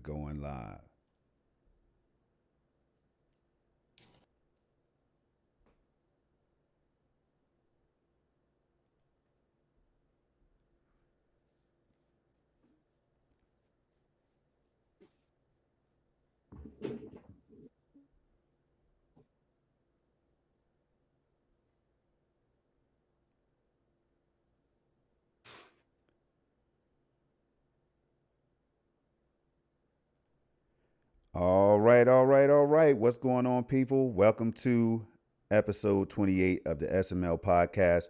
Going live. All right, all right, all right. What's going on, people? Welcome to episode 28 of the SML Podcast.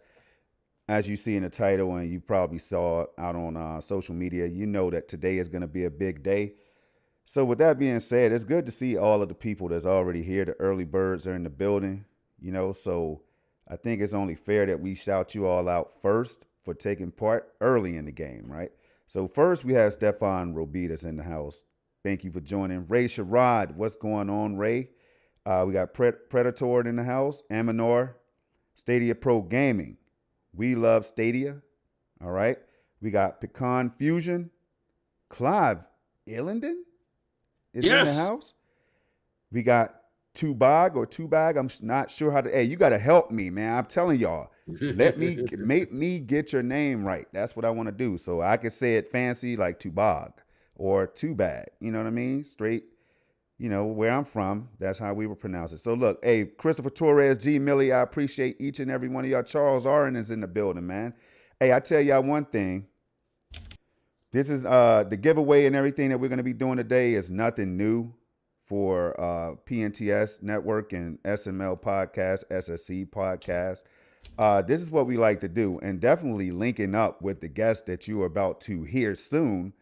As you see in the title, and you probably saw it out on social media, you know that today is going to be a big day. So with that being said, it's good to see all of the people that's already here. The early birds are in the building, so I think it's only fair that we shout you all out first for taking part early in the game, right? So first we have Stefan Robidas in the house. Thank you for joining. Ray Sherrod, what's going on, Ray? We got Predator in the house. Amanor, Stadia Pro Gaming. We love Stadia. All right. We got Pecan Fusion. Clive, Illenden is in the house. We got Tubag. I'm not sure how to. Hey, you got to help me, man. I'm telling y'all. Make me get your name right. That's what I want to do. So I can say it fancy like Tubag or Tubag. You know what I mean? Straight, where I'm from. That's how we would pronounce it. So look, hey, Christopher Torres, G. Millie, I appreciate each and every one of y'all. Charles Arden is in the building, man. Hey, I tell y'all one thing. This is the giveaway and everything that we're going to be doing today is nothing new for PNTS Network and SML Podcast, SSC Podcast. This is what we like to do, and definitely linking up with the guests that you are about to hear soon.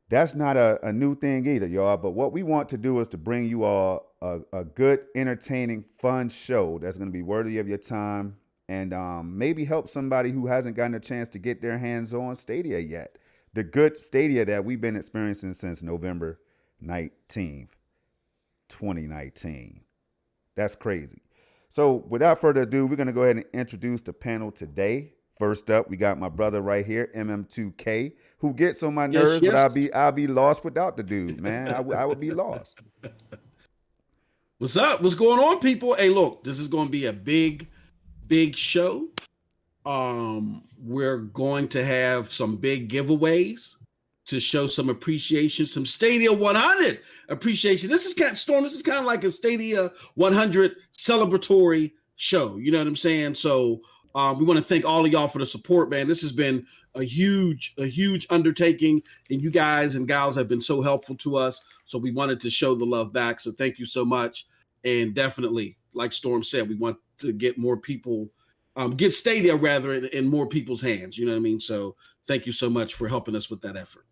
That's not a new thing either, y'all. But what we want to do is to bring you all a good, entertaining, fun show that's going to be worthy of your time and maybe help somebody who hasn't gotten a chance to get their hands on Stadia yet. The good Stadia that we've been experiencing since November 19th, 2019. That's crazy. So without further ado, we're going to go ahead and introduce the panel today. First up, we got my brother right here, MM2K, who gets on my nerves, but I'll be lost without the dude, man. I would be lost. What's up? What's going on, people? Hey, look, this is going to be a big show. We're going to have some big giveaways to show some appreciation, some Stadia 100 appreciation. This is kind of like a Stadia 100 celebratory show. You know what I'm saying? So we want to thank all of y'all for the support, man. This has been a huge undertaking, and you guys and gals have been so helpful to us. So we wanted to show the love back. So thank you so much. And definitely, like Storm said, we want to get more people, get Stadia rather in more people's hands. You know what I mean? So thank you so much for helping us with that effort.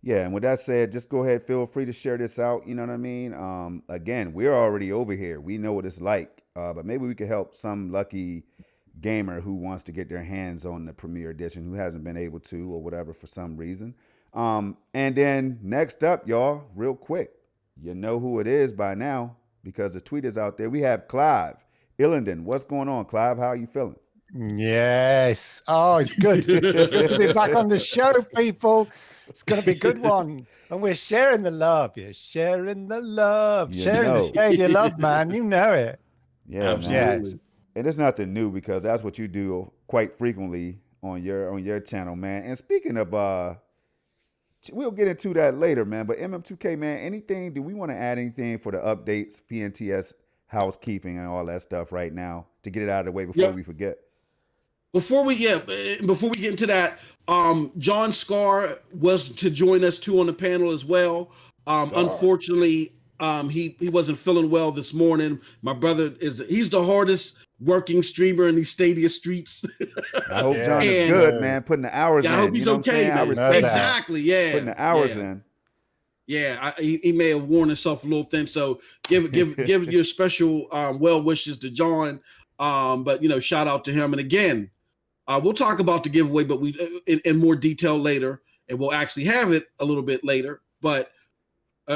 Yeah, and with that said, just go ahead, feel free to share this out. You know what I mean? Again, we're already over here. We know what it's like, but maybe we could help some lucky gamer who wants to get their hands on the Premier Edition who hasn't been able to or whatever for some reason. And then next up, y'all, real quick, you know who it is by now because the tweet is out there. We have Clive, Illenden. What's going on, Clive? How are you feeling? Yes. Oh, it's good. Good to be back on the show, people. It's going to be a good one. And we're sharing the love. You're sharing the love. Sharing the Stadia love, man. You know it. Yeah, absolutely. Man. And it's nothing new because that's what you do quite frequently on your channel, man. And speaking of, we'll get into that later, man. But MM2K, man, do we want to add anything for the updates, PNTS housekeeping and all that stuff right now to get it out of the way before we forget? Before we get into that, John Scar was to join us too on the panel as well. Unfortunately, he wasn't feeling well this morning. My brother he's the hardest working streamer in these Stadia streets. I hope John is good, man. Putting the hours in. I hope he's okay, man. Exactly, yeah. Putting the hours in. Yeah, he may have worn himself a little thin. So give your special well wishes to John. But shout out to him. And again, we'll talk about the giveaway, but we in more detail later, and we'll actually have it a little bit later. But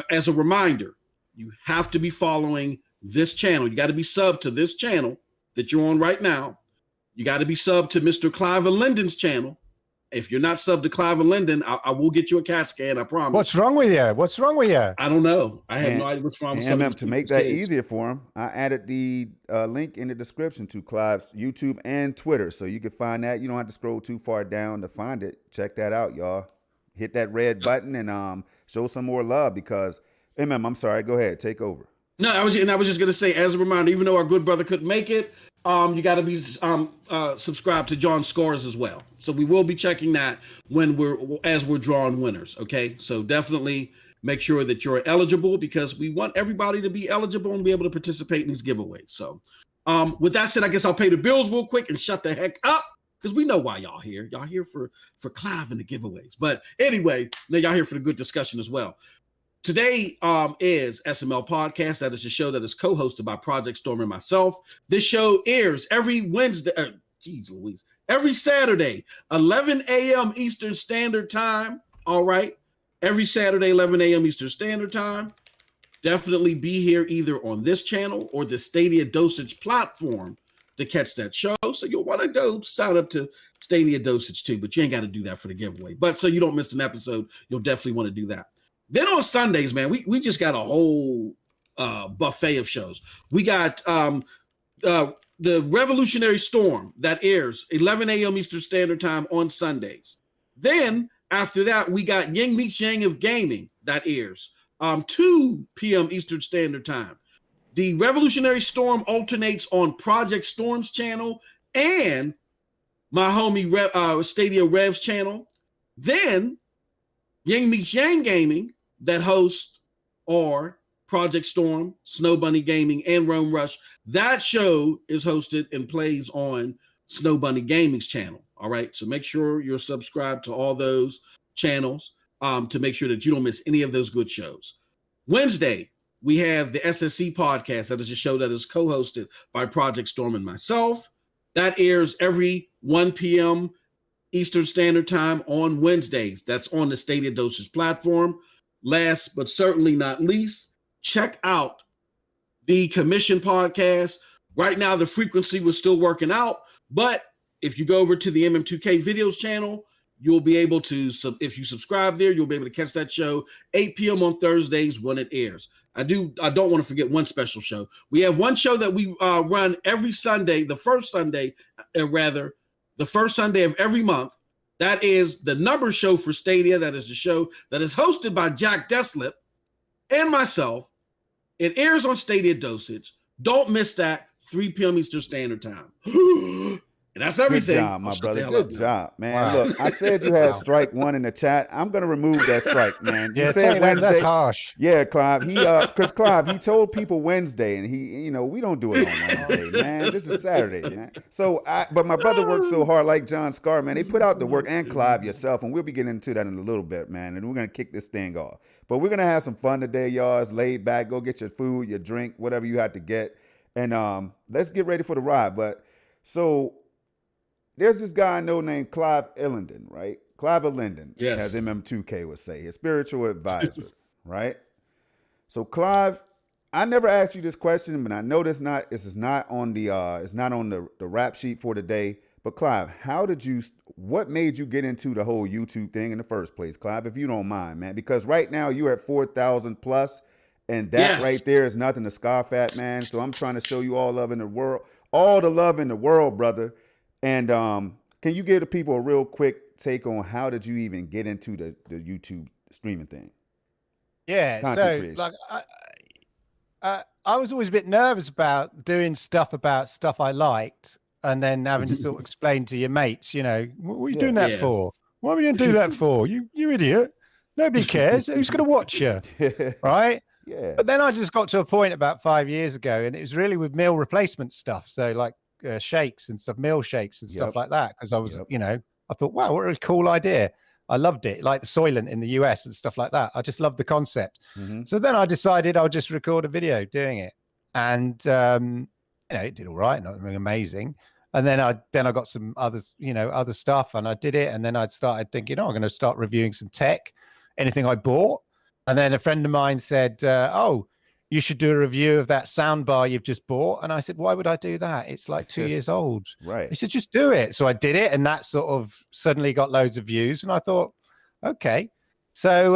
as a reminder, you have to be following this channel. You got to be subbed to this channel that you're on right now. You got to be subbed to Mr. Clive Illenden's channel. if you're not subbed to Clive Illenden, I will get you a CAT scan. I promise. What's wrong with you? What's wrong with you? I don't know. I have no idea what's wrong with some of these to make that kids. easier for him, I added the link in the description to Clive's YouTube and Twitter, so you can find that. You don't have to scroll too far down to find it. Check that out, y'all. Hit that red button and show some more love because, I'm sorry. Go ahead, take over. No, I was just gonna say, as a reminder, even though our good brother couldn't make it, you got to be subscribed to John Scores as well. So we will be checking that as we're drawing winners. Okay, so definitely make sure that you're eligible because we want everybody to be eligible and be able to participate in these giveaways. So, with that said, I guess I'll pay the bills real quick and shut the heck up because we know why y'all here. Y'all here for Clive and the giveaways. But anyway, now y'all here for the good discussion as well. Today is SML Podcast. That is a show that is co-hosted by Project Storm and myself. This show airs every Wednesday, every Saturday, 11 a.m. Eastern Standard Time. All right. Every Saturday, 11 a.m. Eastern Standard Time. Definitely be here either on this channel or the Stadia Dosage platform to catch that show. So you'll want to go sign up to Stadia Dosage too, but you ain't got to do that for the giveaway. But so you don't miss an episode, you'll definitely want to do that. Then on Sundays, man, we just got a whole buffet of shows. We got the Revolutionary Storm that airs 11 a.m. Eastern Standard Time on Sundays. Then after that, we got Yang Meets Yang of Gaming that airs 2 p.m. Eastern Standard Time. The Revolutionary Storm alternates on Project Storm's channel and my homie Stadia Rev's channel. Then Yang Meets Yang Gaming that hosts are Project Storm, Snow Bunny Gaming, and Rome Rush. That show is hosted and plays on Snow Bunny Gaming's channel. All right. So make sure you're subscribed to all those channels to make sure that you don't miss any of those good shows. Wednesday, we have the SSC Podcast. That is a show that is co-hosted by Project Storm and myself. That airs every 1 p.m. Eastern Standard Time on Wednesdays. That's on the Stadia Dosage platform. Last but certainly not least, check out the Commission Podcast. Right now, the frequency was still working out, but if you go over to the MM2K Videos channel, you'll be able to, if you subscribe there, you'll be able to catch that show 8 p.m. on Thursdays when it airs. I don't want to forget one special show. We have one show that we run every Sunday, the first Sunday of every month. That is the Number Show for Stadia. That is the show that is hosted by Jack Deslip and myself. It airs on Stadia Dosage. Don't miss that, 3 p.m. Eastern Standard Time. And that's everything. Good job, my brother. Good job, man. Wow. Look, I said you had strike one in the chat. I'm gonna remove that strike, man. You said Wednesday. That's harsh. Yeah, Clive. Because Clive, he told people Wednesday, and we don't do it on Wednesday, man. This is Saturday, man. So, but my brother worked so hard, like John Scar, man. They put out the work, and Clive yourself, and we'll be getting into that in a little bit, man. And we're gonna kick this thing off. But we're gonna have some fun today, y'all. It's laid back. Go get your food, your drink, whatever you have to get, and let's get ready for the ride. But so. There's this guy I know named Clive Illenden, right? Clive Illenden, yes, as MM2K would say, his spiritual advisor, right? So Clive, I never asked you this question, but I know this is not on the rap sheet for today. But Clive, what made you get into the whole YouTube thing in the first place, Clive? If you don't mind, man, because right now you're at 4,000 plus, and that right there is nothing to scoff at, man. So I'm trying to show you all the love in the world, brother. And can you give the people a real quick take on how did you even get into the YouTube streaming thing? Yeah, Content so like I was always a bit nervous about doing stuff I liked, and then having to sort of explain to your mates, what are you doing that for? Why are you going to do that for? You idiot! Nobody cares. Who's going to watch you, right? Yeah. But then I just got to a point about 5 years ago, and it was really with meal replacement stuff. So like. Shakes and stuff, meal shakes and stuff like that. Because I was, I thought, wow, what a cool idea. I loved it, like the Soylent in the US and stuff like that. I just loved the concept. Mm-hmm. So then I decided I'll just record a video doing it, and it did all right, not amazing. And then I got some others, other stuff, and I did it. And then I started thinking, I'm going to start reviewing some tech, anything I bought. And then a friend of mine said, you should do a review of that sound bar you've just bought. And I said, why would I do that? It's like 2 years old. Right. He said, just do it. So I did it. And that sort of suddenly got loads of views. And I thought, okay. So,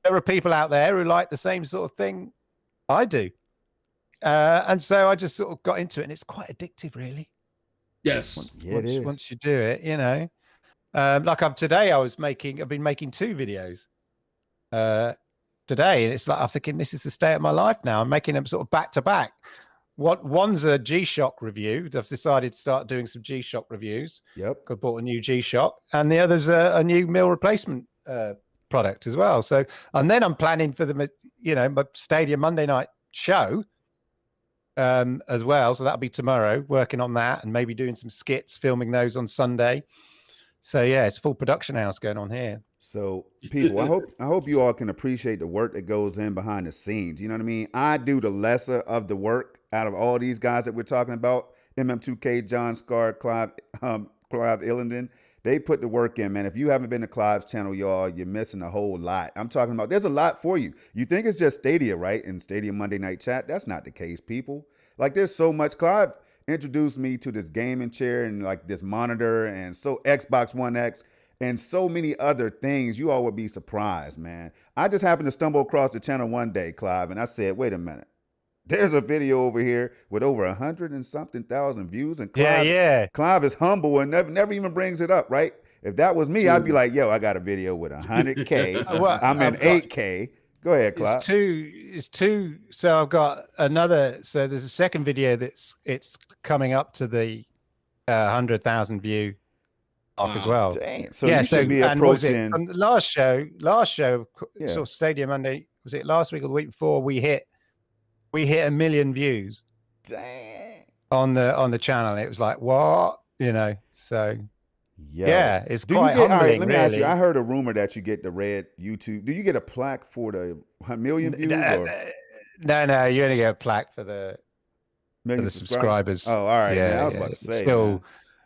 there are people out there who like the same sort of thing I do. And so I just sort of got into it. And it's quite addictive, really. Yes. Once you do it, like today I've been making 2 videos today, and it's like I'm thinking this is the state of my life now. I'm making them sort of back to back. One's a G-Shock review. I've decided to start doing some G-Shock reviews. Yep. I bought a new G-Shock, and the other's a new meal replacement product as well. So, and then I'm planning for my Stadia Monday night show as well. So that'll be tomorrow, working on that and maybe doing some skits, filming those on Sunday. So yeah, it's a full production house going on here. So people, I hope you all can appreciate the work that goes in behind the scenes. You know what I mean? I do the lesser of the work out of all these guys that we're talking about. MM2K, John Scar, Clive Illenden. They put the work in, man. If you haven't been to Clive's channel, y'all, you're missing a whole lot. I'm talking about there's a lot for you. You think it's just Stadia, right? And Stadia Monday Night Chat. That's not the case, people. Like there's so much. Clive introduced me to this gaming chair and like this monitor and so Xbox One X and so many other things. You all would be surprised, man. I just happened to stumble across the channel one day, Clive, and I said, wait a minute. There's a video over here with over 100 and something thousand views. And Clive, Clive is humble and never even brings it up, right? If that was me, I'd be like, yo, I got a video with 100K. I'm in 8K. Go ahead, Clive. It's two. So I've got another. So there's a second video it's coming up to the 100,000 view off as well. Dang. So you should be approaching. From the last show, sort of Stadia Monday, was it last week or the week before? We hit 1 million views. Dang. On the channel. It was like, what? So yeah, it's quite humbling. All right, let me ask you. I heard a rumor that you get the red YouTube. Do you get a plaque for the 1 million views? No, you only get a plaque for the subscribers. Oh, all right. Yeah, I was about to say. Still,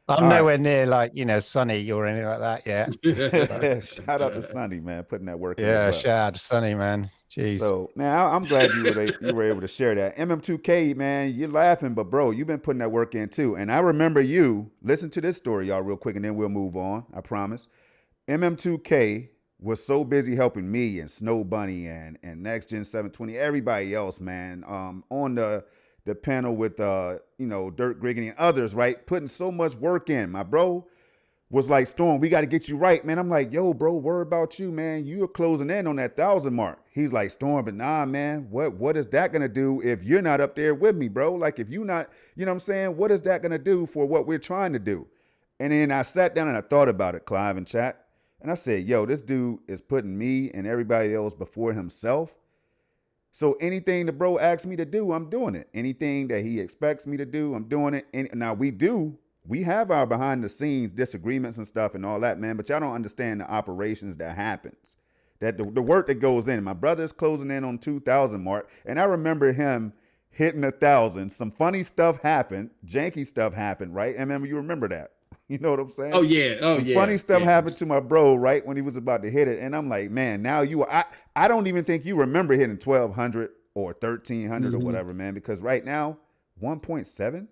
I'm nowhere near like Sonny or anything like that yet. Shout out to Sonny, man, putting that work in. Yeah, shout out to Sonny, man. Jeez. So now I'm glad you were able to share that. MM2K, man, you're laughing, but bro, you've been putting that work in too. And I remember you. Listen to this story, y'all, real quick, and then we'll move on. I promise. MM2K was so busy helping me and Snow Bunny and Next Gen 720, everybody else, man, on the panel with Dirk Griggany and others, right? Putting so much work in. My bro was like, Storm, we got to get you right, man. I'm like, yo, bro, worry about you, man. You're closing in on that 1,000 mark. He's like, Storm, but nah, man, what is that going to do if you're not up there with me, bro? Like, if you're not, you know what I'm saying? What is that going to do for what we're trying to do? And then I sat down and I thought about it, Clive and chat. And I said, yo, this dude is putting me and everybody else before himself. So anything the bro asks me to do, I'm doing it. Anything that he expects me to do, I'm doing it. And now we have our behind the scenes disagreements and stuff and all that, man. But y'all don't understand the operations that happens, that the work that goes in. My brother's closing in on 2,000 mark. And I remember him hitting 1,000. Some funny stuff happened. Janky stuff happened, right? And remember, you remember that. You know what I'm saying? Oh, yeah. Some funny stuff happened to my bro, right, when he was about to hit it. And I'm like, man, now I don't even think you remember hitting 1,200 or 1,300 or whatever, man, because right now, 1.7,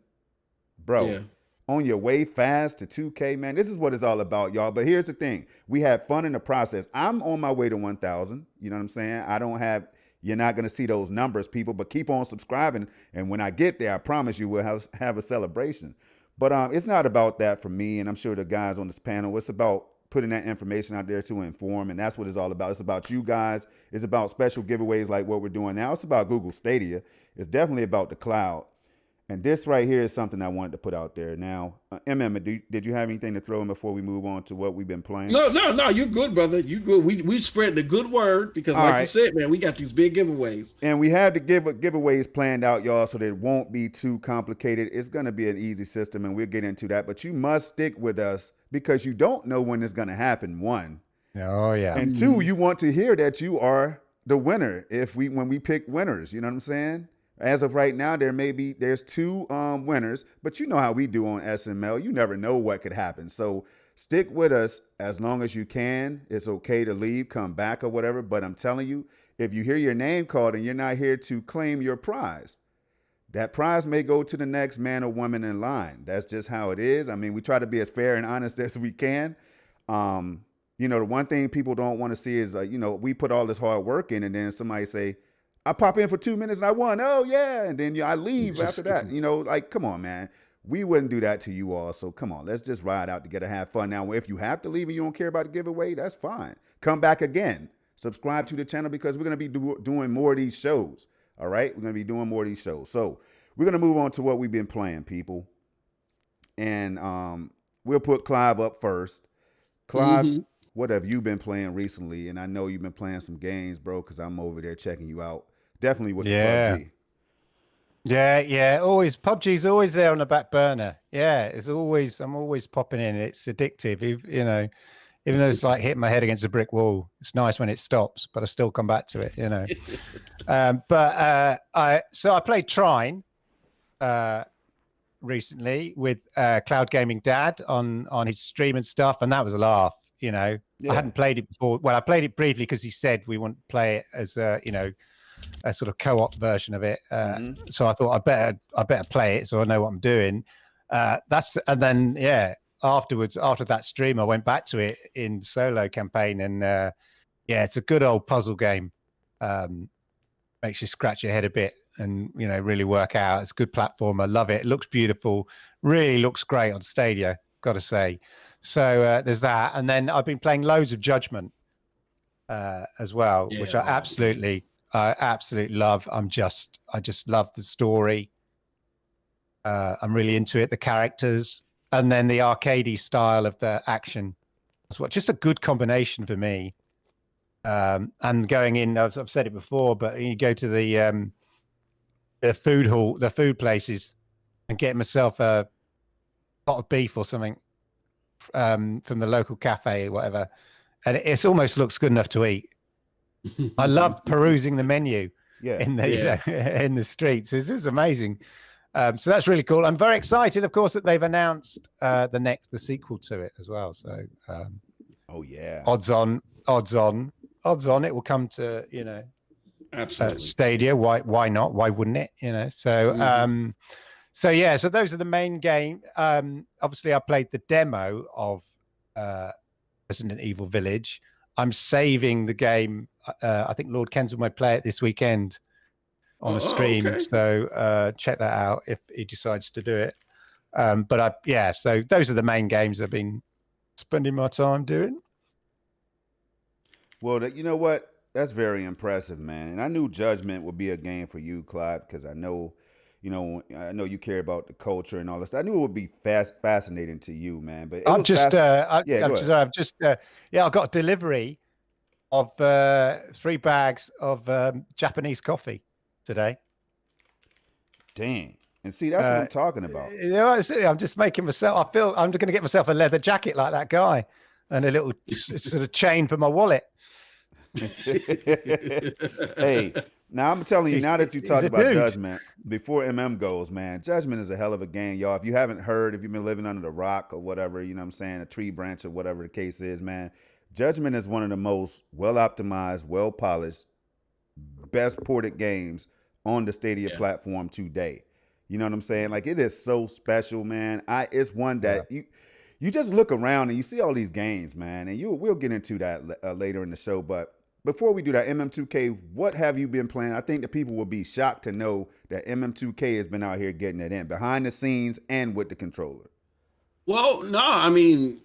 bro, on your way fast to 2K, man. This is what it's all about, y'all. But here's the thing. We had fun in the process. I'm on my way to 1,000. You know what I'm saying? You're not going to see those numbers, people, but keep on subscribing. And when I get there, I promise you we'll have a celebration. But it's not about that for me, and I'm sure the guys on this panel. It's about putting that information out there to inform, and that's what it's all about. It's about you guys. It's about special giveaways like what we're doing now. It's about Google Stadia. It's definitely about the cloud. And this right here is something I wanted to put out there. Now, did you have anything to throw in before we move on to what we've been playing? No, you're good, brother. You good. We spread the good word because, like you said, man, we got these big giveaways. And we have the giveaways planned out, y'all, so that it won't be too complicated. It's going to be an easy system, and we'll get into that. But you must stick with us because you don't know when it's going to happen, one. Oh, yeah. And two, you want to hear that you are the winner when we pick winners. You know what I'm saying? As of right now, there's 2 winners, but you know how we do on SML. You never know what could happen. So stick with us as long as you can. It's okay to leave, come back or whatever. But I'm telling you, if you hear your name called and you're not here to claim your prize, that prize may go to the next man or woman in line. That's just how it is. I mean, we try to be as fair and honest as we can. The one thing people don't want to see is, we put all this hard work in, and then somebody say, I pop in for 2 minutes and I won. Oh yeah. And then I leave after that, come on, man. We wouldn't do that to you all. So come on, let's just ride out together, have fun. Now, if you have to leave and you don't care about the giveaway, that's fine. Come back again. Subscribe to the channel because we're going to be doing more of these shows. All right. We're going to be doing more of these shows. So we're going to move on to what we've been playing, people. And we'll put Clive up first. Clive, what have you been playing recently? And I know you've been playing some games, bro, because I'm over there checking you out. Definitely with the PUBG. Yeah. Always PUBG's always there on the back burner. Yeah, I'm always popping in. It's addictive. Even though it's like hitting my head against a brick wall. It's nice when it stops, but I still come back to it, I played Trine recently with Cloud Gaming Dad on his stream and stuff, and that was a laugh. I hadn't played it before. Well, I played it briefly because he said we wouldn't play it as a sort of co-op version of it. So I thought I better play it so I know what I'm doing. Afterwards, after that stream, I went back to it in solo campaign, and it's a good old puzzle game. Makes you scratch your head a bit and really work out. It's a good platform. I love it. It looks beautiful. Really looks great on Stadia, got to say. So there's that, and then I've been playing loads of Judgment as well, which I absolutely love. I just love the story. I'm really into it. The characters. And then the arcadey style of the action as well. Just a good combination for me. And going in, I've said it before, but you go to the food hall, the food places, and get myself a pot of beef or something from the local cafe or whatever. And it almost looks good enough to eat. I love perusing the menu in the streets. This is amazing. So that's really cool. I'm very excited, of course, that they've announced the sequel to it as well. So, odds on, it will come to absolutely Stadia. Why not? Why wouldn't it? So, so those are the main game. Obviously, I played the demo of Resident Evil Village. I'm saving the game. I think Lord Kensal might play it this weekend on a stream. Okay. So check that out if he decides to do it. So those are the main games I've been spending my time doing. Well, you know what? That's very impressive, man. And I knew Judgment would be a game for you, Clive, because I know you care about the culture and all this. I knew it would be fascinating to you, man. But I got a delivery of 3 bags of Japanese coffee today. Dang. And see, that's what I'm talking about. I'm just making myself, I feel I'm going to get myself a leather jacket like that guy and a little sort of chain for my wallet. Hey, now I'm telling you, now that you talked about Judgment, before goes, man, Judgment is a hell of a game, y'all. If you haven't heard, if you've been living under the rock or whatever, a tree branch or whatever the case is, man, Judgment is one of the most well-optimized, well-polished, best ported games on the Stadia platform today. You know what I'm saying? Like, it is so special, man. It's one that you just look around and you see all these games, man, and we'll get into that later in the show. But before we do that, MM2K, what have you been playing? I think the people will be shocked to know that MM2K has been out here getting it in behind the scenes and with the controller. Well, no, I mean,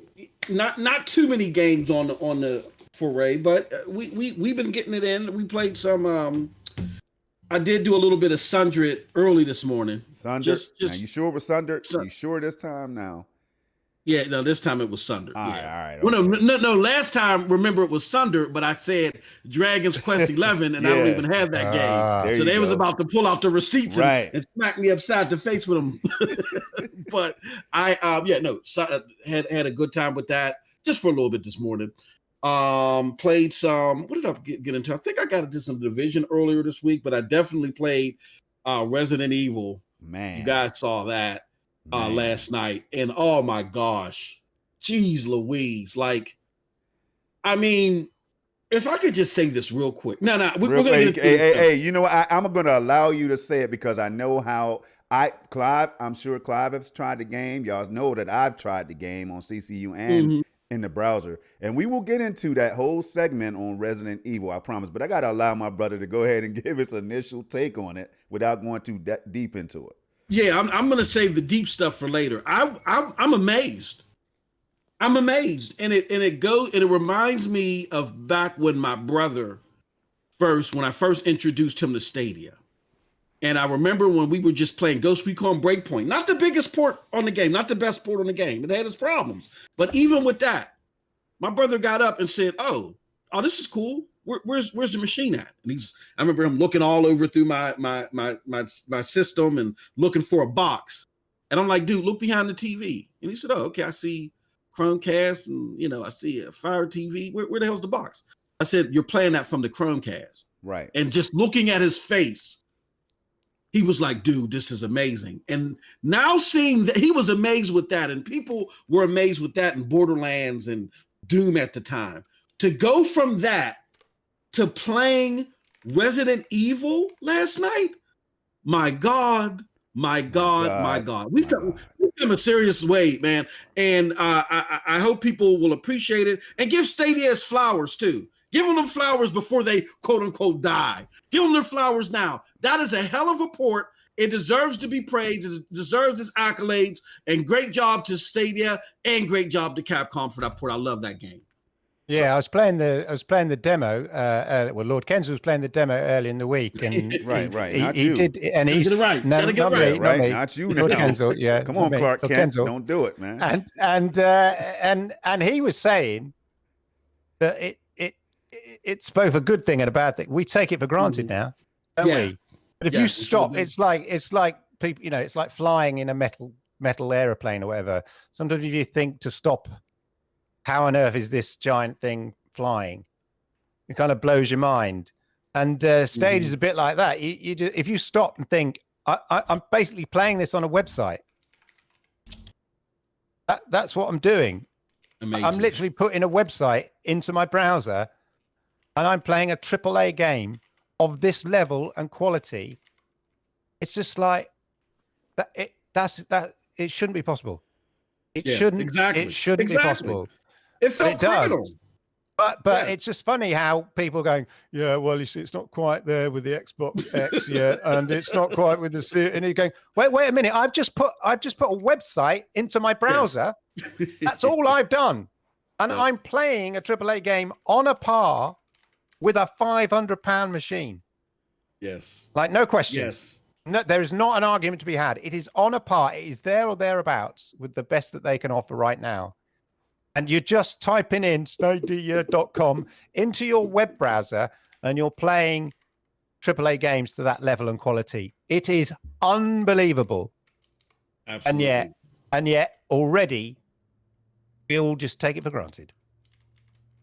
not too many games on the foray, but we've been getting it in. We played some. I did do a little bit of Sundred early this morning. Sundred? Now, you sure it was Sundred? You sure this time now? Yeah, no, this time it was Sundred. All right. Okay. Well, no. Last time, remember, it was Sundred, but I said Dragon's Quest 11, and I don't even have that game. So they was about to pull out the receipts and smack me upside the face with them. But I had a good time with that just for a little bit this morning. Played some. What did I get into? I think I got into some Division earlier this week, but I definitely played Resident Evil. Man, you guys saw that last night, and oh my gosh, Jeez Louise. Like, I mean, if I could just say this real quick. No, we're going to get into hey, you know what? I'm going to allow you to say it because I know how Clive, I'm sure Clive has tried the game. Y'all know that I've tried the game on CCU and in the browser. And we will get into that whole segment on Resident Evil, I promise. But I got to allow my brother to go ahead and give his initial take on it without going too deep into it. Yeah, I'm going to save the deep stuff for later. I'm amazed. I'm amazed, and it reminds me of back when my brother when I first introduced him to Stadia, and I remember when we were just playing Ghost Recon Breakpoint, not the biggest port on the game, not the best port on the game, it had its problems, but even with that, my brother got up and said, "Oh, this is cool. Where's the machine at?" And I remember him looking all over through my system and looking for a box, and I'm like, "Dude, look behind the TV," and he said, "Oh, okay, I see Chromecast, and I see a Fire TV. Where the hell's the box?" I said, "You're playing that from the Chromecast." Right. And just looking at his face, he was like, "Dude, this is amazing." And now seeing that he was amazed with that, and people were amazed with that in Borderlands and Doom at the time. To go from that to playing Resident Evil last night, my God. We've come a serious way, man. And I hope people will appreciate it and give Stadia its flowers too. Give them flowers before they quote unquote die. Give them their flowers now. That is a hell of a port. It deserves to be praised. It deserves its accolades. And great job to Stadia and great job to Capcom for that port. I love that game. Yeah, so, I was playing the demo. Well, Lord Kenzo was playing the demo early in the week, and right. He did, and he's right. Not me, not you. Lord Kenzo, yeah. Come on, Clark Kent, don't do it, man. And he was saying that it's both a good thing and a bad thing. We take it for granted now, don't we? But if you stop, it's like people, it's like flying in a metal airplane or whatever. Sometimes if you think to stop, how on earth is this giant thing flying? It kind of blows your mind. And Stadia is a bit like that. You just, if you stop and think, I'm basically playing this on a website. That's what I'm doing. Amazing. I'm literally putting a website into my browser, and I'm playing a AAA game of this level and quality. It's like that. It shouldn't be possible. It shouldn't be possible. It felt criminal. But it's just funny how people are going, yeah, well, you see, it's not quite there with the Xbox X yet, and it's not quite with the Series. And you're going, wait a minute, I've just put a website into my browser. Yes. That's all I've done. And I'm playing a AAA game on a par with a £500 machine. Yes. Like, no questions. Yes. No, there is not an argument to be had. It is on a par. It is there or thereabouts with the best that they can offer right now. And you're just typing in Stadia.com into your web browser, and you're playing AAA games to that level and quality. It is unbelievable. Absolutely. And yet already we all just take it for granted,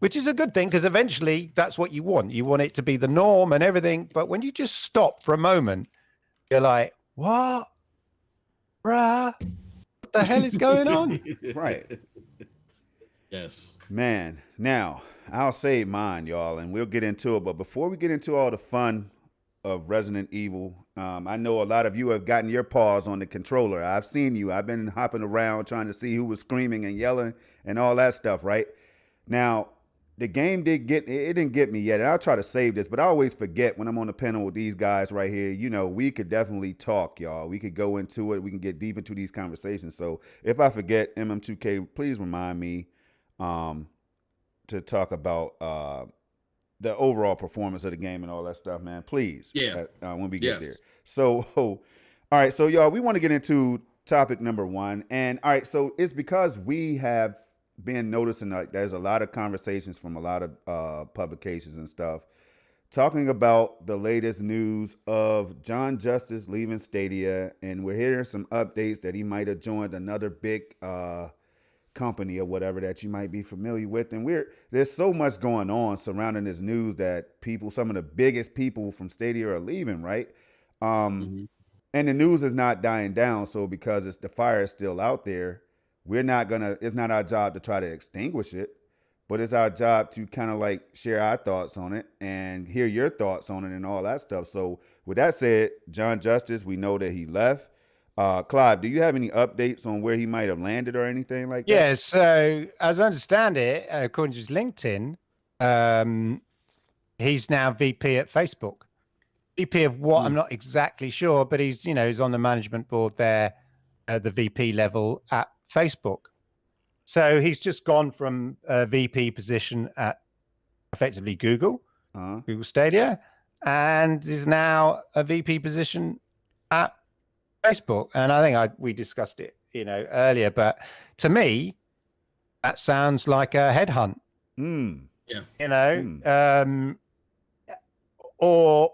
which is a good thing, because eventually that's what you want. You want it to be the norm and everything. But when you just stop for a moment, you're like, what? Bruh, what the hell is going on? Right. Yes. Man, now I'll save mine, y'all, and we'll get into it. But before we get into all the fun of Resident Evil, I know a lot of you have gotten your paws on the controller. I've seen you. I've been hopping around trying to see who was screaming and yelling and all that stuff, right? Now, the game didn't get me yet, and I'll try to save this, but I always forget when I'm on the panel with these guys right here. We could definitely talk, y'all. We could go into it. We can get deep into these conversations. So if I forget, MM2K, please remind me to talk about the overall performance of the game and all that stuff, man. Please. Yeah. When we get there. So, all right. So, y'all, we want to get into topic number one. And, all right, so it's because we have been noticing like there's a lot of conversations from a lot of publications and stuff talking about the latest news of John Justice leaving Stadia. And we're hearing some updates that he might have joined another big company or whatever that you might be familiar with. And there's so much going on surrounding this news that some of the biggest people from Stadia are leaving, right? And the news is not dying down. So because the fire is still out there, it's not our job to try to extinguish it, but it's our job to kind of like share our thoughts on it and hear your thoughts on it and all that stuff. So with that said, John Justice, we know that he left. Clive, do you have any updates on where he might have landed or anything like that? Yeah, so as I understand it, according to his LinkedIn, he's now VP at Facebook. VP of what? I'm not exactly sure, but he's on the management board there at the VP level at Facebook. So he's just gone from a VP position at effectively Google Stadia, and is now a VP position at Facebook. And I think we discussed it, earlier, but to me, that sounds like a headhunt. Or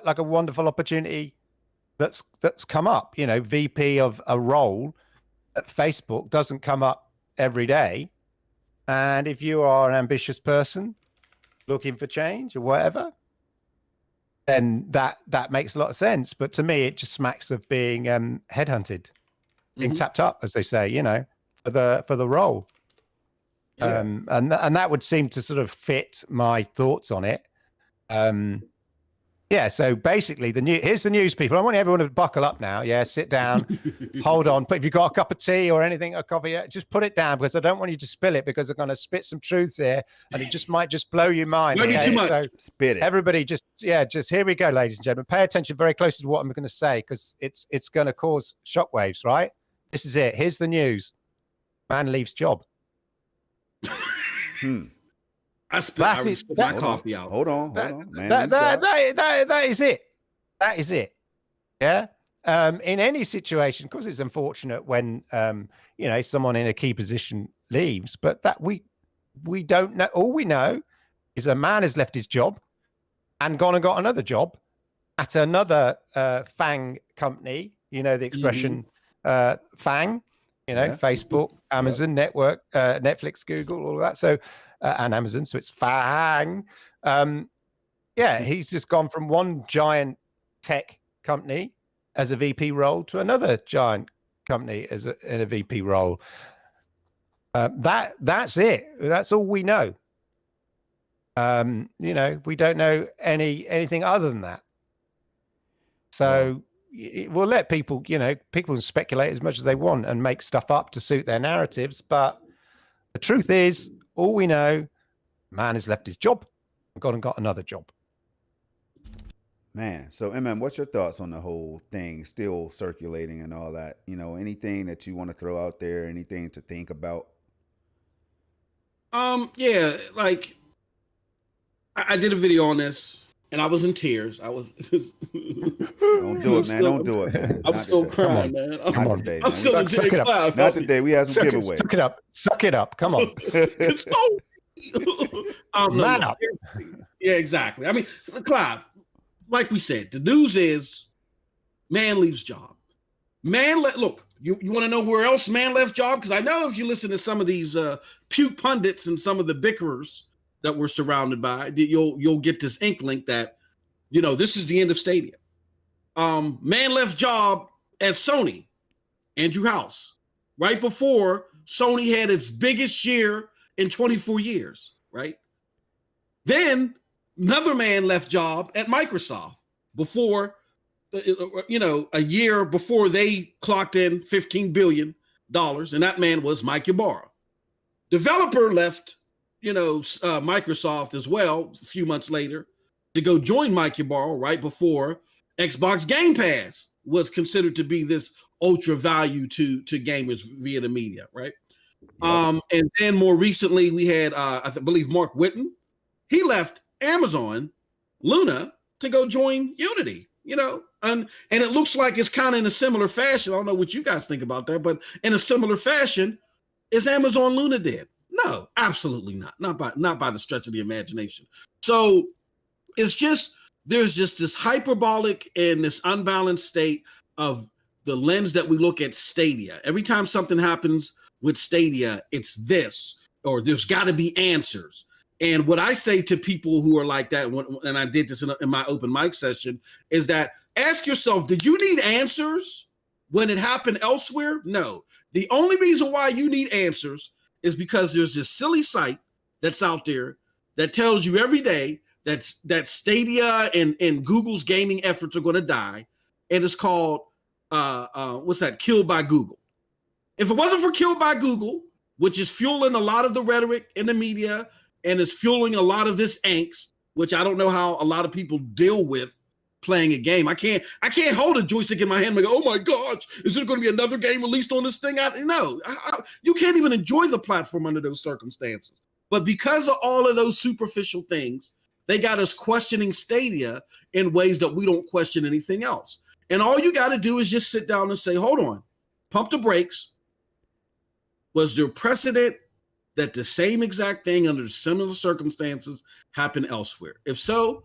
like a wonderful opportunity that's come up. VP of a role at Facebook doesn't come up every day, and if you are an ambitious person looking for change or whatever, then that makes a lot of sense. But to me, it just smacks of being headhunted, being tapped up, as they say, for the role. Yeah. And that would seem to sort of fit my thoughts on it. Yeah, so basically here's the news, people. I want everyone to buckle up now. Yeah, sit down, hold on. But if you've got a cup of tea or anything, a coffee, just put it down, because I don't want you to spill it, because I'm going to spit some truths here and it might just blow your mind. Maybe too much. So spit it. Everybody just here we go, ladies and gentlemen. Pay attention very closely to what I'm going to say, because it's going to cause shockwaves, right? This is it. Here's the news. Man leaves job. I spit my coffee out. Hold on. Man, that is it. That is it. Yeah. In any situation, because it's unfortunate when someone in a key position leaves, but that we don't know. All we know is a man has left his job and gone and got another job at another FANG company. The expression FANG. Facebook, Amazon, Network, Netflix, Google, all of that. So. And Amazon, so it's FANG. He's just gone from one giant tech company as a VP role to another giant company in a VP role. That's it. That's all we know. We don't know anything other than that. So we'll let people can speculate as much as they want and make stuff up to suit their narratives. But the truth is, all we know, man has left his job and gone and got another job. Man, so what's your thoughts on the whole thing still circulating and all that? Anything that you want to throw out there, anything to think about? Like I did a video on this and I was in tears. I was Don't do it, man. Don't do it, man. I'm still crying, man. Not today, man. I'm still in tears. Not today. We have some giveaway. Suck it up. Come on. It's Man up. Yeah, exactly. I mean, Clive, like we said, the news is man leaves job. Look, you want to know where else man left job? Because I know if you listen to some of these puke pundits and some of the bickerers that we're surrounded by, you'll get this inkling that, this is the end of Stadia. Man left job at Sony, Andrew House, right before Sony had its biggest year in 24 years, right? Then another man left job at Microsoft before, a year before they clocked in $15 billion, and that man was Mike Ybarra. Developer left, Microsoft as well a few months later to go join Mike Ybarra right before Xbox Game Pass was considered to be this ultra value to gamers via the media, right? Yep. And then more recently we had, I believe Mark Whitten. He left Amazon Luna to go join Unity, and it looks like it's kind of in a similar fashion. I don't know what you guys think about that, but in a similar fashion, is Amazon Luna dead? No, absolutely not. Not by the stretch of the imagination. So there's just this hyperbolic and this unbalanced state of the lens that we look at Stadia. Every time something happens with Stadia, it's this, or there's got to be answers. And what I say to people who are like that, and I did this in my open mic session, is that ask yourself, did you need answers when it happened elsewhere? No. The only reason why you need answers is because there's this silly site that's out there that tells you every day that Stadia and Google's gaming efforts are going to die, and it's called what's that? Killed by Google. If it wasn't for Killed by Google, which is fueling a lot of the rhetoric in the media and is fueling a lot of this angst, which I don't know how a lot of people deal with playing a game. I can't hold a joystick in my hand and go, oh my gosh, is there going to be another game released on this thing? No, you can't even enjoy the platform under those circumstances. But because of all of those superficial things, they got us questioning Stadia in ways that we don't question anything else. And all you got to do is just sit down and say, hold on, pump the brakes. Was there precedent that the same exact thing under similar circumstances happened elsewhere? If so,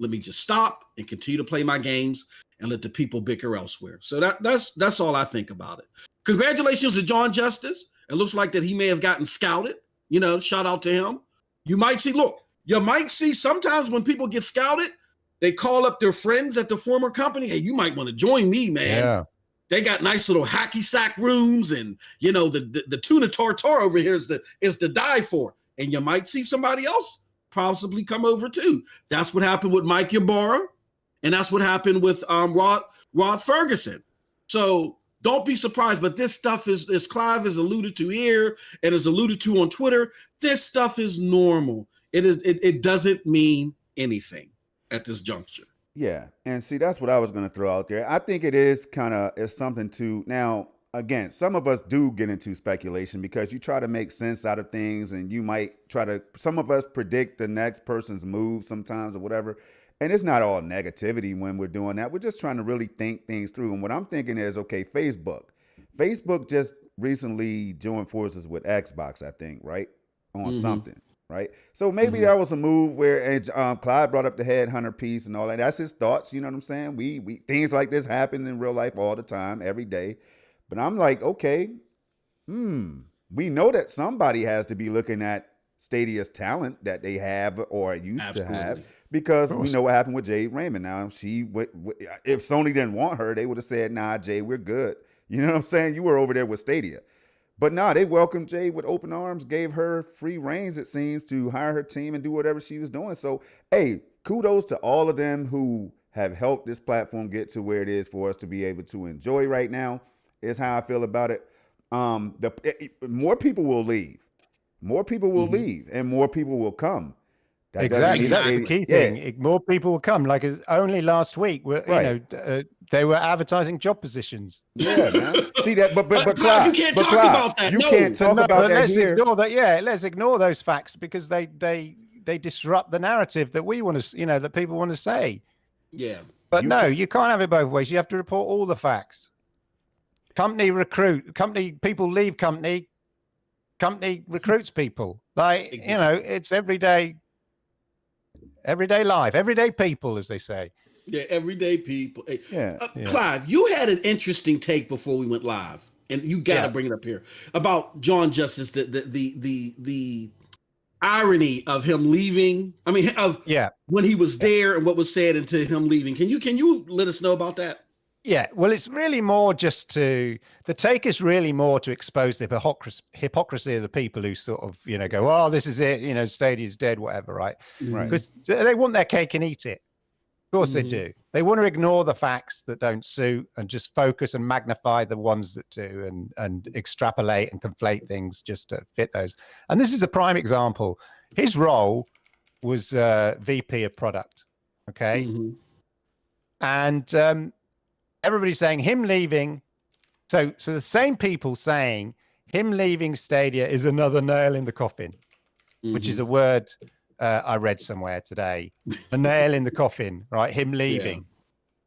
let me just stop and continue to play my games and let the people bicker elsewhere. So that's all I think about it. Congratulations to John Justice. It looks like that he may have gotten scouted. Shout out to him. You might see sometimes when people get scouted, they call up their friends at the former company. Hey, you might want to join me, man. Yeah. They got nice little hacky sack rooms, and the tuna tartare over here is to die for. And you might see somebody else possibly come over too. That's what happened with Mike Ybarra, and that's what happened with Rod Ferguson. So don't be surprised. But this stuff is, as Clive has alluded to here and is alluded to on Twitter, this stuff is normal. It doesn't mean anything at this juncture. Yeah. And see, that's what I was going to throw out there. I think it is it's something to now, again, some of us do get into speculation because you try to make sense out of things, and you might some of us predict the next person's move sometimes or whatever. And it's not all negativity when we're doing that. We're just trying to really think things through. And what I'm thinking is, okay, Facebook just recently joined forces with Xbox, I think, right? On something. Right. So maybe that was a move where Clive brought up the headhunter piece and all that. That's his thoughts. You know what I'm saying? We things like this happen in real life all the time, every day. But I'm like, okay, we know that somebody has to be looking at Stadia's talent that they have or used to have, because we know what happened with Jade Raymond. Now, if Sony didn't want her, they would have said, nah, Jade, we're good. You know what I'm saying? You were over there with Stadia. But no, they welcomed Jade with open arms, gave her free reins, it seems, to hire her team and do whatever she was doing. So, hey, kudos to all of them who have helped this platform get to where it is for us to be able to enjoy right now, is how I feel about it. More people will leave. More people will leave, and more people will come. Exactly. That's the key thing. Yeah. More people will come. Like only last week, they were advertising job positions. Yeah, man. See that, but Clive, you can't talk about that. You can't talk about that. Let's ignore that. Yeah, let's ignore those facts because they disrupt the narrative that we want to, that people want to say. Yeah. But you can't have it both ways. You have to report all the facts. People leave company recruits people. Like, it's everyday life, everyday people, as they say. Yeah, everyday people. Hey, yeah. Clive, you had an interesting take before we went live, and you got to bring it up here about John Justice. The irony of him leaving. I mean, when he was there and what was said into him leaving. Can you let us know about that? Yeah, well, it's really more the take is really more to expose the hypocrisy of the people who sort of, go, oh, this is it, Stadia's dead, whatever, right? Because they want their cake and eat it. Of course they do. They want to ignore the facts that don't suit and just focus and magnify the ones that do and extrapolate and conflate things just to fit those. And this is a prime example. His role was VP of product, okay? And everybody's saying him leaving. So the same people saying him leaving Stadia is another nail in the coffin, which is a word I read somewhere today. A nail in the coffin, right? Him leaving.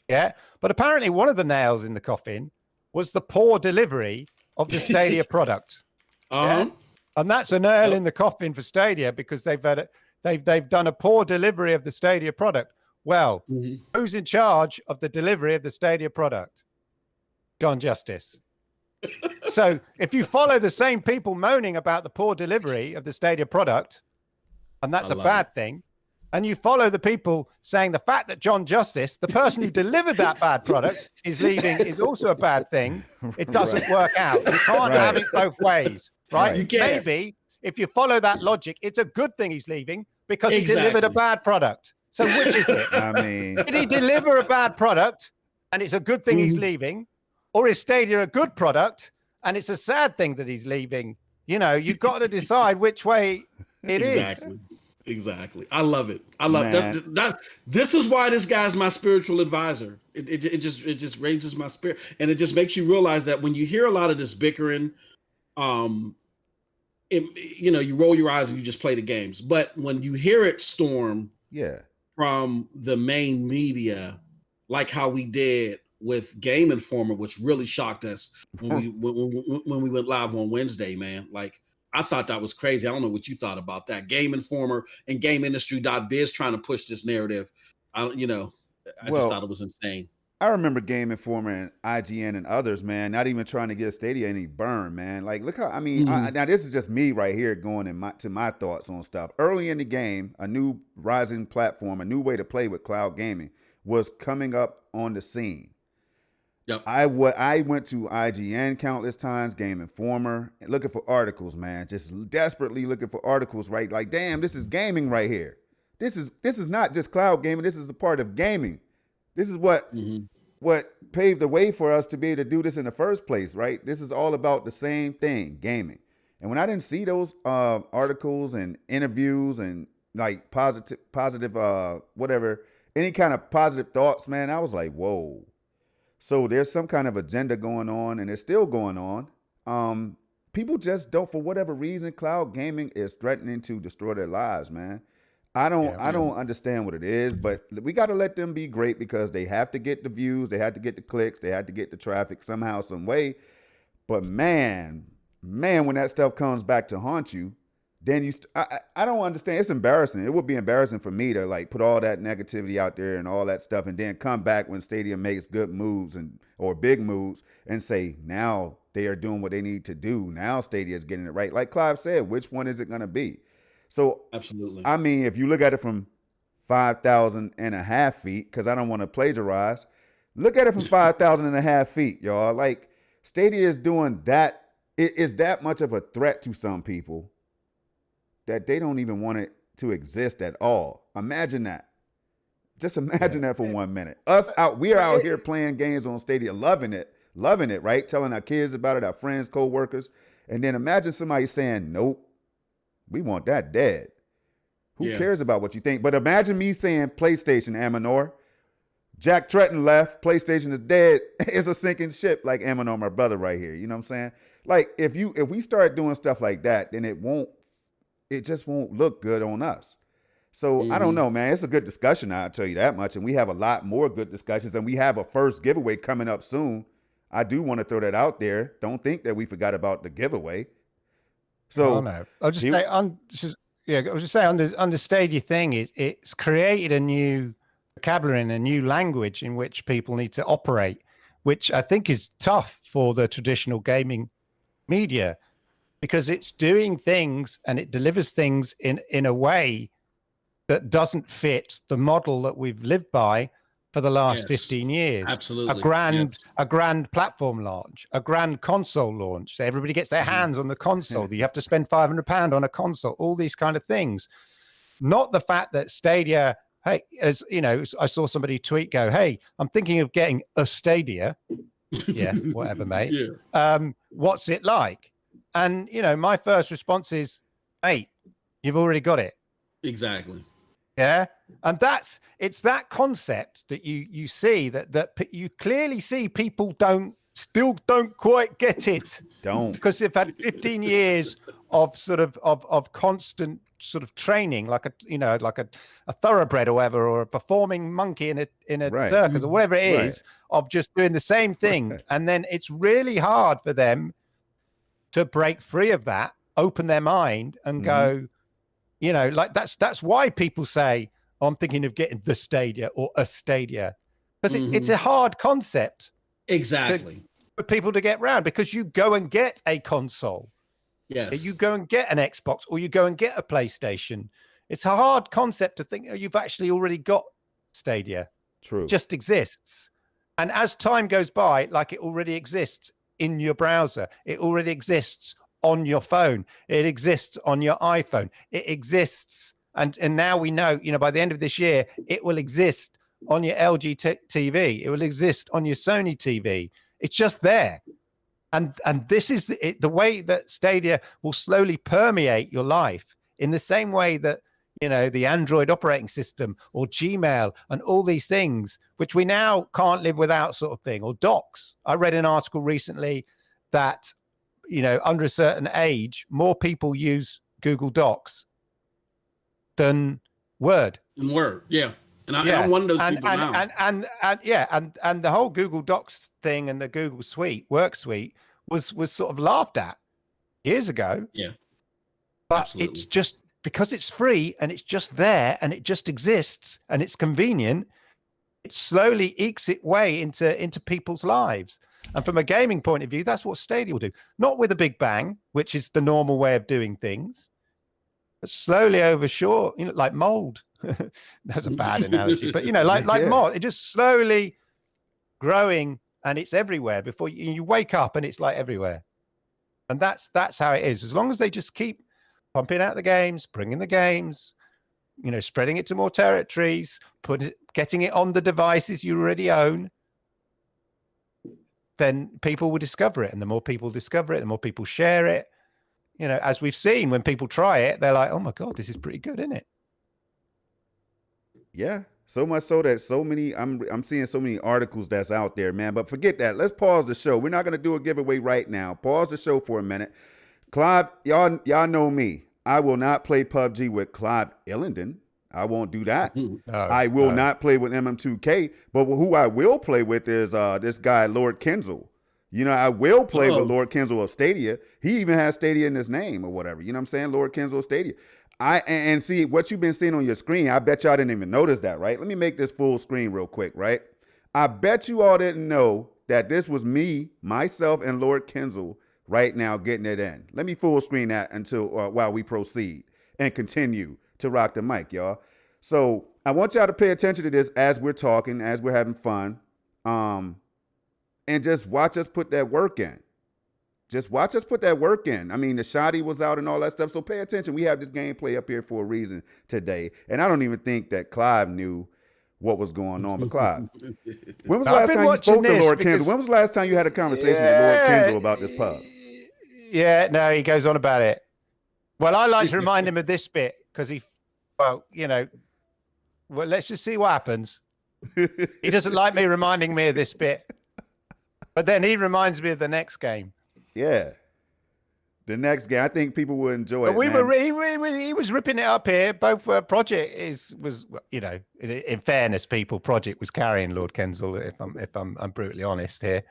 Yeah. But apparently one of the nails in the coffin was the poor delivery of the Stadia product. Yeah? And that's a nail in the coffin for Stadia because they've done a poor delivery of the Stadia product. Well, who's in charge of the delivery of the Stadia product? John Justice. So if you follow the same people moaning about the poor delivery of the Stadia product, and that's a bad thing, and you follow the people saying the fact that John Justice, the person who delivered that bad product, is leaving is also a bad thing. It doesn't work out. You can't have it both ways, right? You can't. Maybe if you follow that logic, it's a good thing he's leaving because he delivered a bad product. So which is it? I mean, did he deliver a bad product and it's a good thing he's leaving? Or is Stadia a good product and it's a sad thing that he's leaving? You know, you've got to decide which way it is. Exactly. I love it. I love that. This is why this guy's my spiritual advisor. It just raises my spirit, and it just makes you realize that when you hear a lot of this bickering, you roll your eyes and you just play the games. But when you hear it storm, from the main media, like how we did with Game Informer, which really shocked us when we went live on Wednesday, man. Like, I thought that was crazy. I don't know what you thought about that. Game Informer and GameIndustry.biz trying to push this narrative. I just thought it was insane. I remember Game Informer and IGN and others, man, not even trying to give Stadia any burn, man. Like, look how, I mean, now this is just me right here going to my thoughts on stuff. Early in the game, a new rising platform, a new way to play with cloud gaming was coming up on the scene. Yep. I went to IGN countless times, Game Informer, looking for articles, man. Just desperately looking for articles, right? Like, damn, this is gaming right here. This is not just cloud gaming. This is a part of gaming. This is what paved the way for us to be able to do this in the first place, right? This is all about the same thing, gaming. And when I didn't see those articles and interviews and like positive, whatever, any kind of positive thoughts, man, I was like, whoa. So there's some kind of agenda going on, and it's still going on. People just don't, for whatever reason, cloud gaming is threatening to destroy their lives, man. I don't understand what it is, but we got to let them be great because they have to get the views, they have to get the clicks, they have to get the traffic somehow, some way. But man, when that stuff comes back to haunt you, then I don't understand. It's embarrassing. It would be embarrassing for me to like put all that negativity out there and all that stuff and then come back when Stadia makes good moves or big moves and say, now they are doing what they need to do. Now Stadia is getting it right. Like Clive said, which one is it going to be? So, absolutely. I mean, if you look at it from 5,500 feet, because I don't want to plagiarize, look at it from 5,500 feet, y'all. Like, Stadia is doing that. It is that much of a threat to some people that they don't even want it to exist at all. Imagine that. Just imagine that for 1 minute. We are out here playing games on Stadia, loving it, right? Telling our kids about it, our friends, co-workers. And then imagine somebody saying, nope, we want that dead. Who cares about what you think? But imagine me saying PlayStation, Amanor. Jack Tretton left. PlayStation is dead. It's a sinking ship like Amanor, my brother right here. You know what I'm saying? Like, if we start doing stuff like that, then it just won't look good on us. So I don't know, man. It's a good discussion, I'll tell you that much. And we have a lot more good discussions, and we have a first giveaway coming up soon. I do want to throw that out there. Don't think that we forgot about the giveaway. So no. I'll just say on the Stadia thing, it's created a new vocabulary and a new language in which people need to operate, which I think is tough for the traditional gaming media, because it's doing things and it delivers things in a way that doesn't fit the model that we've lived by for the last 15 years. Absolutely. A grand platform launch, a grand console launch. So everybody gets their hands on the console. You have to spend £500 on a console, all these kind of things. Not the fact that Stadia, hey, as you know, I saw somebody tweet go, hey, I'm thinking of getting a Stadia. Yeah, whatever, mate. What's it like? And, you know, my first response is, mate, you've already got it. Exactly. Yeah. And it's that concept that you see that you clearly see people still don't quite get it. Because they've had 15 years of sort of constant sort of training, like a thoroughbred or whatever, or a performing monkey in a circus or whatever it is, of just doing the same thing. And then it's really hard for them to break free of that, open their mind and go, you know, like that's why people say, oh, I'm thinking of getting the Stadia or a Stadia, because it's a hard concept. Exactly. For people to get round, because you go and get a console. Yes. You go and get an Xbox or you go and get a PlayStation. It's a hard concept to think you've actually already got Stadia. True. It just exists. And as time goes by, like it already exists in your browser, it already exists on your phone, it exists on your iPhone, it exists. And now we know, by the end of this year, it will exist on your LG TV. It will exist on your Sony TV. It's just there. And this is the way that Stadia will slowly permeate your life in the same way that, the Android operating system or Gmail and all these things, which we now can't live without sort of thing, or docs. I read an article recently that, under a certain age, more people use Google Docs than Word. And Word, yeah. And I'm one of those people now. And the whole Google Docs thing and the Google Suite, Work Suite, was sort of laughed at years ago. Yeah. But Absolutely. It's just because it's free and it's just there and it just exists and it's convenient, it slowly ekes its way into people's lives. And from a gaming point of view, that's what Stadia will do. Not with a big bang, which is the normal way of doing things, but slowly over short, like mold. That's a bad analogy, but like mold, it just slowly growing and it's everywhere before you wake up and it's like everywhere. And that's how it is. As long as they just keep pumping out the games, bringing the games, spreading it to more territories, getting it on the devices you already own, then people will discover it. And the more people discover it, the more people share it. As we've seen, when people try it, they're like, oh my God, this is pretty good, isn't it? Yeah. So much so that I'm seeing so many articles that's out there, man. But forget that. Let's pause the show. We're not going to do a giveaway right now. Pause the show for a minute. Clive, y'all know me. I will not play PUBG with Clive Illenden. I won't do that. I will not play with MM2K. But who I will play with is this guy, Lord Kenzel. I will play with Lord Kenzel of Stadia. He even has Stadia in his name or whatever. You know what I'm saying? Lord Kenzel of Stadia. And see what you've been seeing on your screen. I bet y'all didn't even notice that, right? Let me make this full screen real quick, right? I bet you all didn't know that this was me, myself, and Lord Kenzel right now getting it in. Let me full screen that until while we proceed and continue to rock the mic, y'all. So I want y'all to pay attention to this as we're talking, as we're having fun, and just watch us put that work in. Just watch us put that work in. I mean, the shoddy was out and all that stuff. So pay attention. We have this gameplay up here for a reason today. And I don't even think that Clive knew what was going on. But Clive, when was the last time you spoke to Lord Kenzel? When was the last time you had a conversation with Lord Kenzel about this pub? Yeah, no, he goes on about it. Well, I like to remind him of this bit because let's just see what happens. He doesn't like me reminding me of this bit. But then he reminds me of the next game. Yeah. The next game, I think people will enjoy it. He was ripping it up here. Both Project was in fairness, Project was carrying Lord Kenzel. If I'm brutally honest here,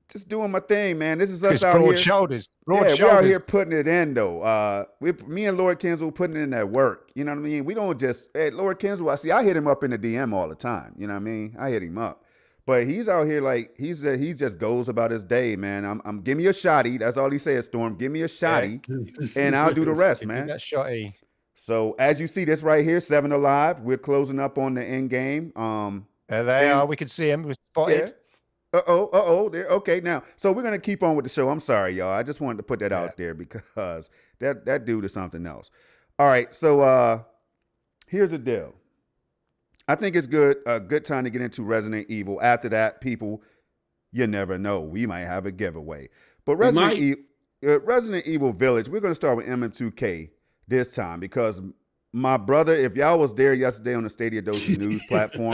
just doing my thing, man. This is us out broad here. Shoulders. We're out here putting it in though. Me and Lord Kenzel putting in that work. You know what I mean? We don't just Lord Kenzel. I hit him up in the DM all the time. You know what I mean? I hit him up. But he's out here like he just goes about his day, man. I'm give me a shotty. That's all he says, Storm. Give me a shotty, and I'll do the rest, man. That shotty. So as you see this right here, 7 alive. We're closing up on the end game. There they are. We can see him. We're spotted. Yeah. There. Okay, now. So we're gonna keep on with the show. I'm sorry, y'all. I just wanted to put that out there because that dude is something else. All right. So here's the deal. I think it's a good time to get into Resident Evil. After that, people, you never know. We might have a giveaway. But Resident Evil Village, we're going to start with MM2K this time because my brother, if y'all was there yesterday on the Stadia Dosha News platform,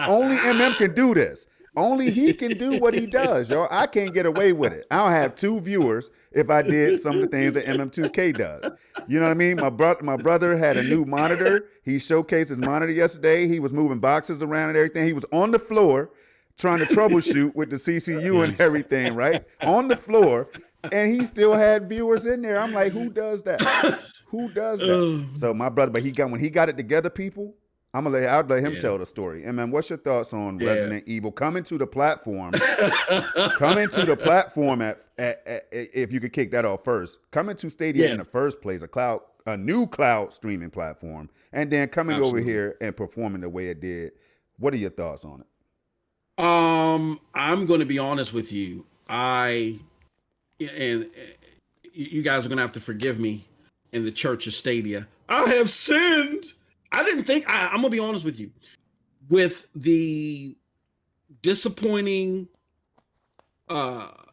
only MM can do this. Only he can do what he does, y'all. I can't get away with it. I'll have 2 viewers if I did some of the things that MM2K does. You know what I mean? My brother had a new monitor. He showcased his monitor yesterday. He was moving boxes around and everything. He was on the floor trying to troubleshoot with the CCU and everything, right? On the floor. And he still had viewers in there. I'm like, who does that? Who does that? So my brother, but when he got it together, people, I'll let him tell the story. And man, what's your thoughts on Resident Evil coming to the platform? If you could kick that off first, coming to Stadia in the first place, a cloud a new cloud streaming platform, and then coming Absolutely. over here and performing the way it did. What are your thoughts on it? I'm going to be honest with you. And you guys are going to have to forgive me in the church of Stadia. I have sinned. I'm going to be honest with you. With the disappointing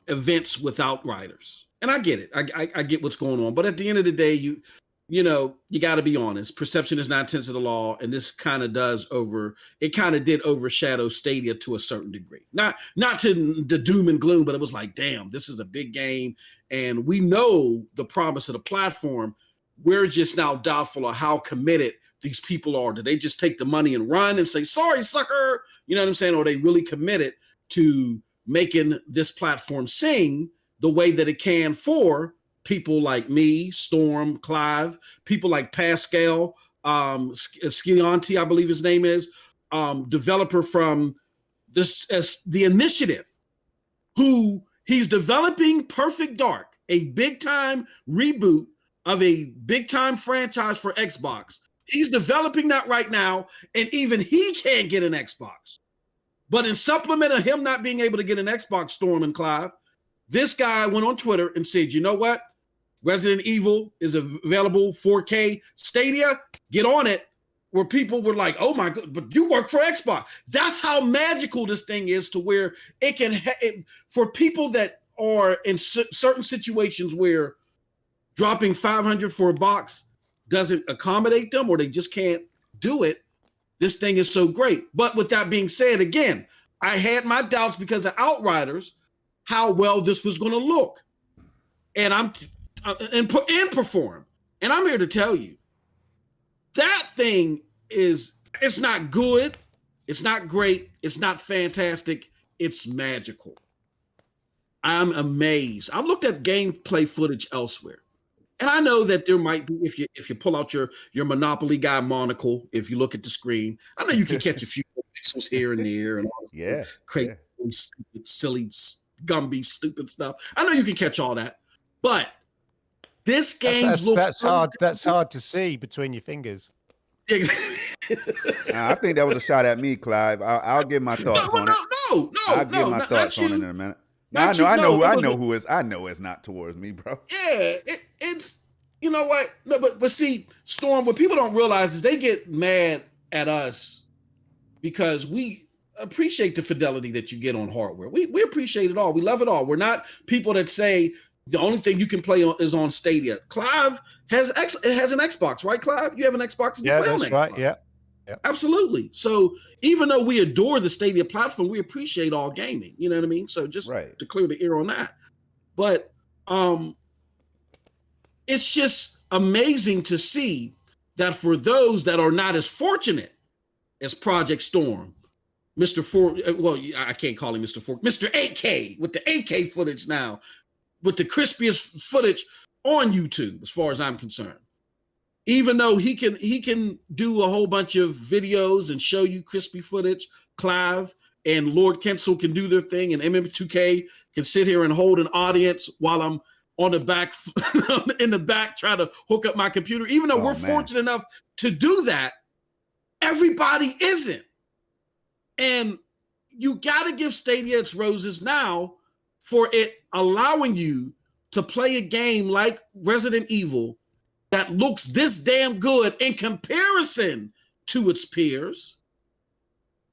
events with Outriders, and I get it. I get what's going on. But at the end of the day, you got to be honest. Perception is 9/10 of the law, and this kind of did overshadow Stadia to a certain degree. Not to the doom and gloom, but it was like, damn, this is a big game, and we know the promise of the platform. We're just now doubtful of how committed these people are. Do they just take the money and run and say, sorry, sucker? You know what I'm saying? Or are they really committed to making this platform sing the way that it can for people like me, Storm, Clive, people like Pascal, Skillanti, I believe his name is, developer from the Initiative, who he's developing Perfect Dark, a big-time reboot of a big-time franchise for Xbox. He's developing that right now, and even he can't get an Xbox. But in supplement of him not being able to get an Xbox, Storm and Clive, this guy went on Twitter and said, you know what? Resident Evil is available 4K Stadia. Get on it. Where people were like, oh my God, but you work for Xbox. That's how magical this thing is, to where it can, for people that are in certain situations where dropping $500 for a box doesn't accommodate them, or they just can't do it. This thing is so great. But with that being said, again, I had my doubts because of Outriders, how well this was going to look, and perform. And I'm here to tell you, that thing it's not good, it's not great, it's not fantastic, it's magical. I'm amazed. I've looked at gameplay footage elsewhere, and I know that there might be, if you pull out your Monopoly guy monocle, if you look at the screen, I know you can catch a few pixels here and there, and all this crazy, stupid, silly, Gumby, stupid stuff. I know you can catch all that, but this game looks that's hard to see between your fingers. I think that was a shot at me, Clive. I'll give my thoughts on it. I'll give my thoughts on it in a minute. I know it's not towards me, bro. Yeah, it's, you know what? No, but see, Storm, what people don't realize is they get mad at us because we appreciate the fidelity that you get on hardware. We appreciate it all. We love it all. We're not people that say the only thing you can play on is on Stadia. Clive has an Xbox, right, Clive? You have an Xbox? And yeah, that's right. Yeah. Absolutely. So even though we adore the Stadia platform, we appreciate all gaming. You know what I mean? So just to clear the air on that. But it's just amazing to see that for those that are not as fortunate as Project Storm, I can't call him Mr. 4, Mr. 8K with the 8K footage now, with the crispiest footage on YouTube, as far as I'm concerned. Even though he can do a whole bunch of videos and show you crispy footage, Clive and Lord Kensel can do their thing, and MM2K can sit here and hold an audience while I'm on the back in the back trying to hook up my computer. Even though we're fortunate enough to do that, everybody isn't. And you got to give Stadia its roses now for it allowing you to play a game like Resident Evil that looks this damn good in comparison to its peers.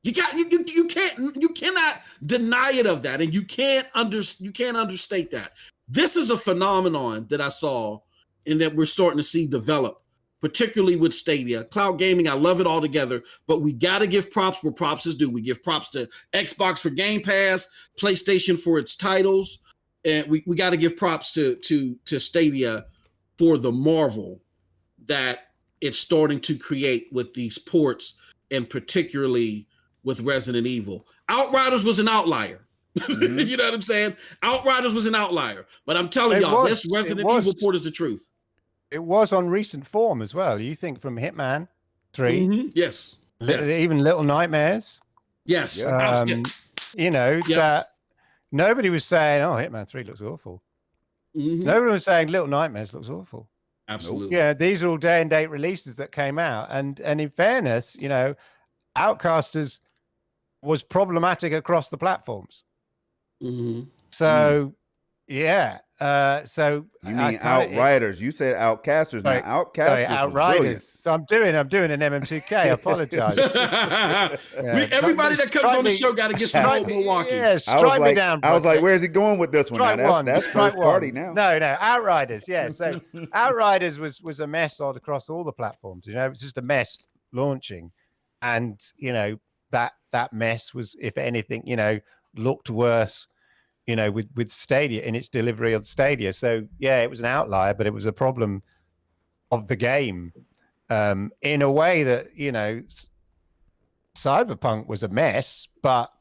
You cannot deny it of that, and you can't understate that. This is a phenomenon that I saw and that we're starting to see develop, particularly with Stadia. Cloud gaming, I love it all together, but we got to give props where props is due. We give props to Xbox for Game Pass, PlayStation for its titles, and we got to give props to Stadia for the marvel that it's starting to create with these ports, and particularly with Resident Evil. Outriders was an outlier. Mm-hmm. You know what I'm saying? Outriders was an outlier. But I'm telling y'all, this Resident Evil port is the truth. It was on recent form as well. You think from Hitman 3. Mm-hmm. Yes. Even Little Nightmares. Yes. You know, that nobody was saying, oh, Hitman 3 looks awful. Mm-hmm. Nobody was saying Little Nightmares looks awful. Absolutely. Yeah, these are all day and date releases that came out, and in fairness, Outcasters was problematic across the platforms. Mm-hmm. So, yeah. So you mean Outriders? You said Outcasters. Sorry, Now Outcasters. Outriders. So I'm doing an MM2K. I apologize. Everybody that comes on the show got to get some old Milwaukee. Yeah, strike me down. I was like, where's he going with this one? Now, that's first party now. No, Outriders. Yeah, so Outriders was a mess all across all the platforms. It was just a mess launching, and that mess was, if anything, looked worse. With Stadia in its delivery on Stadia. So yeah, it was an outlier, but it was a problem of the game in a way that, Cyberpunk was a mess, but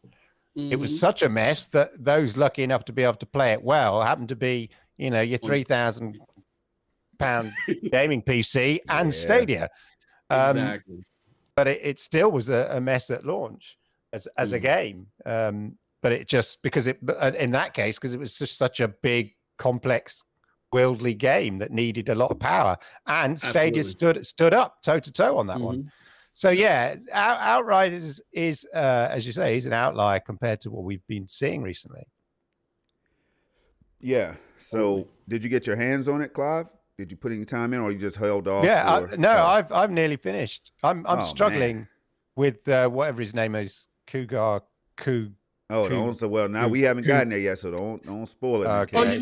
it was such a mess that those lucky enough to be able to play it well happened to be, your £3,000 gaming PC and Stadia. Exactly. But it still was a mess at launch as a game. But it just because in that case, because it was just such a big, complex, worldly game that needed a lot of power, and Stadia stood up toe to toe on that one. So yeah, Outriders is, as you say, he's an outlier compared to what we've been seeing recently. Yeah. So did you get your hands on it, Clive? Did you put any time in, or you just held off? Yeah, I've nearly finished. I'm struggling with whatever his name is, Cougar. Now we haven't gotten there yet, so don't spoil it. Okay.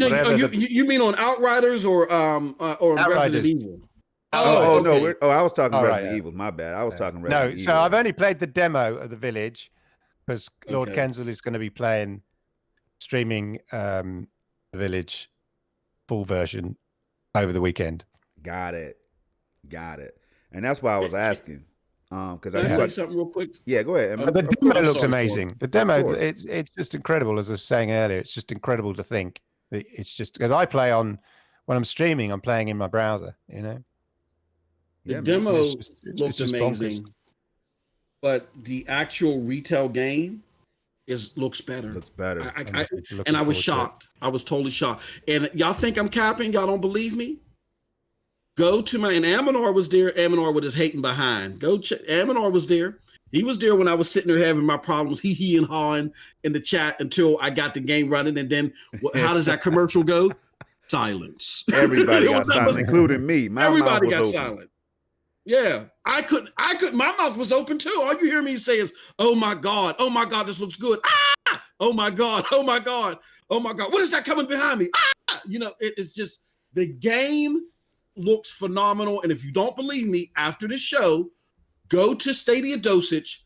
You mean on Outriders or Resident Evil? No, I was talking Resident Evil. My bad. I was talking Resident Evil. So I've only played the demo of The Village because Lord Kensal is going to be streaming The Village full version over the weekend. Got it. And that's why I was asking. Because I say something real quick. Yeah, go ahead. The demo looks amazing. The demo, it's just incredible. As I was saying earlier, it's just incredible to think. It's just because I play when I'm streaming, I'm playing in my browser. The demo looks amazing, but the actual retail game looks better. I was shocked. I was totally shocked. And y'all think I'm capping? Y'all don't believe me? Go to and Aminor was there. Aminor with his hating behind. Aminor was there. He was there when I was sitting there having my problems, he and hawing in the chat until I got the game running. And then how does that commercial go? Silence. Everybody got silent, including me. Everybody got silent. Yeah. I couldn't, my mouth was open too. All you hear me say is, oh my God, this looks good. Ah! Oh my God. What is that coming behind me? Ah! It's just the game looks phenomenal. And if you don't believe me, after the show, go to Stadia Dosage,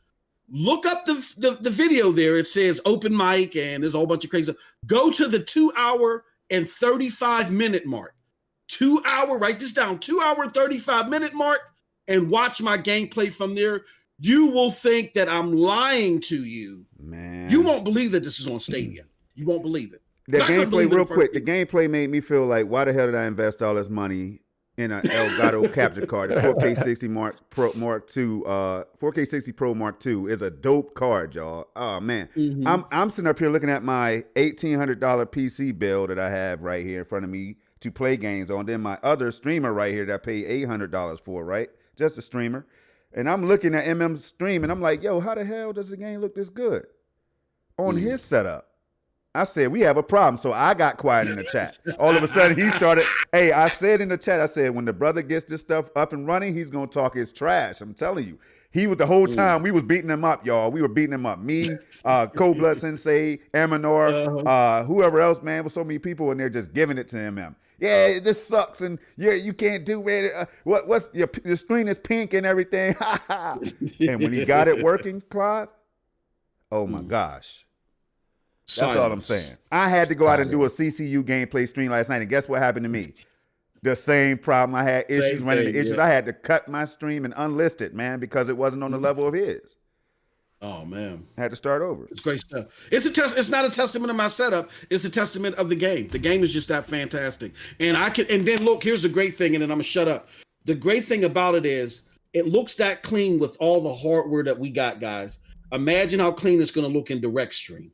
look up the video there. It says open mic and there's a whole bunch of crazy stuff. Go to the 2 hour and 35 minute mark. 2 hour, write this down, 2 hour and 35 minute mark, and watch my gameplay from there. You will think that I'm lying to you. Man. You won't believe that this is on Stadia. You won't believe it. The gameplay, real quick, the gameplay made me feel like, why the hell did I invest all this money in an Elgato capture card? The 4K60 4K60 Pro Mark II is a dope card, y'all. Oh man, I'm sitting up here looking at my $1,800 PC bill that I have right here in front of me to play games on. Then my other streamer right here that I paid $800 for, right? Just a streamer. And I'm looking at MM's stream and I'm like, yo, how the hell does the game look this good on his setup? I said, we have a problem. So I got quiet in the chat. All of a sudden he started, hey, I said in the chat, I said, when the brother gets this stuff up and running, he's going to talk his trash. I'm telling you. He was the whole time we was beating him up, y'all. We were beating him up. Me, Cold Blood Sensei, Aminor, whoever else, man, with so many people in there just giving it to MM. Yeah, this sucks, and you can't do it. What's your screen is pink and everything. And when he got it working, Clive, oh my gosh. That's all I'm saying. I had to go out and do a CCU gameplay stream last night, and guess what happened to me? The same problem. I had issues running the issues. I had to cut my stream and unlist it, man, because it wasn't on the level of his. Oh man, I had to start over. It's great stuff. It's not a testament of my setup. It's a testament of the game. The game is just that fantastic. And then look, here's the great thing, and then I'm gonna shut up. The great thing about it is it looks that clean with all the hardware that we got, guys. Imagine how clean it's gonna look in direct stream.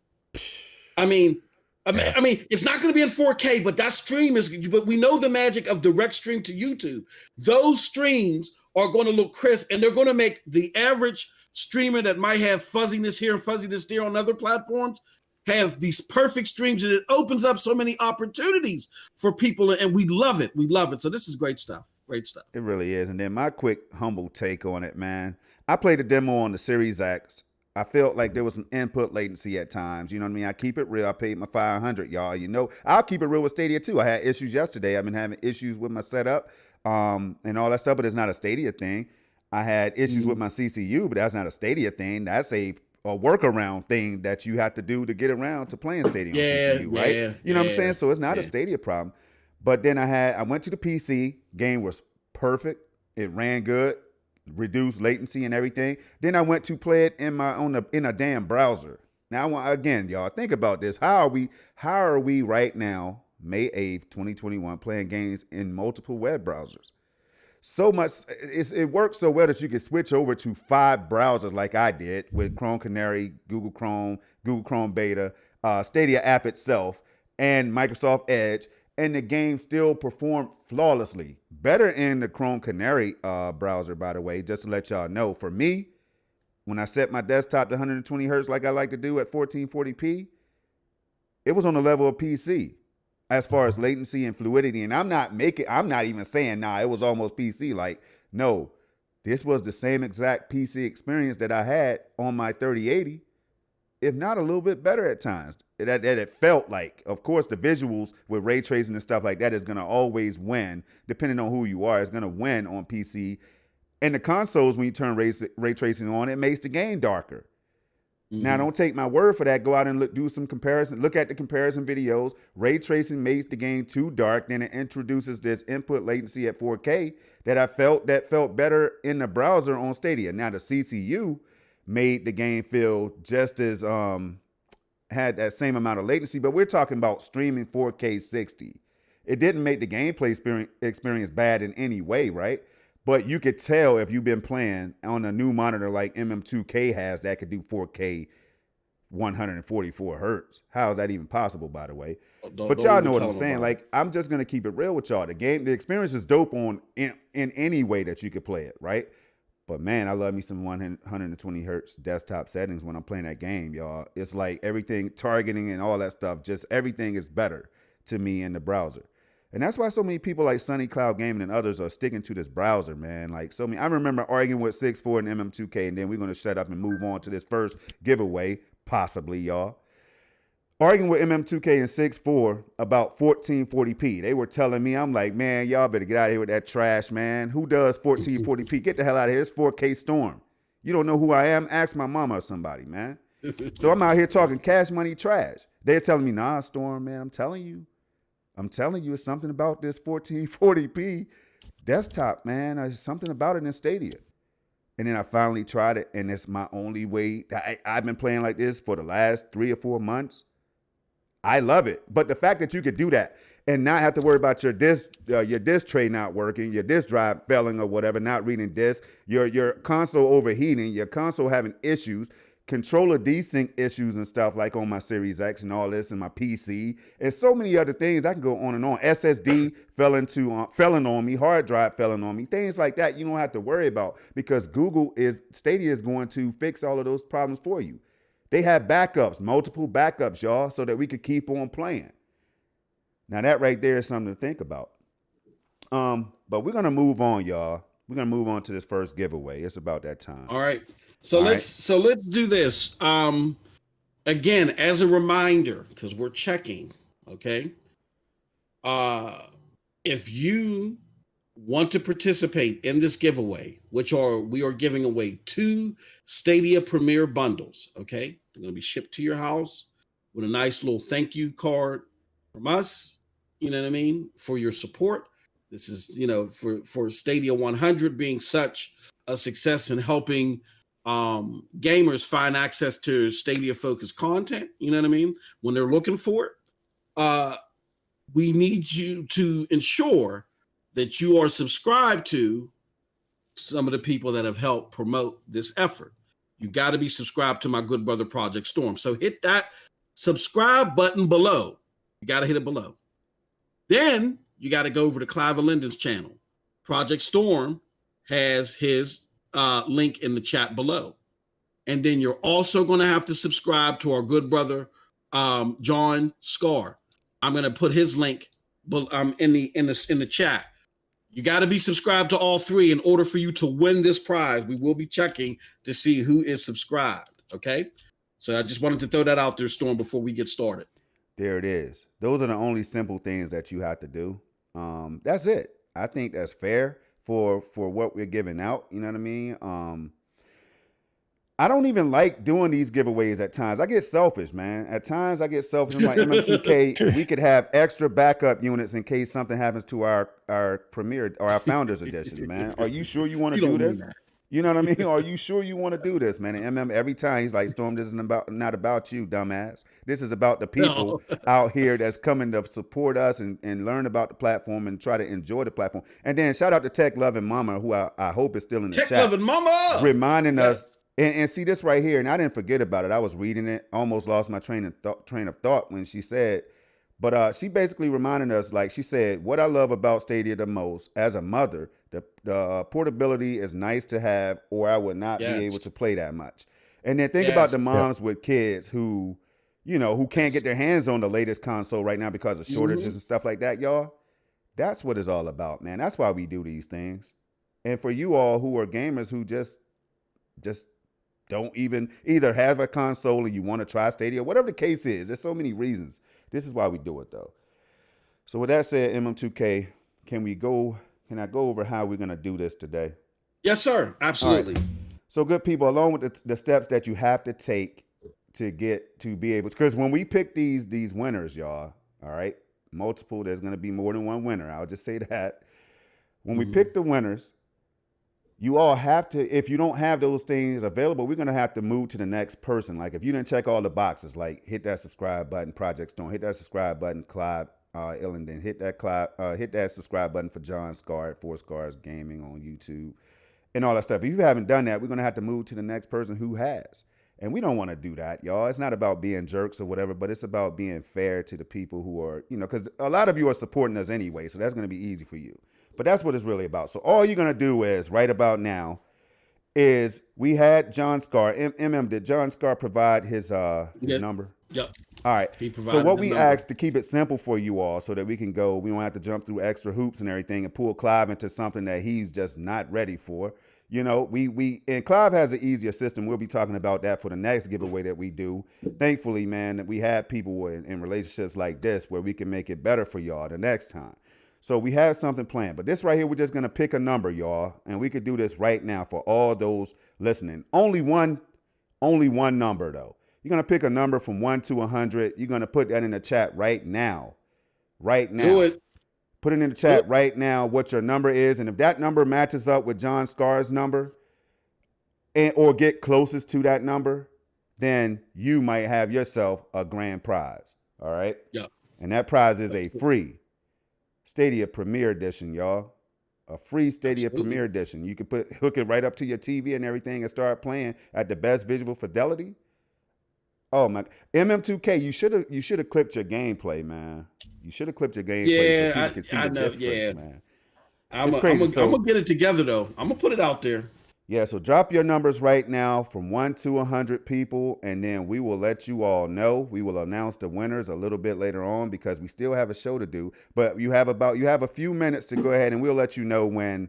I mean, I mean, it's not going to be in 4K, but that stream is. But we know the magic of direct stream to YouTube. Those streams are going to look crisp, and they're going to make the average streamer that might have fuzziness here and fuzziness there on other platforms have these perfect streams, and it opens up so many opportunities for people, and we love it. We love it. So this is great stuff. Great stuff. It really is. And then my quick, humble take on it, man. I played a demo on the Series X. I felt like there was some input latency at times. You know what I mean? I keep it real. I paid my $500, y'all. You know, I'll keep it real with Stadia too. I had issues yesterday. I've been having issues with my setup and all that stuff, but it's not a Stadia thing. I had issues with my CCU, but that's not a Stadia thing. That's a workaround thing that you have to do to get around to playing Stadia on CCU, right? You know what I'm saying? So it's not a Stadia problem. But then I went to the PC. Game was perfect. It ran good. Reduced latency and everything. Then I went to play it in a damn browser. Now, again, y'all, think about this. How are we right now, May 8th, 2021, playing games in multiple web browsers? So much, it works so well that you can switch over to 5 browsers like I did with Chrome Canary, Google Chrome Beta, Stadia app itself, and Microsoft Edge. And the game still performed flawlessly. Better in the Chrome Canary browser, by the way, just to let y'all know. For me, when I set my desktop to 120 hertz like I like to do at 1440p, it was on the level of PC as far as latency and fluidity. And I'm not even saying, it was almost PC. Like, no, this was the same exact PC experience that I had on my 3080, if not a little bit better at times. That it felt like. Of course, the visuals with ray tracing and stuff like that is going to always win, depending on who you are. It's going to win on PC. And the consoles, when you turn ray tracing on, it makes the game darker. Now, don't take my word for that. Go out and do some comparison. Look at the comparison videos. Ray tracing makes the game too dark. Then it introduces this input latency at 4K that felt better in the browser on Stadia. Now, the CCU made the game feel just as had that same amount of latency, but we're talking about streaming 4K 60. It didn't make the gameplay experience bad in any way, right? But you could tell if you've been playing on a new monitor like MM2K has that could do 4K 144 hertz. How is that even possible, by the way? But y'all know what I'm saying. Like, I'm just going to keep it real with y'all. The experience is dope in any way that you could play it, right? But man, I love me some 120 hertz desktop settings when I'm playing that game, y'all. It's like everything, targeting and all that stuff, just everything is better to me in the browser. And that's why so many people like Sunny Cloud Gaming and others are sticking to this browser, man. Like I remember arguing with 6.4 and MM2K, and then we're going to shut up and move on to this first giveaway, possibly, y'all. Arguing with MM2K and 6.4 about 1440p. They were telling me, I'm like, man, y'all better get out of here with that trash, man. Who does 1440p? Get the hell out of here. It's 4K Storm. You don't know who I am? Ask my mama or somebody, man. So I'm out here talking cash money trash. They're telling me, nah, Storm, man, I'm telling you, it's something about this 1440p desktop, man. There's something about it in Stadia. And then I finally tried it, and it's my only way. I've been playing like this for the last 3 or 4 months. I love it. But the fact that you could do that and not have to worry about your disk tray not working, your disk drive failing or whatever, not reading disk, your console overheating, your console having issues, controller desync issues and stuff like on my Series X and all this and my PC and so many other things. I can go on and on. SSD felling on me, hard drive felling on me, things like that you don't have to worry about because Stadia is going to fix all of those problems for you. They have backups, multiple backups, y'all, so that we could keep on playing. Now that right there is something to think about. But we're gonna move on, y'all. We're gonna move on to this first giveaway. It's about that time. All right. So let's do this. Again, as a reminder, because we're checking, okay. If you want to participate in this giveaway, we are giving away 2 Stadia Premier bundles. Okay, they're going to be shipped to your house with a nice little thank you card from us. You know what I mean? For your support. This is, for Stadia 100 being such a success in helping gamers find access to Stadia focused content. You know what I mean? When they're looking for it, we need you to ensure that you are subscribed to some of the people that have helped promote this effort. You got to be subscribed to my good brother Project Storm. So hit that subscribe button below. You got to hit it below. Then you got to go over to Clive Illenden's channel. Project Storm has his link in the chat below. And then you're also going to have to subscribe to our good brother, John Scar. I'm going to put his link in the chat. You got to be subscribed to all three in order for you to win this prize. We will be checking to see who is subscribed. Okay. So I just wanted to throw that out there, Storm, before we get started. There it is. Those are the only simple things that you have to do. That's it. I think that's fair for what we're giving out. You know what I mean? I don't even like doing these giveaways at times. I get selfish, man. At times I get selfish. I'm like, MM2K, we could have extra backup units in case something happens to our premiere or our founders edition, man. Are you sure you want to do this? You know what I mean? Are you sure you want to do this, man? And MM, every time he's like, Storm, this isn't not about you, dumbass. This is about the people out here that's coming to support us and learn about the platform and try to enjoy the platform. And then shout out to Tech Loving Mama, who I hope is still in the chat. Tech Loving Mama! Reminding us. And see this right here, and I didn't forget about it. I was reading it, almost lost my train of thought when she said, but she basically reminded us, like she said, what I love about Stadia the most as a mother, the portability is nice to have, or I would not be able to play that much. And then think about the moms with kids who, who can't get their hands on the latest console right now because of shortages and stuff like that, y'all. That's what it's all about, man. That's why we do these things. And for you all who are gamers who just don't even either have a console and you want to try Stadia, whatever the case is, there's so many reasons. This is why we do it, though. So with that said, MM2K, can I go over how we're going to do this today? Yes, sir. Absolutely. Right. So good people, along with the steps that you have to take to get to be able to, because when we pick these winners, y'all, all right, multiple, there's going to be more than one winner. I'll just say that. When we pick the winners, you all have to, if you don't have those things available, we're going to have to move to the next person. Like if you didn't check all the boxes, like hit that subscribe button, Project Stone, hit that subscribe button, Clive Illenden, hit that subscribe button for John Scar at 4 Scars Gaming on YouTube and all that stuff. If you haven't done that, we're going to have to move to the next person who has. And we don't want to do that, y'all. It's not about being jerks or whatever, but it's about being fair to the people who are, because a lot of you are supporting us anyway. So that's going to be easy for you. But that's what it's really about. So all you're going to do is right about now is we had John Scar. Did John Scar provide his number? Yep. All right. He provided so what we asked to keep it simple for you all so that we can go, we don't have to jump through extra hoops and everything and pull Clive into something that he's just not ready for. And Clive has an easier system. We'll be talking about that for the next giveaway that we do. Thankfully, man, that we have people in relationships like this where we can make it better for y'all the next time. So we have something planned, but this right here, we're just going to pick a number, y'all. And we could do this right now for all those listening. Only one number though. You're going to pick a number from 1 to 100. You're going to put that in the chat right now. Do it. Put it in the chat right now what your number is. And if that number matches up with John Scar's number or get closest to that number, then you might have yourself a grand prize. All right. Yeah. And that prize is a free Stadia Premier Edition, y'all. A free Stadia Premier Edition. You can hook it right up to your TV and everything and start playing at the best visual fidelity. Oh my, MM2K, you should have clipped your gameplay, man. You should have clipped your gameplay. Yeah, so I know. Yeah, man. I'm gonna get it together though. I'm gonna put it out there. Yeah, so drop your numbers right now from 1 to 100 people, and then we will let you all know. We will announce the winners a little bit later on because we still have a show to do. But you have a few minutes to go ahead, and we'll let you know when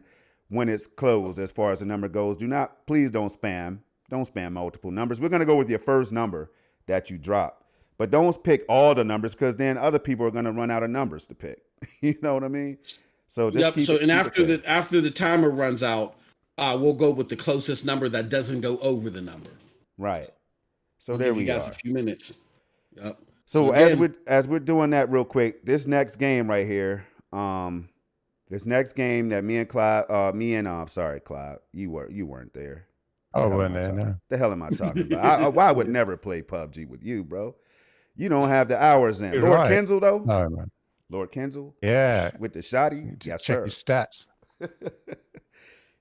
it's closed as far as the number goes. Please don't spam. Don't spam multiple numbers. We're gonna go with your first number that you drop, but don't pick all the numbers because then other people are gonna run out of numbers to pick. You know what I mean? So just after the timer runs out. We'll go with the closest number that doesn't go over the number. Right. So we'll there give we you guys are. a few minutes. Yep. So as we're doing that real quick, this next game right here, this next game that Clive, you weren't there. Oh, wasn't there? No. The hell am I talking about? I would never play PUBG with you, bro. You don't have the hours in. Lord right. Kenzel though. No, man. Lord Kenzel. Yeah. With the shotty. Yes, check sir. your stats.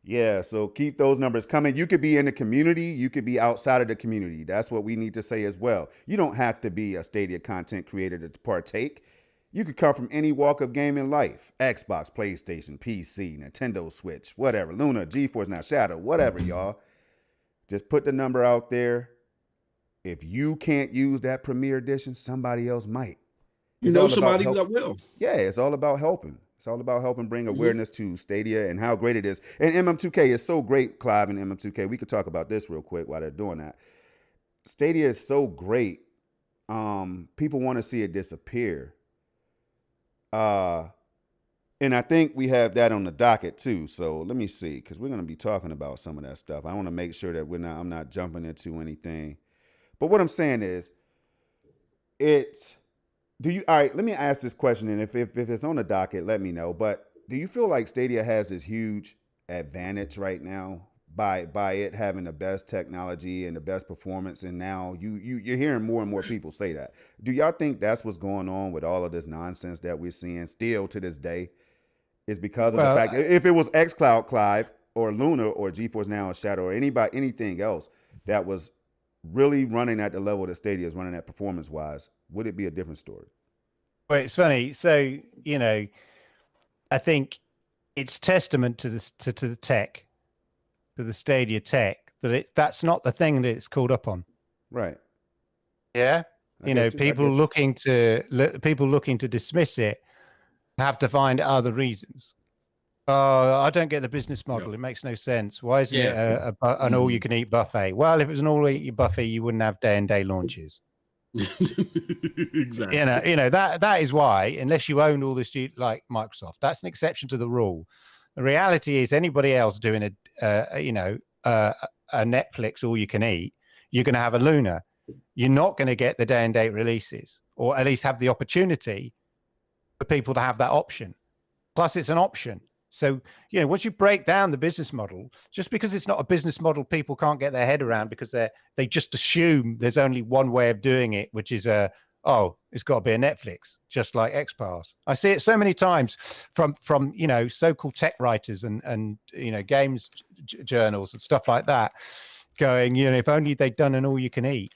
Yeah, so keep those numbers coming. You could be in the community, you could be outside of the community. That's what we need to say as well. You don't have to be a Stadia content creator to partake. You could come from any walk of gaming life. Xbox, PlayStation, PC, Nintendo Switch, whatever. Luna, GeForce Now, Shadow, whatever, y'all. Just put the number out there. If you can't use that Premier Edition, somebody else might. You know somebody that will. Yeah, it's all about helping. It's all about helping bring awareness to Stadia and how great it is. And MM2K is so great, Clive, and MM2K. We could talk about this real quick while they're doing that. Stadia is so great. People want to see it disappear. And I think we have that on the docket too. So let me see, because we're going to be talking about some of that stuff. I want to make sure that I'm not jumping into anything. But what I'm saying is, all right, let me ask this question, and if it's on the docket, let me know. But do you feel like Stadia has this huge advantage right now by it having the best technology and the best performance? And now you're hearing more and more people say that. Do y'all think that's what's going on with all of this nonsense that we're seeing still to this day? Is because of the fact that if it was xCloud, Clive, or Luna, or GeForce Now, or Shadow, or anything else that was really running at the level that Stadia is running at performance-wise, would it be a different story? Well, it's funny. So, I think it's testament to the tech, to the Stadia tech, that that's not the thing that it's called up on. Right. Yeah. People looking to dismiss it have to find other reasons. Oh, I don't get the business model. It makes no sense. Why isn't it an all-you-can-eat buffet? Well, if it was an all-you-can-eat buffet, you wouldn't have day-and-day launches. Exactly. That is why, unless you own all this, like Microsoft, that's an exception to the rule. The reality is, anybody else doing a Netflix all-you-can-eat, you're going to have a Luna. You're not going to get the day-and-date releases, or at least have the opportunity for people to have that option. Plus, it's an option. So, once you break down the business model, just because it's not a business model people can't get their head around, because they just assume there's only one way of doing it, which is it's got to be a Netflix, just like XPass. I see it so many times from so-called tech writers and games journals and stuff like that, going, if only they'd done an all-you-can-eat,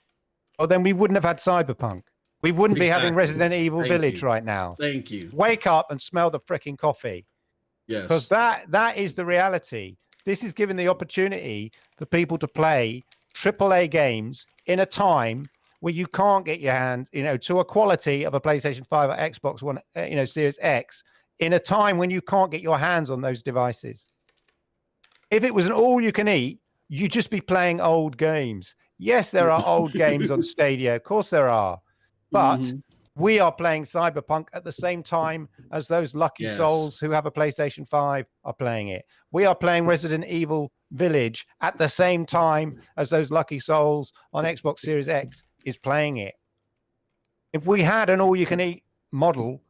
then we wouldn't have had Cyberpunk. We wouldn't be having Resident Evil Village right now. Thank you. Wake up and smell the freaking coffee. Yes. Because that is the reality. This is giving the opportunity for people to play AAA games in a time where you can't get your hands, to a quality of a PlayStation 5 or Xbox One, Series X, in a time when you can't get your hands on those devices. If it was an all-you-can-eat, you'd just be playing old games. Yes, there are old games on Stadia. Of course there are. But we are playing Cyberpunk at the same time as those lucky souls who have a PlayStation 5 are playing it. We are playing Resident Evil Village at the same time as those lucky souls on Xbox Series X is playing it. If we had an all-you-can-eat model,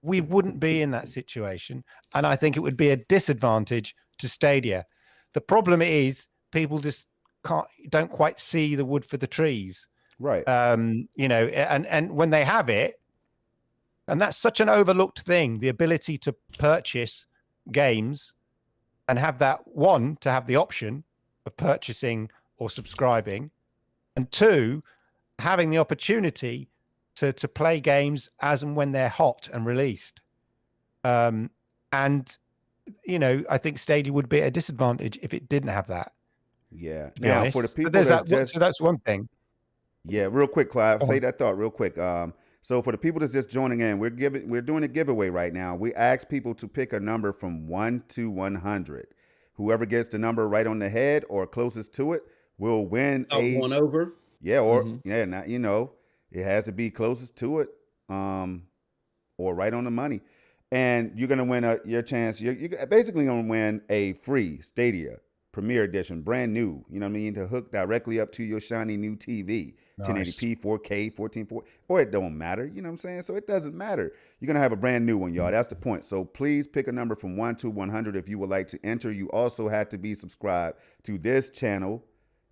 we wouldn't be in that situation. And I think it would be a disadvantage to Stadia. The problem is people just don't quite see the wood for the trees. Right. And when they have it, and that's such an overlooked thing, the ability to purchase games and have to have the option of purchasing or subscribing, and two, having the opportunity to play games as and when they're hot and released. I think Stadia would be at a disadvantage if it didn't have that. Yeah. Now, for the people so that's one thing. Yeah, real quick, Clive. Say that thought real quick. So for the people that's just joining in, we're doing a giveaway right now. We ask people to pick a number from 1 to 100. Whoever gets the number right on the head or closest to it will win one over. Yeah, or it has to be closest to it, or right on the money, and you're gonna win your chance. You're basically gonna win a free Stadia Premier Edition, brand new. You know what I mean? To hook directly up to your shiny new TV. Nice. 1080p, 4K, 1440, or it don't matter. You know what I'm saying? So it doesn't matter. You're going to have a brand new one, y'all. That's the point. So please pick a number from 1 to 100 if you would like to enter. You also have to be subscribed to this channel.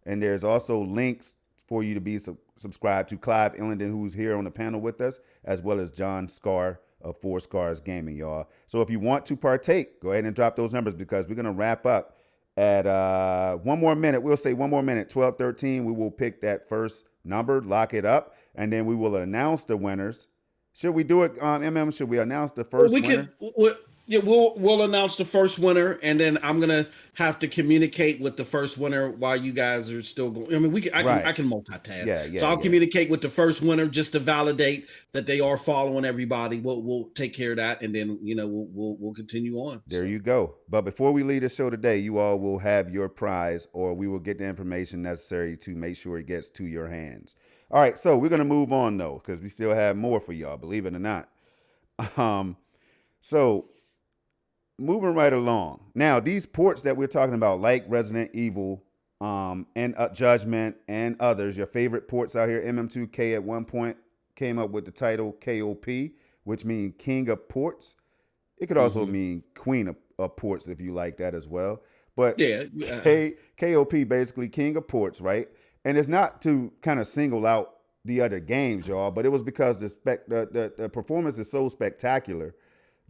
And there's also links for you to be subscribed to Clive Illenden, who's here on the panel with us, as well as John Scar of 4 Scars Gaming, y'all. So if you want to partake, go ahead and drop those numbers, because we're going to wrap up At one more minute, we'll say 12:13, we will pick that first number, lock it up, and then we will announce the winners. Should we do it, MM? Should we announce the first winner? We'll announce the first winner, and then I'm gonna have to communicate with the first winner while you guys are still going. I mean, I can multitask. Yeah. So I'll communicate with the first winner just to validate that they are following everybody. We'll take care of that, and then we'll continue on. There you go. But before we leave the show today, you all will have your prize, or we will get the information necessary to make sure it gets to your hands. All right, so we're gonna move on though, because we still have more for y'all, believe it or not. So moving right along. Now, these ports that we're talking about, like Resident Evil, and Judgment and others, your favorite ports out here, MM2K at one point came up with the title KOP, which means King of Ports. It could also mean Queen of Ports if you like that as well. But KOP, basically King of Ports, right? And it's not to kind of single out the other games, y'all, but it was because the performance is so spectacular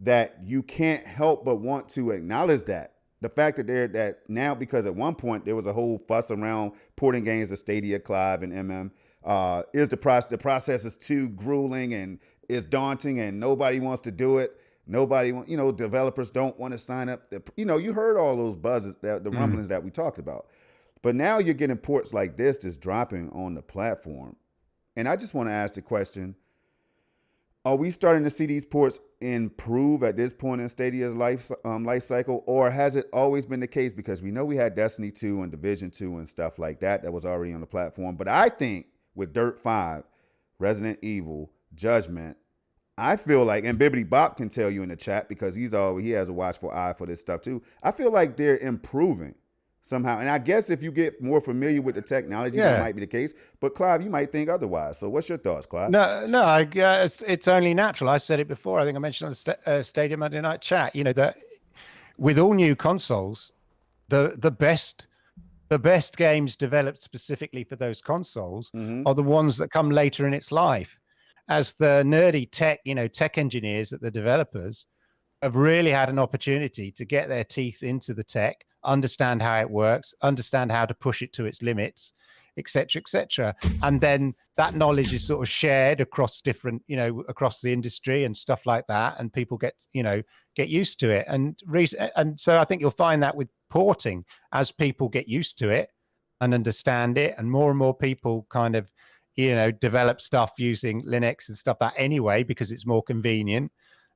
that you can't help but want to acknowledge that. The fact that now, because at one point there was a whole fuss around porting games to Stadia, Clive, and MM. The process is too grueling and is daunting, and nobody wants to do it. Developers don't want to sign up. You heard all those buzzes, the rumblings that we talked about. But now you're getting ports like this that's dropping on the platform. And I just want to ask the question, are we starting to see these ports improve at this point in Stadia's life cycle, or has it always been the case? Because we know we had Destiny 2 and Division 2 and stuff like that was already on the platform. But I think with Dirt 5, Resident Evil, Judgment, I feel like, and Bibbidi Bop can tell you in the chat because he has a watchful eye for this stuff too. I feel like they're improving somehow. And I guess if you get more familiar with the technology, that might be the case. But Clive, you might think otherwise. So what's your thoughts, Clive? No, it's only natural. I said it before. I think I mentioned on the Stadia Monday Night Chat, that with all new consoles, the best games developed specifically for those consoles are the ones that come later in its life. As the nerdy tech engineers at the developers have really had an opportunity to get their teeth into the tech, understand how it works, understand how to push it to its limits, et cetera, and then that knowledge is sort of shared across different, across the industry and stuff like that, and people get used to it. And so I think you'll find that with porting, as people get used to it and understand it, and more people kind of develop stuff using Linux and stuff that anyway, because it's more convenient,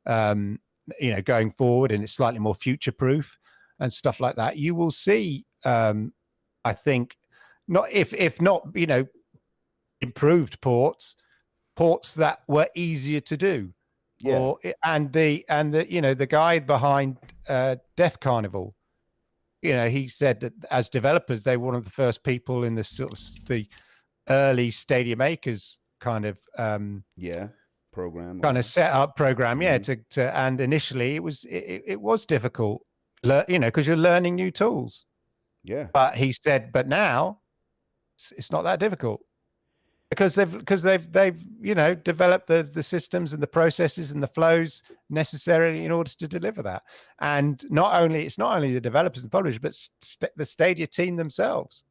going forward, and it's slightly more future proof and stuff like that. You will see, I think, if not, improved ports that were easier to do. Yeah. And the guy behind Death Carnival, he said that as developers, they were one of the first people in the sort of the early Stadia makers kind of program, kind of setup program, and initially it was difficult, because you're learning new tools. But he said, but now it's not that difficult because they've developed the systems and the processes and the flows necessarily in order to deliver that. And it's not only the developers and publishers, but the Stadia team themselves,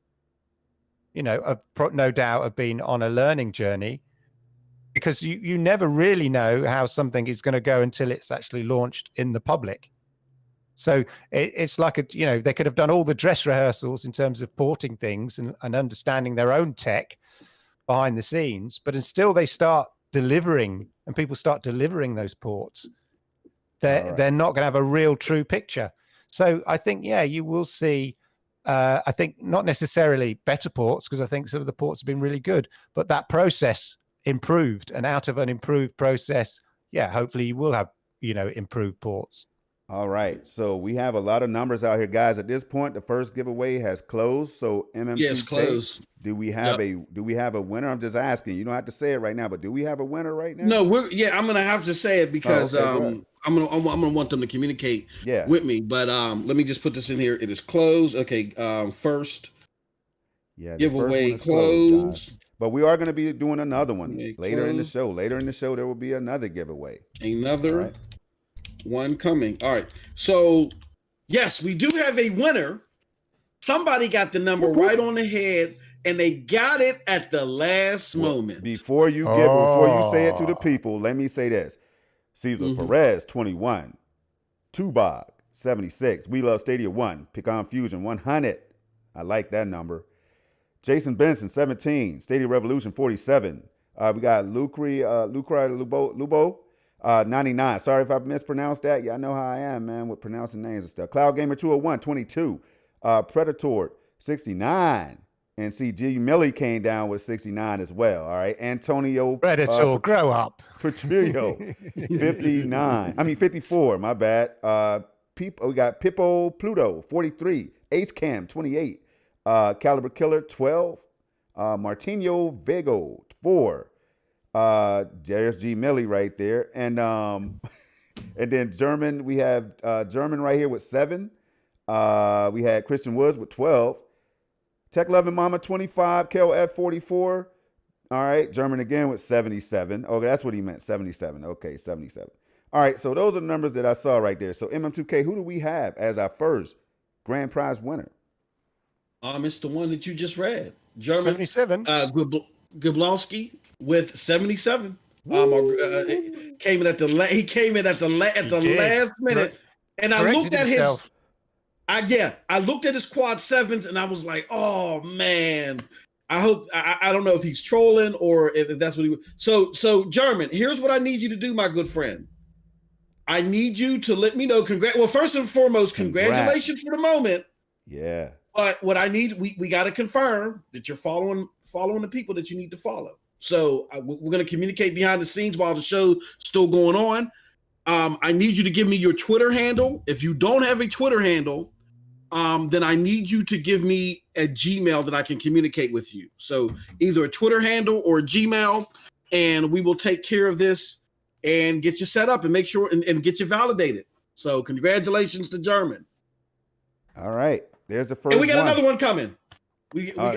no doubt have been on a learning journey, because you never really know how something is going to go until it's actually launched in the public. So it's like they could have done all the dress rehearsals in terms of porting things and understanding their own tech behind the scenes, but until they start delivering and people start delivering those ports, they're not going to have a real true picture. So I think, you will see, I think not necessarily better ports, because I think some of the ports have been really good, but that process improved, and out of an improved process, hopefully you will have, improved ports. All right. So we have a lot of numbers out here, guys. At this point, the first giveaway has closed. So it's closed. Do we have a winner? I'm just asking. You don't have to say it right now, but do we have a winner right now? No, I'm gonna have to say it because I'm gonna want them to communicate with me. But let me just put this in here. It is closed. Okay. First giveaway closed. But we are going to be doing another one later in the show. Later in the show, there will be another giveaway. Another one coming. All right. So, yes, we do have a winner Somebody got the number right on the head, and they got it at the last moment. Before you say it to the people, let me say this. Cesar Perez, 21. Tubog, 76. We Love Stadia, 1. Pecan Fusion, 100. I like that number. Jason Benson, 17. Stadia Revolution, 47. We got Lubo, 99. Sorry if I mispronounced that. Y'all know how I am, man, with pronouncing names and stuff. Cloud Gamer 201, 22. Predator, 69. And see, G. Millie came down with 69 as well. All right. Antonio. Predator, grow up. Petrillo, 59. 54. My bad. We got Pippo Pluto, 43. Ace Cam, 28. Caliber Killer, 12. Martino Vego, 4. There's G. Millie right there. And then German, we have German right here with 7. We had Christian Woods with 12. Tech Loving Mama 25, Kel F 44. All right, German again with 77. Okay, that's what he meant, 77. Okay, 77. All right, so those are the numbers that I saw right there. So MM2K, who do we have as our first grand prize winner? It's the one that you just read. German 77. Gablowski with 77. Came in at the last minute, and I looked at his. I looked at his quad 7s and I was like, oh man, I hope I don't know if he's trolling or if that's what he would. So German, here's what I need you to do, my good friend. I need you to let me know. Well, first and foremost, congratulations for the moment. Yeah. But what I need, we got to confirm that you're following the people that you need to follow. So we're going to communicate behind the scenes while the show's still going on. I need you to give me your Twitter handle. If you don't have a Twitter handle, then I need you to give me a Gmail that I can communicate with you. So either a Twitter handle or a Gmail, and we will take care of this and get you set up and make sure and get you validated. So congratulations to German. All right. There's the first and we got one. another one coming. We have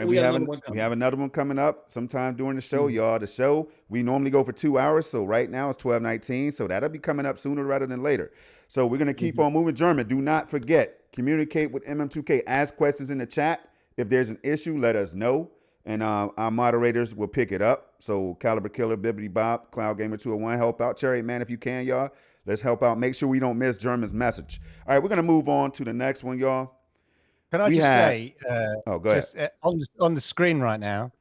another one coming up sometime during the show, y'all. The show, we normally go for 2 hours. So right now it's 12:19. So that'll be coming up sooner rather than later. So we're going to keep on moving. German, do not forget, communicate with MM2K. Ask questions in the chat. If there's an issue, let us know. And our moderators will pick it up. So Caliber Killer, Bibbidi Bob, Cloud Gamer 201, help out. Cherry Man, if you can, y'all. Let's help out. Make sure we don't miss German's message. All right, we're going to move on to the next one, y'all. Can I say, go ahead. On the screen right now.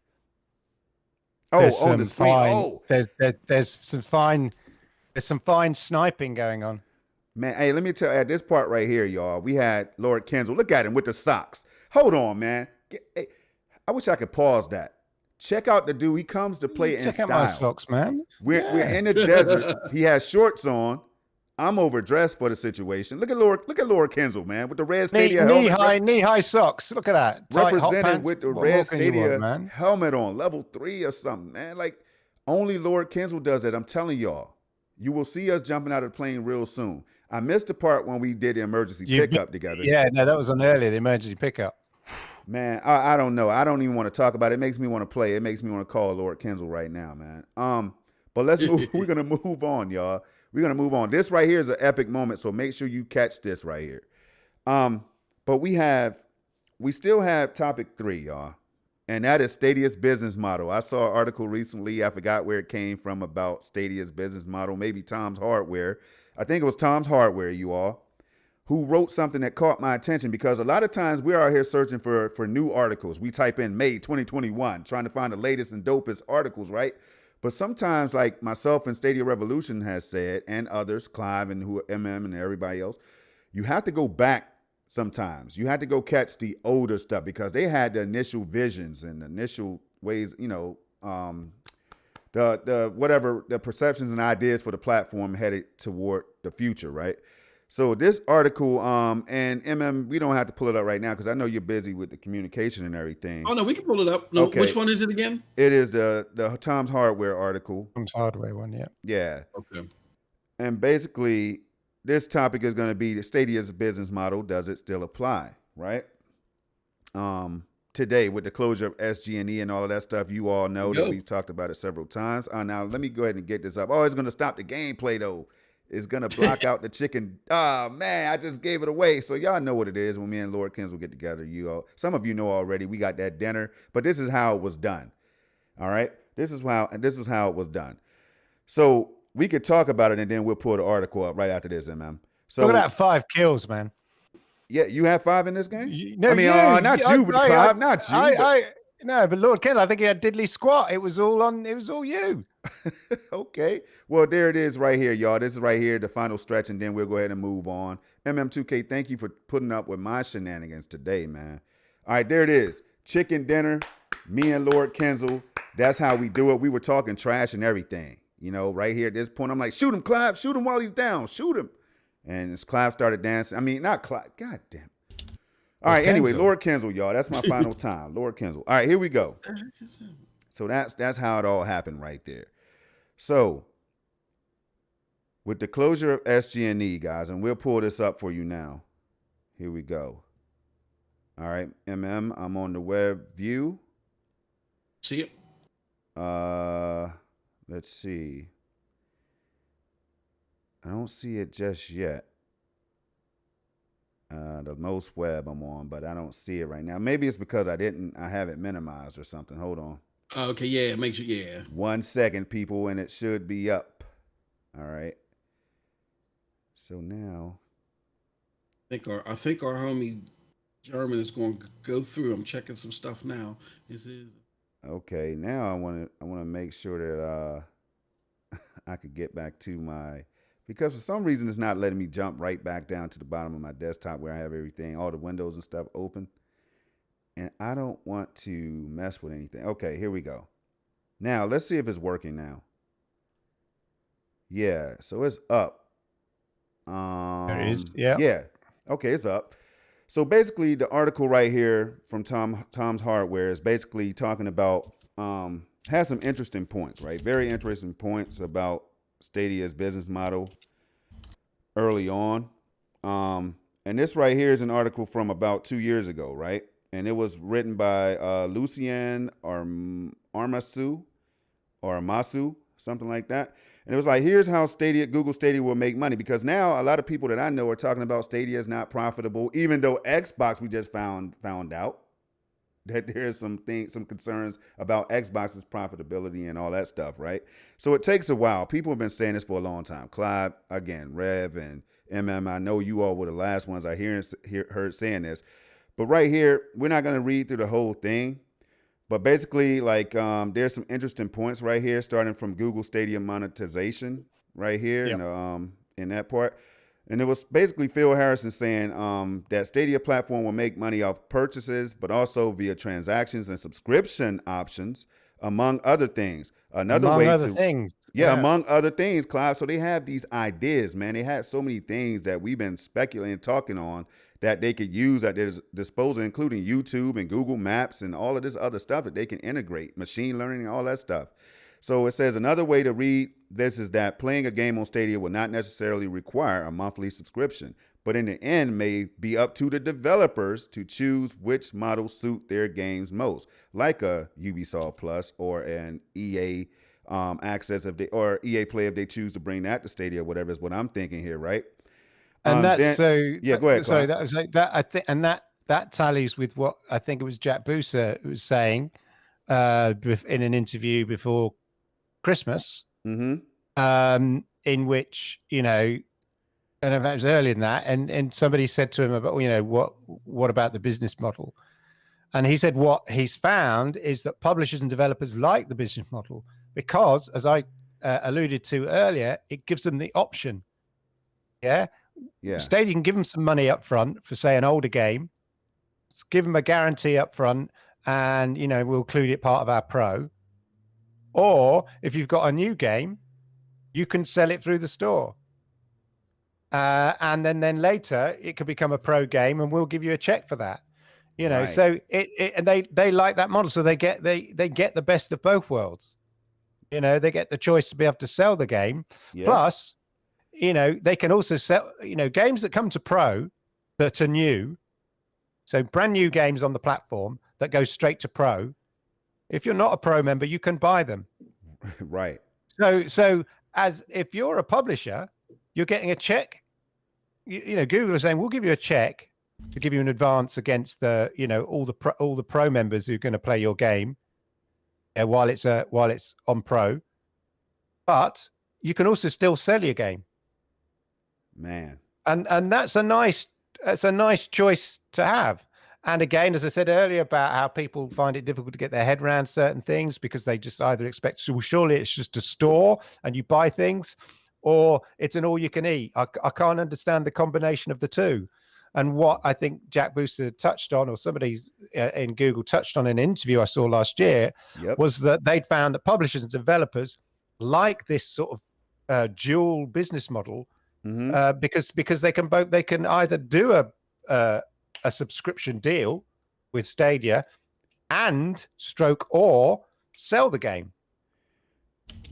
On the screen. There's some fine sniping going on. Man, hey, let me tell you, at this part right here, y'all, we had Lord Kenzel. Look at him with the socks. Hold on, man. Hey, I wish I could pause that. Check out the dude. He comes to play in style. Check out my socks, man. We're in the desert. He has shorts on. I'm overdressed for the situation. Look at Lord Kenzel, man, with the red Stadia knee high socks. Look at that. Represented with the red Stadia helmet on, level 3 or something, man. Like only Lord Kenzel does it. I'm telling y'all. You will see us jumping out of the plane real soon. I missed the part when we did the emergency pickup together. Yeah, no, that was on earlier, the emergency pickup. Man, I don't know. I don't even want to talk about it. It makes me want to play. It makes me want to call Lord Kenzel right now, man. But let's move. We're going to move on, y'all. We're going to move on. This right here is an epic moment, so make sure you catch this right here. But we still have topic 3, y'all. And that is Stadia's business model. I saw an article recently. I forgot where it came from about Stadia's business model. Maybe Tom's Hardware. I think it was Tom's Hardware, you all, who wrote something that caught my attention because a lot of times we're out here searching for new articles. We type in May 2021, trying to find the latest and dopest articles, right? But sometimes, like myself and Stadia Revolution has said, and others, Clive and MM and everybody else, you have to go back sometimes. You had to go catch the older stuff because they had the initial visions and the initial ways, the perceptions and ideas for the platform headed toward the future, right? So this article, and MM, we don't have to pull it up right now because I know you're busy with the communication and everything. Oh no, we can pull it up. No, okay. Which one is it again? It is the Tom's Hardware article. Tom's Hardware one, yeah. Yeah. Okay. And basically, this topic is going to be the Stadia's business model. Does it still apply, right? Today with the closure of SG&E and all of that stuff, you all know that we've talked about it several times. Now let me go ahead and get this up. Oh, it's going to stop the gameplay though. is going to block out the chicken. Oh, man, I just gave it away. So y'all know what it is when me and Lord Kens will get together. Some of you know already. We got that dinner, but this is how it was done. All right? This is how it was done. So we could talk about it, and then we'll pull the article up right after this, MM. So look at that 5 kills, man. Yeah, you have 5 in this game? No, I mean, not you, Clive, not you. No, but Lord Kendall, I think he had diddly squat. It was all you. Okay. Well, there it is right here, y'all. This is right here, the final stretch, and then we'll go ahead and move on. MM2K, thank you for putting up with my shenanigans today, man. All right, there it is. Chicken dinner, me and Lord Kenzel. That's how we do it. We were talking trash and everything. Right here at this point, I'm like, shoot him, Clive. Shoot him while he's down. Shoot him. And as Clive started dancing, I mean, not Clive. God damn. All right, anyway, Lord Kenzel, y'all. That's my final time. Lord Kenzel. All right, here we go. So that's how it all happened right there. So with the closure of SG&E, guys, and we'll pull this up for you now. Here we go. All right, MM, I'm on the web view. See it? Let's see. I don't see it just yet. The most web I'm on, but I don't see it right now. Maybe it's because I have it minimized or something. Hold on. Okay, yeah, make sure, yeah. 1 second, people, and it should be up. All right. So now, I think our homie German is going to go through. I'm checking some stuff now. Okay, now I want to make sure that I could get back to my, because for some reason it's not letting me jump right back down to the bottom of my desktop where I have everything, all the windows and stuff open. And I don't want to mess with anything. Okay, here we go. Now, let's see if it's working now. Yeah, so it's up. There it is. Yeah. Yeah. Okay, it's up. So basically, the article right here from Tom's Hardware is basically talking about, has some interesting points, right? Very interesting points about Stadia's business model early on. And this right here is an article from about 2 years ago, right? And it was written by Lucien Armasu, something like that. And it was like, here's how Google Stadia will make money. Because now a lot of people that I know are talking about Stadia is not profitable, even though Xbox, we just found out that there's some concerns about Xbox's profitability and all that stuff, right? So it takes a while. People have been saying this for a long time. Clive, again, Rev and MM, I know you all were the last ones I heard saying this. But right here, we're not going to read through the whole thing. But basically, like, there's some interesting points right here, starting from Google Stadia monetization right here, yep. In that part. And it was basically Phil Harrison saying that Stadia platform will make money off purchases, but also via transactions and subscription options, among other things. Among other things, Clive. So they have these ideas, man. They had so many things that we've been speculating and talking on that they could use at their disposal, including YouTube and Google Maps and all of this other stuff that they can integrate, machine learning and all that stuff. So it says another way to read this is that playing a game on Stadia will not necessarily require a monthly subscription, but in the end may be up to the developers to choose which models suit their games most, like a Ubisoft Plus or an EA access or EA Play if they choose to bring that to Stadia, whatever is what I'm thinking here, right? And go ahead. Sorry, that was like that. I think, and that tallies with what I think it was Jack Booser was saying in an interview before Christmas, in which, and in fact it was earlier than that, and somebody said to him about, what about the business model? And he said what he's found is that publishers and developers like the business model because, as I alluded to earlier, it gives them the option. Yeah. Stadia can give them some money up front for, say, an older game. Give them a guarantee up front, and we'll include it part of our pro. Or if you've got a new game, you can sell it through the store, and then later it could become a pro game, and we'll give you a check for that. Right. So and they like that model, so they get the best of both worlds. They get the choice to be able to sell the game, plus. They can also sell, games that come to pro that are new. So brand new games on the platform that go straight to pro. If you're not a pro member, you can buy them. Right. So as if you're a publisher you're getting a check. Google is saying, we'll give you a check to give you an advance against the, all the pro members who are going to play your game while it's on pro. But you can also still sell your game. Man. And that's a nice choice to have. And again, as I said earlier about how people find it difficult to get their head around certain things because they just either expect, well, surely it's just a store and you buy things, or it's an all you can eat. I can't understand the combination of the two. And what I think Jack Booster touched on, or somebody's in Google touched on in an interview I saw last year, was that they'd found that publishers and developers like this sort of dual business model because they can either do a subscription deal with Stadia and or sell the game.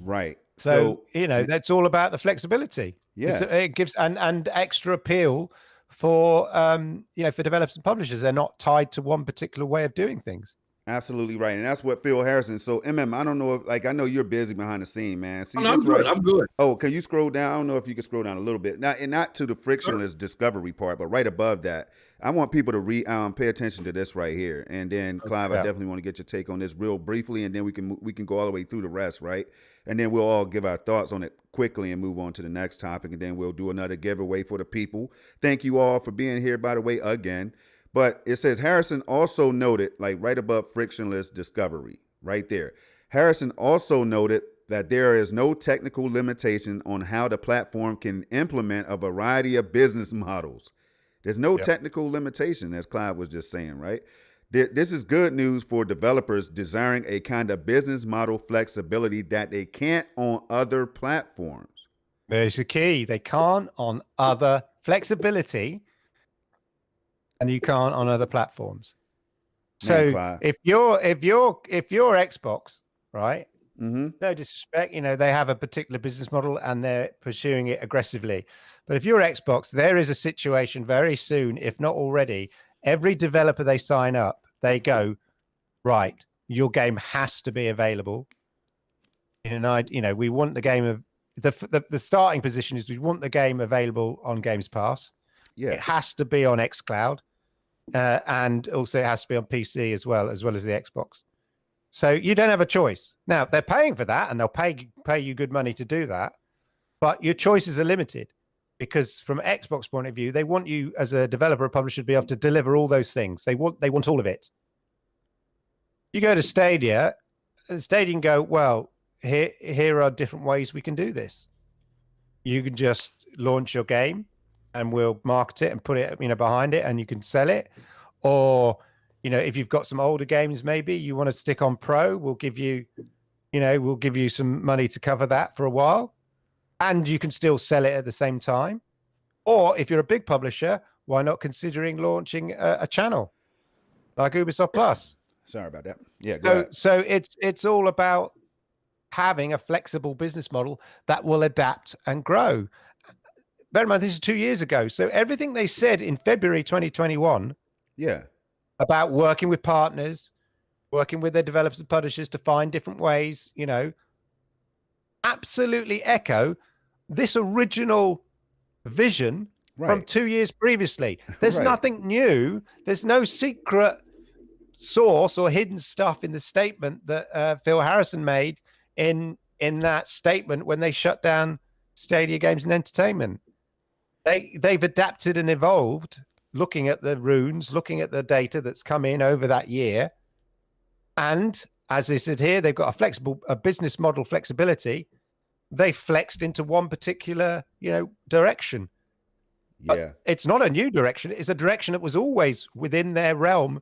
Right. So that's all about the flexibility. Yeah. It gives and extra appeal for for developers and publishers. They're not tied to one particular way of doing things. Absolutely right. And that's what Phil Harrison. So I don't know if I know you're busy behind the scene, man. See, I'm good. I'm good. Oh, can you scroll down? I don't know if you can scroll down a little bit. Not to the frictionless discovery part, but right above that. I want people to pay attention to this right here. And then Clive, I definitely want to get your take on this real briefly, and then we can go all the way through the rest, right? And then we'll all give our thoughts on it quickly and move on to the next topic, and then we'll do another giveaway for the people. Thank you all for being here, by the way, again. But it says Harrison also noted, like right above frictionless discovery, right there. Harrison also noted that there is no technical limitation on how the platform can implement a variety of business models. There's no technical limitation, as Clive was just saying, right? This is good news for developers desiring a kind of business model flexibility that they can't on other platforms. There's the key. They can't on other flexibility. And you can't on other platforms. So if you're Xbox, right? No disrespect, they have a particular business model and they're pursuing it aggressively. But if you're Xbox, there is a situation very soon, if not already, every developer they sign up, they go, right, your game has to be available. We want the game of the starting position is we want the game available on Games Pass. Yeah, it has to be on xCloud. And also it has to be on PC as well as the Xbox. So you don't have a choice. Now they're paying for that and they'll pay you good money to do that. But your choices are limited because from Xbox point of view, they want you as a developer or publisher to be able to deliver all those things. They want all of it. You go to Stadia and Stadia can go, well, here are different ways we can do this. You can just launch your game and we'll market it and put it, behind it, and you can sell it. Or, if you've got some older games, maybe you want to stick on Pro, we'll give you some money to cover that for a while, and you can still sell it at the same time. Or if you're a big publisher, why not considering launching a channel like Ubisoft Plus? Sorry about that. Yeah. So it's all about having a flexible business model that will adapt and grow. Bear in mind, this is 2 years ago. So everything they said in February 2021 about working with partners, working with their developers and publishers to find different ways, absolutely echo this original vision from 2 years previously. There's nothing new. There's no secret source or hidden stuff in the statement that Phil Harrison made in that statement when they shut down Stadia Games and Entertainment. They've adapted and evolved, looking at the runes, looking at the data that's come in over that year. And as they said here, they've got a business model flexibility. They flexed into one particular, direction. Yeah. But it's not a new direction. It's a direction that was always within their realm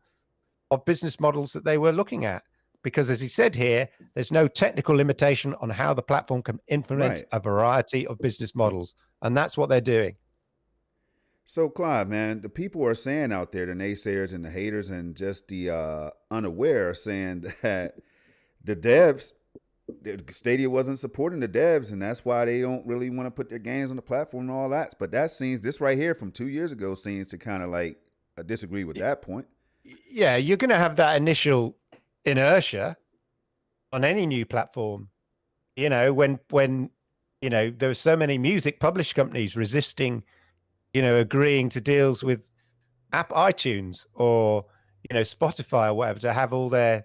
of business models that they were looking at. Because as he said here, there's no technical limitation on how the platform can implement a variety of business models. And that's what they're doing. So, Clive, man, the people are saying out there, the naysayers and the haters and just the unaware, are saying that the devs, Stadia wasn't supporting the devs, and that's why they don't really want to put their games on the platform and all that. But this right here from 2 years ago seems to kind of like disagree with that point. Yeah, you're going to have that initial inertia on any new platform. When you know, there were so many music publish companies resisting, you know, agreeing to deals with iTunes or, you know, Spotify or whatever to have all their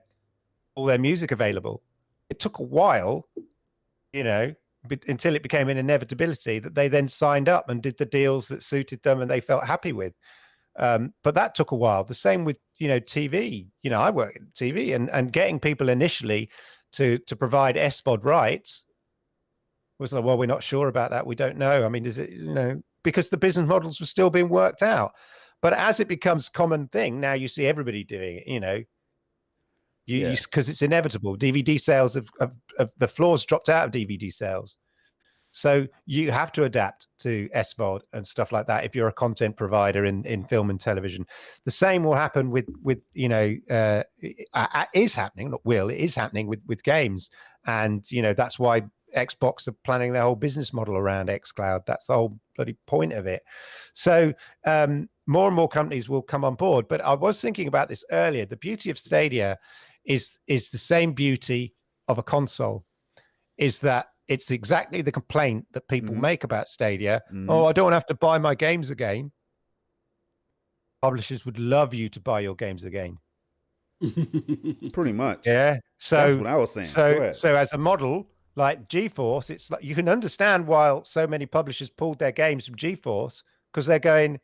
music available. It took a while, you know, until it became an inevitability that they then signed up and did the deals that suited them and they felt happy with. But that took a while. The same with, you know, TV. You know, I work in TV and getting people initially to provide SVOD rights was like, well, we're not sure about that. We don't know. I mean, is it, you know, because the business models were still being worked out. But as it becomes common thing, now you see everybody doing it, you know, because it's inevitable. DVD sales of the floors dropped out of DVD sales. So you have to adapt to SVOD and stuff like that if you're a content provider in film and television. The same will happen with you know, is happening, not will, it is happening with games. And, you know, that's why Xbox are planning their whole business model around xCloud. That's the whole bloody point of it. So more and more companies will come on board. But I was thinking about this earlier. The beauty of Stadia is the same beauty of a console, is that it's exactly the complaint that people make about Stadia. Oh, I don't have to buy my games again. Publishers would love you to buy your games again. Pretty much. Yeah. So that's what I was saying. So as a model like GeForce, it's like you can understand why so many publishers pulled their games from GeForce, because they're going,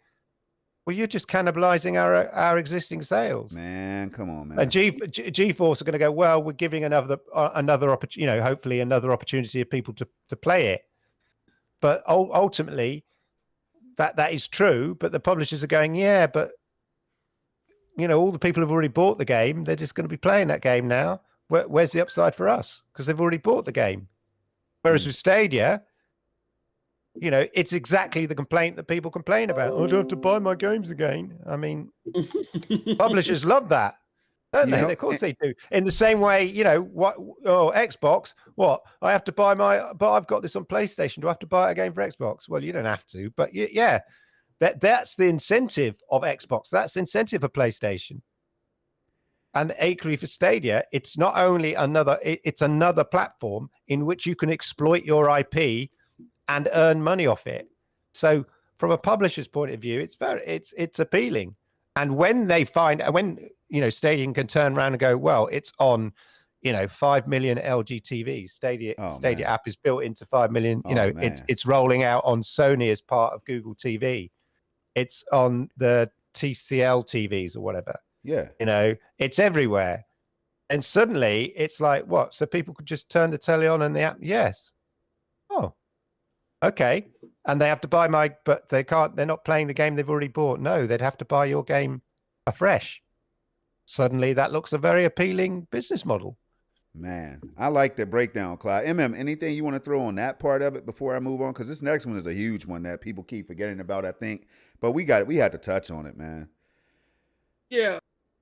well, you're just cannibalizing our existing sales. Man, come on, man. And GeForce are going to go, well, we're giving another opportunity, you know, hopefully another opportunity of people to play it. But ultimately, that is true. But the publishers are going, yeah, but you know, all the people have already bought the game. They're just going to be playing that game now. Where's the upside for us? Because they've already bought the game. Whereas with Stadia, you know, it's exactly the complaint that people complain about. Oh, I don't have to buy my games again. I mean, publishers love that, don't they? Of course they do. In the same way, you know, Xbox, what? I have to buy but I've got this on PlayStation. Do I have to buy a game for Xbox? Well, you don't have to, but yeah, that's the incentive of Xbox. That's the incentive for PlayStation. And equally for Stadia, it's not only it's another platform in which you can exploit your IP and earn money off it. So from a publisher's point of view, it's appealing. And when you know, Stadia can turn around and go, well, it's on, you know, 5 million LG TVs. Stadia app is built into 5 million. You know, it's rolling out on Sony as part of Google TV. It's on the TCL TVs or whatever. Yeah. You know, it's everywhere. And suddenly it's like, what? So people could just turn the telly on and the app. Yes. Oh, okay. And they have to buy but they're not playing the game they've already bought. No, they'd have to buy your game afresh. Suddenly that looks a very appealing business model. Man, I like the breakdown, Clive. Anything you want to throw on that part of it before I move on? Because this next one is a huge one that people keep forgetting about, I think. But we had to touch on it, man. Yeah.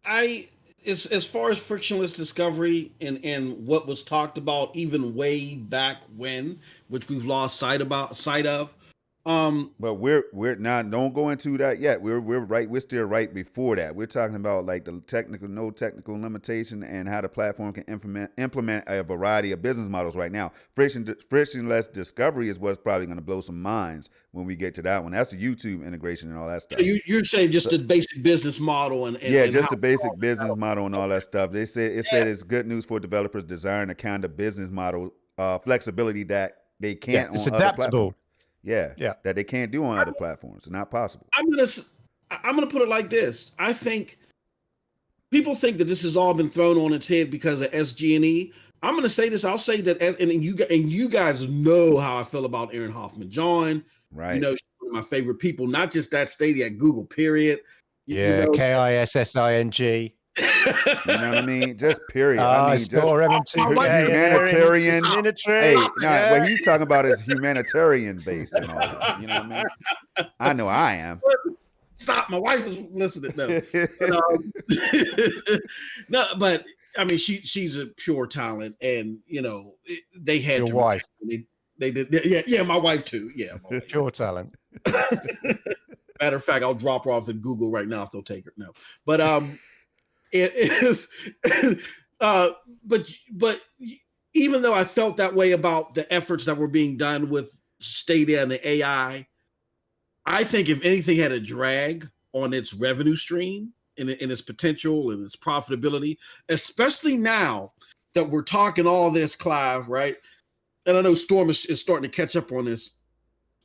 As far as frictionless discovery and what was talked about even way back when, which we've lost sight of. But we're not, don't go into that yet. We're right. We're still right before that. We're talking about like no technical limitation and how the platform can implement a variety of business models right now. Frictionless discovery is what's probably going to blow some minds when we get to that one. That's the YouTube integration and all that stuff. So you're saying just the basic business model and just the basic business model and all that stuff. They said it's good news for developers desiring a kind of business model flexibility that they can't. It's adaptable. Yeah, that they can't do on other platforms. It's not possible. I'm gonna put it like this. I think people think that this has all been thrown on its head because of SG&E. I'm gonna say this. I'll say that, and you guys know how I feel about Erin Hoffman John. Right. You know, she's one of my favorite people. Not just that Stadia at Google. Period. Yeah, KISSING. You know what I mean? Just period. I mean, just humanitarian. Hey, what he's talking about is humanitarian based and all that. You know what I mean? I know I am. Stop! My wife is listening. No, but I mean, she's a pure talent, and you know they had your wife. They did. Yeah, my wife too. Yeah, pure talent. Matter of fact, I'll drop her off at Google right now if they'll take her. No, but but even though I felt that way about the efforts that were being done with Stadia and the AI, I think if anything had a drag on its revenue stream and its potential and its profitability, especially now that we're talking all this, Clive, right? And I know Storm is starting to catch up on this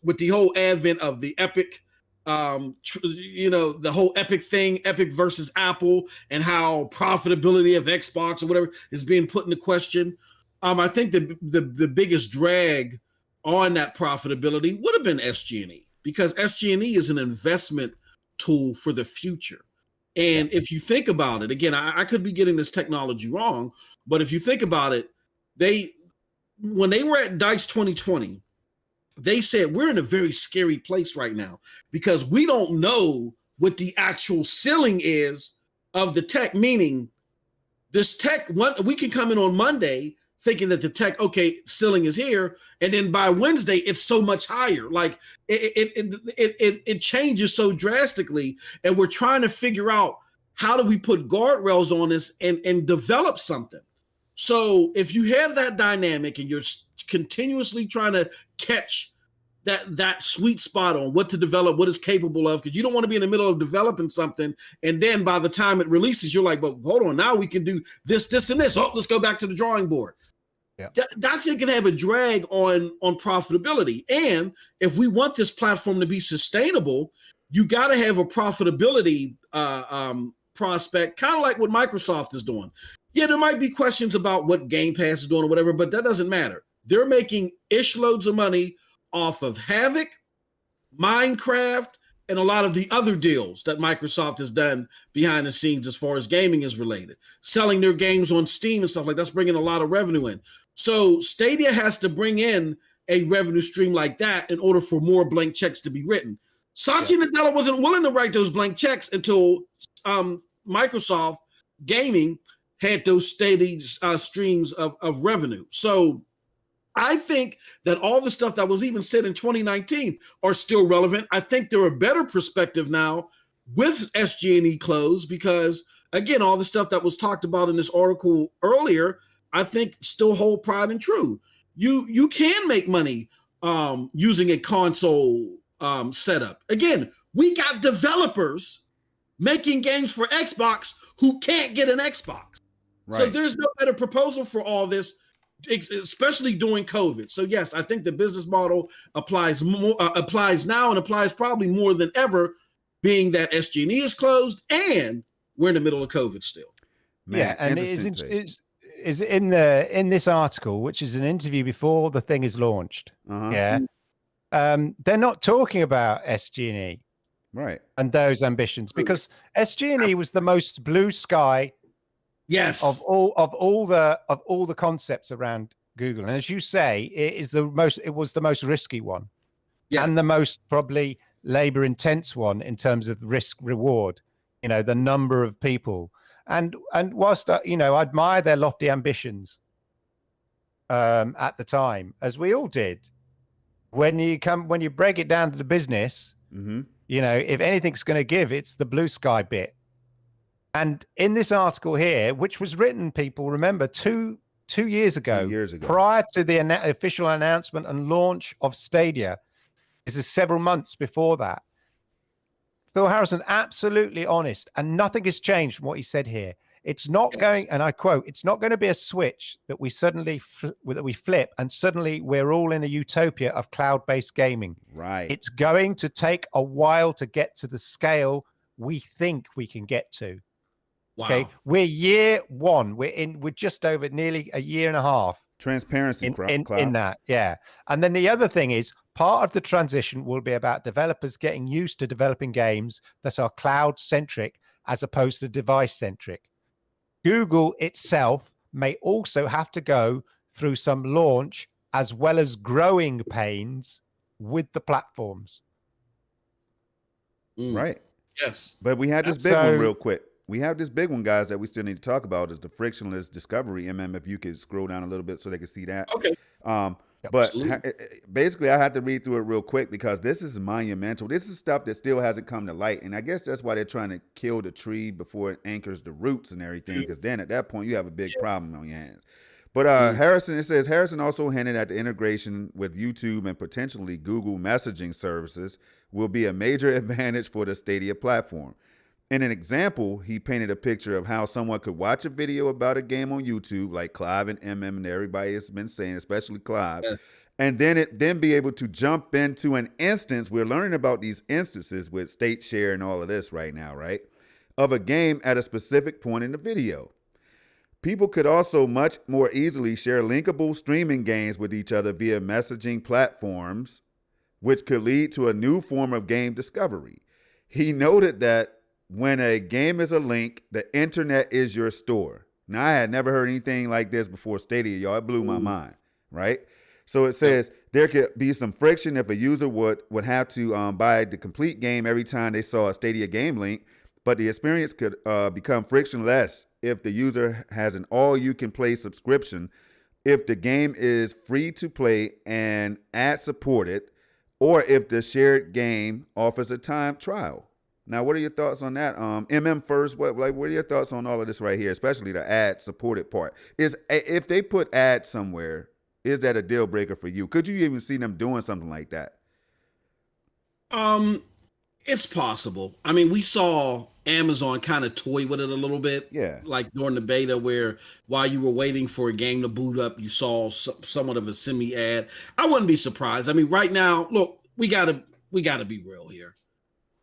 with the whole advent of the Epic, the whole Epic thing, Epic versus Apple, and how profitability of Xbox or whatever is being put into question. I think the biggest drag on that profitability would have been SG&E, because SG&E is an investment tool for the future. And if you think about it, again, I could be getting this technology wrong, but if you think about it, when they were at DICE 2020, they said we're in a very scary place right now because we don't know what the actual ceiling is of the tech, meaning this tech, we can come in on Monday thinking that the tech, okay, ceiling is here, and then by Wednesday it's so much higher. Like it changes so drastically, and we're trying to figure out how do we put guardrails on this and develop something. So if you have that dynamic and you're continuously trying to catch that sweet spot on what to develop, what it's capable of, because you don't want to be in the middle of developing something, and then by the time it releases, you're like, but hold on, now we can do this, and this. Oh, let's go back to the drawing board. Yeah. That thing can have a drag on profitability. And if we want this platform to be sustainable, you got to have a profitability prospect, kind of like what Microsoft is doing. Yeah, there might be questions about what Game Pass is doing or whatever, but that doesn't matter. They're making ish loads of money off of Havoc, Minecraft, and a lot of the other deals that Microsoft has done behind the scenes as far as gaming is related. Selling their games on Steam and stuff like that's bringing a lot of revenue in. So Stadia has to bring in a revenue stream like that in order for more blank checks to be written. Satya Nadella wasn't willing to write those blank checks until Microsoft Gaming had those steady streams of revenue. So I think that all the stuff that was even said in 2019 are still relevant. I think they're a better perspective now with SG&E closed because, again, all the stuff that was talked about in this article earlier, I think still hold pride and true. You can make money using a console setup. Again, we got developers making games for Xbox who can't get an Xbox. Right. So there's no better proposal for all this, especially during COVID. So yes, I think the business model applies now and applies probably more than ever, being that SG&E is closed and we're in the middle of COVID still. Man, yeah, and it's in this article, which is an interview before the thing is launched. Yeah, they're not talking about SG&E, right, and those ambitions, because SG&E was the most blue sky. Yes, of all the concepts around Google, and as you say, it was the most risky one, and the most probably labor intense one in terms of risk reward. You know, the number of people, and whilst I admire their lofty ambitions at the time, as we all did, when you break it down to the business, if anything's going to give, it's the blue sky bit. And in this article here, which was written, people remember, two years ago, prior to the official announcement and launch of Stadia, this is several months before that, Phil Harrison, absolutely honest, and nothing has changed from what he said here. It's not going, and I quote, it's not going to be a switch that we suddenly flip and suddenly we're all in a utopia of cloud-based gaming. Right. It's going to take a while to get to the scale we think we can get to. Wow. Okay, we're year one. We're just over nearly a year and a half. Transparency in that, yeah. And then the other thing is, part of the transition will be about developers getting used to developing games that are cloud-centric as opposed to device-centric. Google itself may also have to go through some launch as well as growing pains with the platforms. Right. Yes. But we had this big one real quick. We have this big one, guys, that we still need to talk about, is the frictionless discovery. If you could scroll down a little bit so they can see that. Okay. But basically, I had to read through it real quick because this is monumental. This is stuff that still hasn't come to light. And I guess that's why they're trying to kill the tree before it anchors the roots and everything, because then at that point, you have a big problem on your hands. But Harrison, it says Harrison also hinted at the integration with YouTube and potentially Google messaging services will be a major advantage for the Stadia platform. In an example, he painted a picture of how someone could watch a video about a game on YouTube, like Clive and MM and everybody has been saying, especially Clive, and then be able to jump into an instance. We're learning about these instances with state share and all of this right now, right? Of a game at a specific point in the video. People could also much more easily share linkable streaming games with each other via messaging platforms, which could lead to a new form of game discovery. He noted that when a game is a link, the internet is your store. Now, I had never heard anything like this before Stadia, y'all. It blew my mind, right? So it says there could be some friction if a user would have to buy the complete game every time they saw a Stadia game link, but the experience could become frictionless if the user has an all-you-can-play subscription, if the game is free to play and ad-supported, or if the shared game offers a time trial. Now, what are your thoughts on that? First, what are your thoughts on all of this right here, especially the ad-supported part? If they put ads somewhere, is that a deal breaker for you? Could you even see them doing something like that? It's possible. I mean, we saw Amazon kind of toy with it a little bit. Yeah. Like during the beta where while you were waiting for a game to boot up, you saw somewhat of a semi-ad. I wouldn't be surprised. I mean, right now, look, we gotta be real here.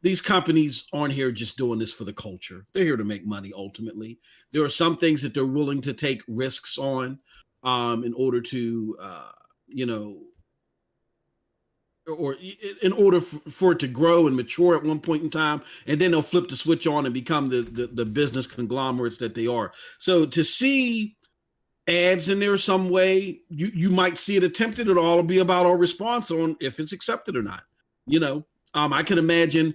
These companies aren't here just doing this for the culture. They're here to make money ultimately. There are some things that they're willing to take risks on in order to, or in order for it to grow and mature at one point in time, and then they'll flip the switch on and become the business conglomerates that they are. So to see ads in there some way, you might see it attempted. It'll all be about our response on if it's accepted or not. I can imagine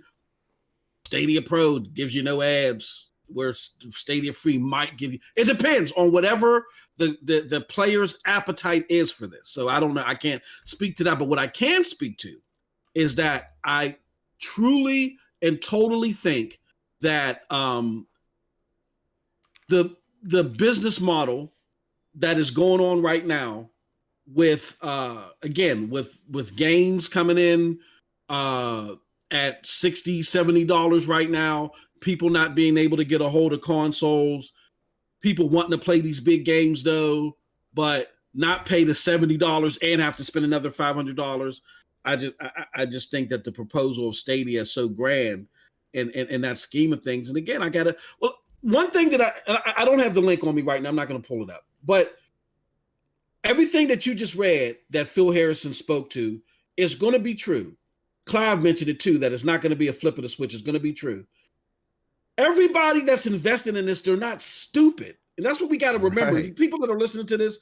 Stadia Pro gives you no ads, where Stadia Free might give you. It depends on whatever the player's appetite is for this. So I don't know. I can't speak to that. But what I can speak to is that I truly and totally think that the business model that is going on right now with with games coming in at $60, $70 right now, people not being able to get a hold of consoles, people wanting to play these big games though, but not pay the $70 and have to spend another $500. I just think that the proposal of Stadia is so grand in that scheme of things. And again, one thing that I don't have the link on me right now, I'm not going to pull it up, but everything that you just read that Phil Harrison spoke to is going to be true. Clive mentioned it too, that it's not going to be a flip of the switch. It's going to be true. Everybody that's invested in this, they're not stupid. And that's what we got to remember. Right. People that are listening to this,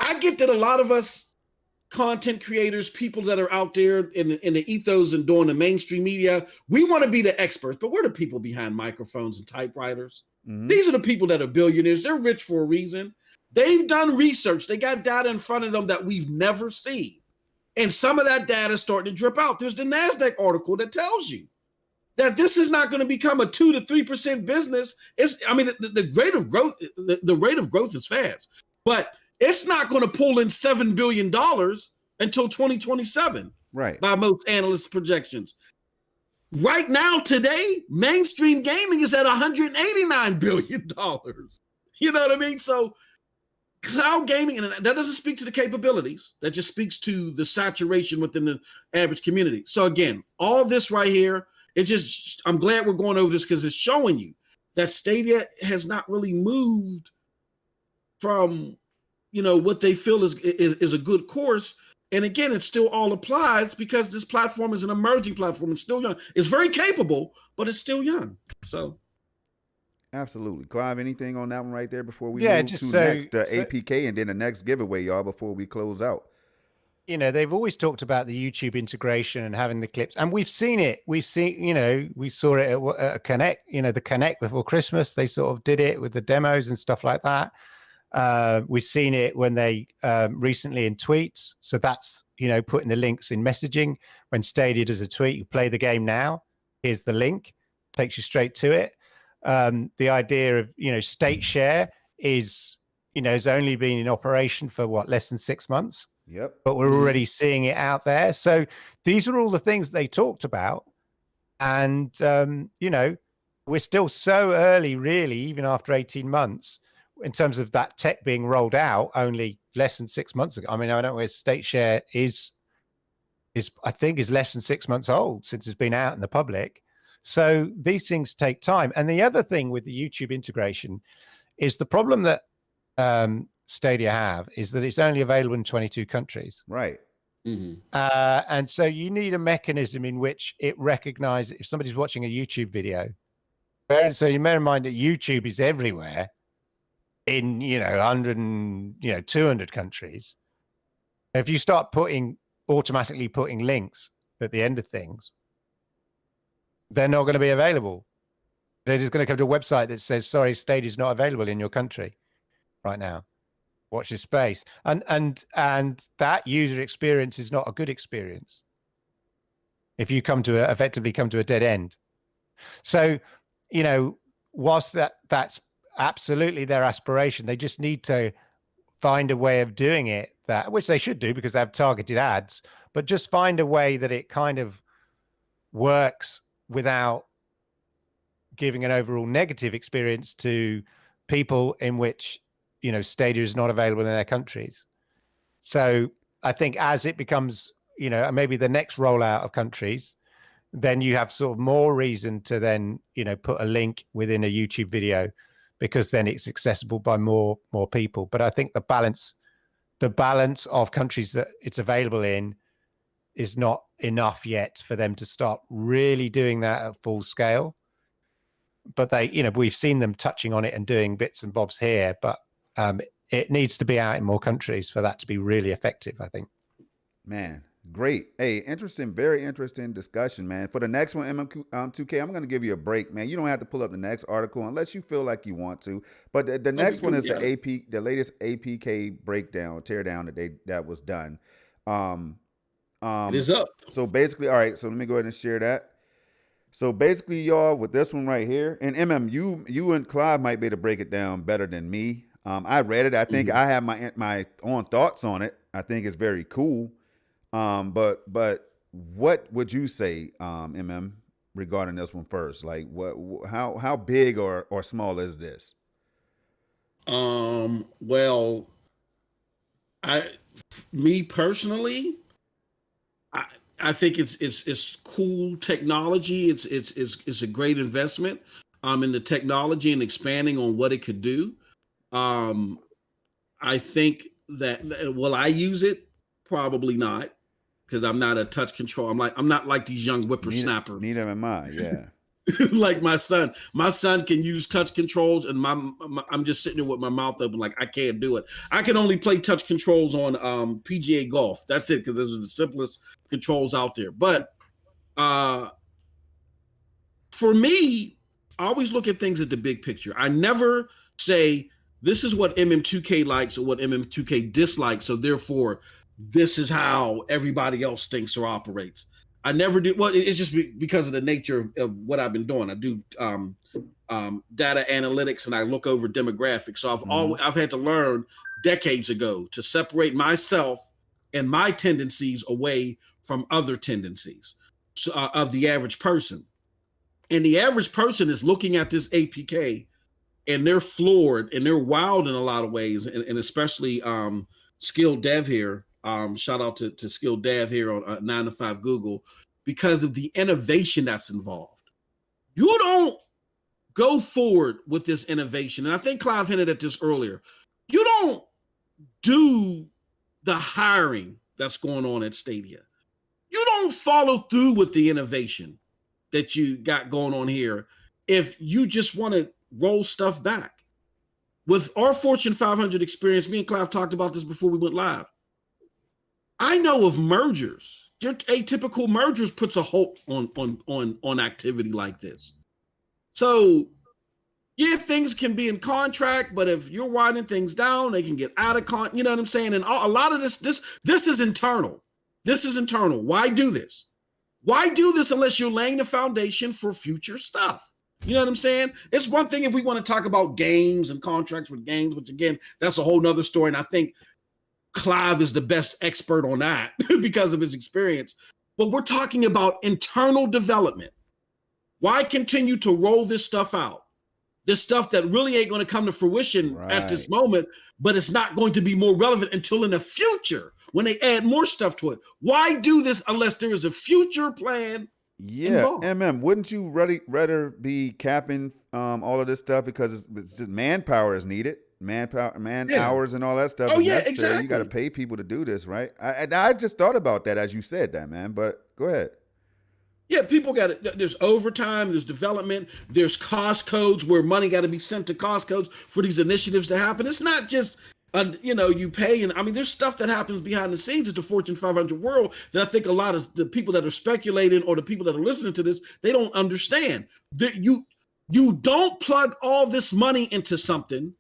I get that a lot of us content creators, people that are out there in the ethos and doing the mainstream media, we want to be the experts, but we're the people behind microphones and typewriters. Mm-hmm. These are the people that are billionaires. They're rich for a reason. They've done research. They got data in front of them that we've never seen. And some of that data is starting to drip out. There's the NASDAQ article that tells you that this is not going to become a 2 to 3% business. The rate of growth, the rate of growth is fast, but it's not going to pull in $7 billion until 2027, right? By most analysts' projections. Right now, today, mainstream gaming is at $189 billion. You know what I mean? So cloud gaming, and that doesn't speak to the capabilities. That just speaks to the saturation within the average community. So again, all this right here, I'm glad we're going over this because it's showing you that Stadia has not really moved from, what they feel is a good course. And again, it still all applies because this platform is an emerging platform. It's still young. It's very capable, but it's still young. So. Absolutely. Clive, anything on that one right there before we move to next APK and then the next giveaway, y'all, before we close out? They've always talked about the YouTube integration and having the clips, and we've seen it. We saw it at Connect, the Connect before Christmas. They sort of did it with the demos and stuff like that. We've seen it when they recently in tweets. So that's, putting the links in messaging. When Stadia does a tweet, you play the game now. Here's the link, takes you straight to it. The idea of, state share is has only been in operation for less than 6 months. Yep. But we're already seeing it out there. So these are all the things they talked about. And, we're still so early, really, even after 18 months, in terms of that tech being rolled out only less than 6 months ago. I mean, I don't know where State Share is less than 6 months old since it's been out in the public. So these things take time. And the other thing with the YouTube integration is the problem that Stadia have is that it's only available in 22 countries. Right. Mm-hmm. And so you need a mechanism in which it recognizes if somebody's watching a YouTube video. So you bear in mind that YouTube is everywhere in 100 and 200 countries. If you start automatically putting links at the end of things, they're not going to be available. They're just going to come to a website that says, sorry, Stadia is not available in your country right now. Watch your space. And that user experience is not a good experience if you effectively come to a dead end. So, whilst that's absolutely their aspiration, they just need to find a way of doing it which they should do because they have targeted ads, but just find a way that it kind of works without giving an overall negative experience to people in which, Stadia is not available in their countries. So I think as it becomes, maybe the next rollout of countries, then you have sort of more reason to then, put a link within a YouTube video because then it's accessible by more people. But I think the balance of countries that it's available in is not enough yet for them to start really doing that at full scale. But we've seen them touching on it and doing bits and bobs here, but it needs to be out in more countries for that to be really effective, I think. Man, great. Hey, very interesting discussion, man. For the next one, MM2K, I'm going to give you a break, man. You don't have to pull up the next article unless you feel like you want to. But the next one is the latest APK breakdown, teardown that was done. It is up. So basically, all right, so let me go ahead and share that. So basically, y'all, with this one right here, and you and Clive might be able to break it down better than me. I read it. I think I have my own thoughts on it. I think it's very cool. But what would you say, regarding this one first? Like, how big or small is this? Well, me personally, I think it's cool technology. It's a great investment in the technology and expanding on what it could do. I think that will I use it? Probably not, because I'm not a touch control. I'm not like these young whippersnappers. Neither am I. Yeah. Like my son can use touch controls, and I'm just sitting there with my mouth open, like I can't do it. I can only play touch controls on PGA golf. That's it, because those are the simplest controls out there. But for me, I always look at things at the big picture. I never say this is what MM2K likes or what MM2K dislikes, so therefore this is how everybody else thinks or operates. I never do. Well, it's just because of the nature of what I've been doing. I do data analytics and I look over demographics. So I've had to learn decades ago to separate myself and my tendencies away from other tendencies of the average person. And the average person is looking at this APK and they're floored and they're wild in a lot of ways, and especially skilled dev here. Shout out to skilled dev here on 9 to 5 Google, because of the innovation that's involved. You don't go forward with this innovation. And I think Clive hinted at this earlier. You don't do the hiring that's going on at Stadia. You don't follow through with the innovation that you got going on here if you just want to roll stuff back. With our Fortune 500 experience, me and Clive talked about this before we went live. I know of mergers. Your atypical mergers puts a halt on activity like this. So, yeah, things can be in contract, but if you're winding things down, they can get out of contract. You know what I'm saying? And a lot of this is internal. This is internal. Why do this? Why do this unless you're laying the foundation for future stuff? You know what I'm saying? It's one thing if we want to talk about games and contracts with games, which again, that's a whole nother story. And I think Clive is the best expert on that because of his experience. But we're talking about internal development. Why continue to roll this stuff out? This stuff that really ain't going to come to fruition at this moment, but it's not going to be more relevant until in the future when they add more stuff to it. Why do this unless there is a future plan? Yeah, wouldn't you rather be capping all of this stuff because it's just manpower is needed, hours and all that stuff. Oh is yeah, necessary. exactly. You got to pay people to do this, right? I just thought about that as you said that, man. But go ahead. Yeah, people got it. There's overtime, there's development, there's cost codes where money got to be sent to cost codes for these initiatives to happen. It's not just, you pay. And I mean, there's stuff that happens behind the scenes at the Fortune 500 world that I think a lot of the people that are speculating or the people that are listening to this, they don't understand. That you don't plug all this money into something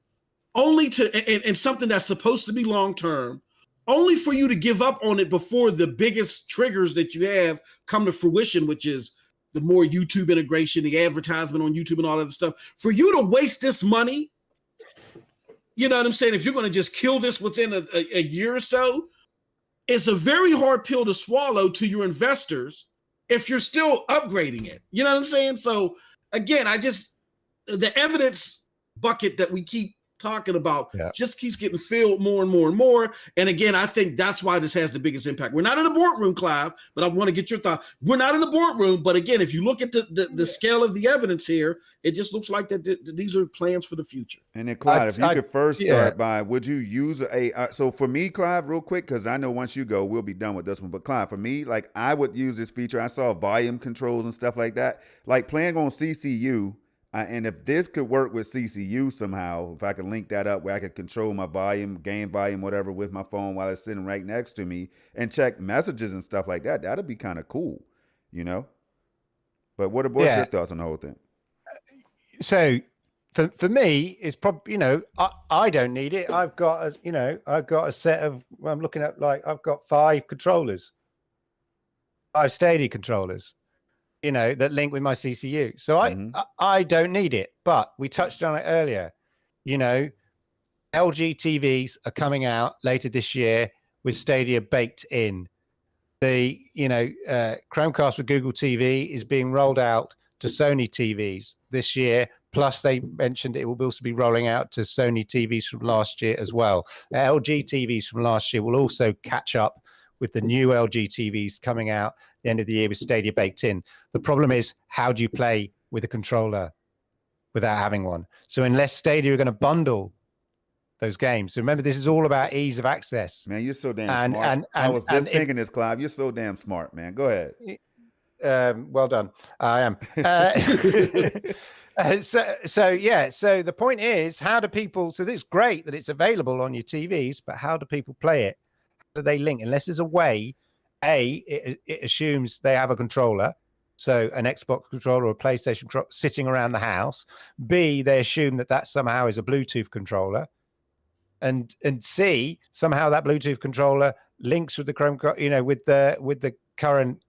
only to, and something that's supposed to be long-term, only for you to give up on it before the biggest triggers that you have come to fruition, which is the more YouTube integration, the advertisement on YouTube and all that stuff. For you to waste this money, you know what I'm saying? If you're going to just kill this within a year or so, it's a very hard pill to swallow to your investors if you're still upgrading it. You know what I'm saying? So again, the evidence bucket that we keep talking about just keeps getting filled more and more and more. And again, I think that's why this has the biggest impact. We're not in the boardroom, Clive, but I want to get your thought. We're not in the boardroom, but again, if you look at the scale of the evidence here, it just looks like that these are plans for the future. And then Clive, if you could first start by, would you use so for me, Clive, real quick, because I know once you go, we'll be done with this one. But Clive, for me, like I would use this feature. I saw volume controls and stuff like that, like playing on CCU. And if this could work with CCU somehow, if I could link that up where I could control my volume, game volume, whatever with my phone while it's sitting right next to me and check messages and stuff like that, that'd be kind of cool, But what's your thoughts on the whole thing? So for me, it's probably, I don't need it. I've got a set of, I'm looking at I've got 5 controllers, 5 Stadia controllers. That link with my CCU. So I don't need it, but we touched on it earlier. LG TVs are coming out later this year with Stadia baked in. The, Chromecast with Google TV is being rolled out to Sony TVs this year. Plus they mentioned it will also be rolling out to Sony TVs from last year as well. LG TVs from last year will also catch up with the new LG TVs coming out the end of the year with Stadia baked in. The problem is, how do you play with a controller without having one? So unless Stadia are going to bundle those games. So remember, this is all about ease of access. Man, you're so damn smart. I was just thinking this, Clive. You're so damn smart, man. Go ahead. Well done. I am. So the point is, how do people, so it's great that it's available on your TVs, but how do people play it? How do they link? Unless there's a way, it assumes they have a controller, so an Xbox controller or a PlayStation controller sitting around the house. B, they assume that somehow is a Bluetooth controller. And C, somehow that Bluetooth controller links with the Chromecast, with the current,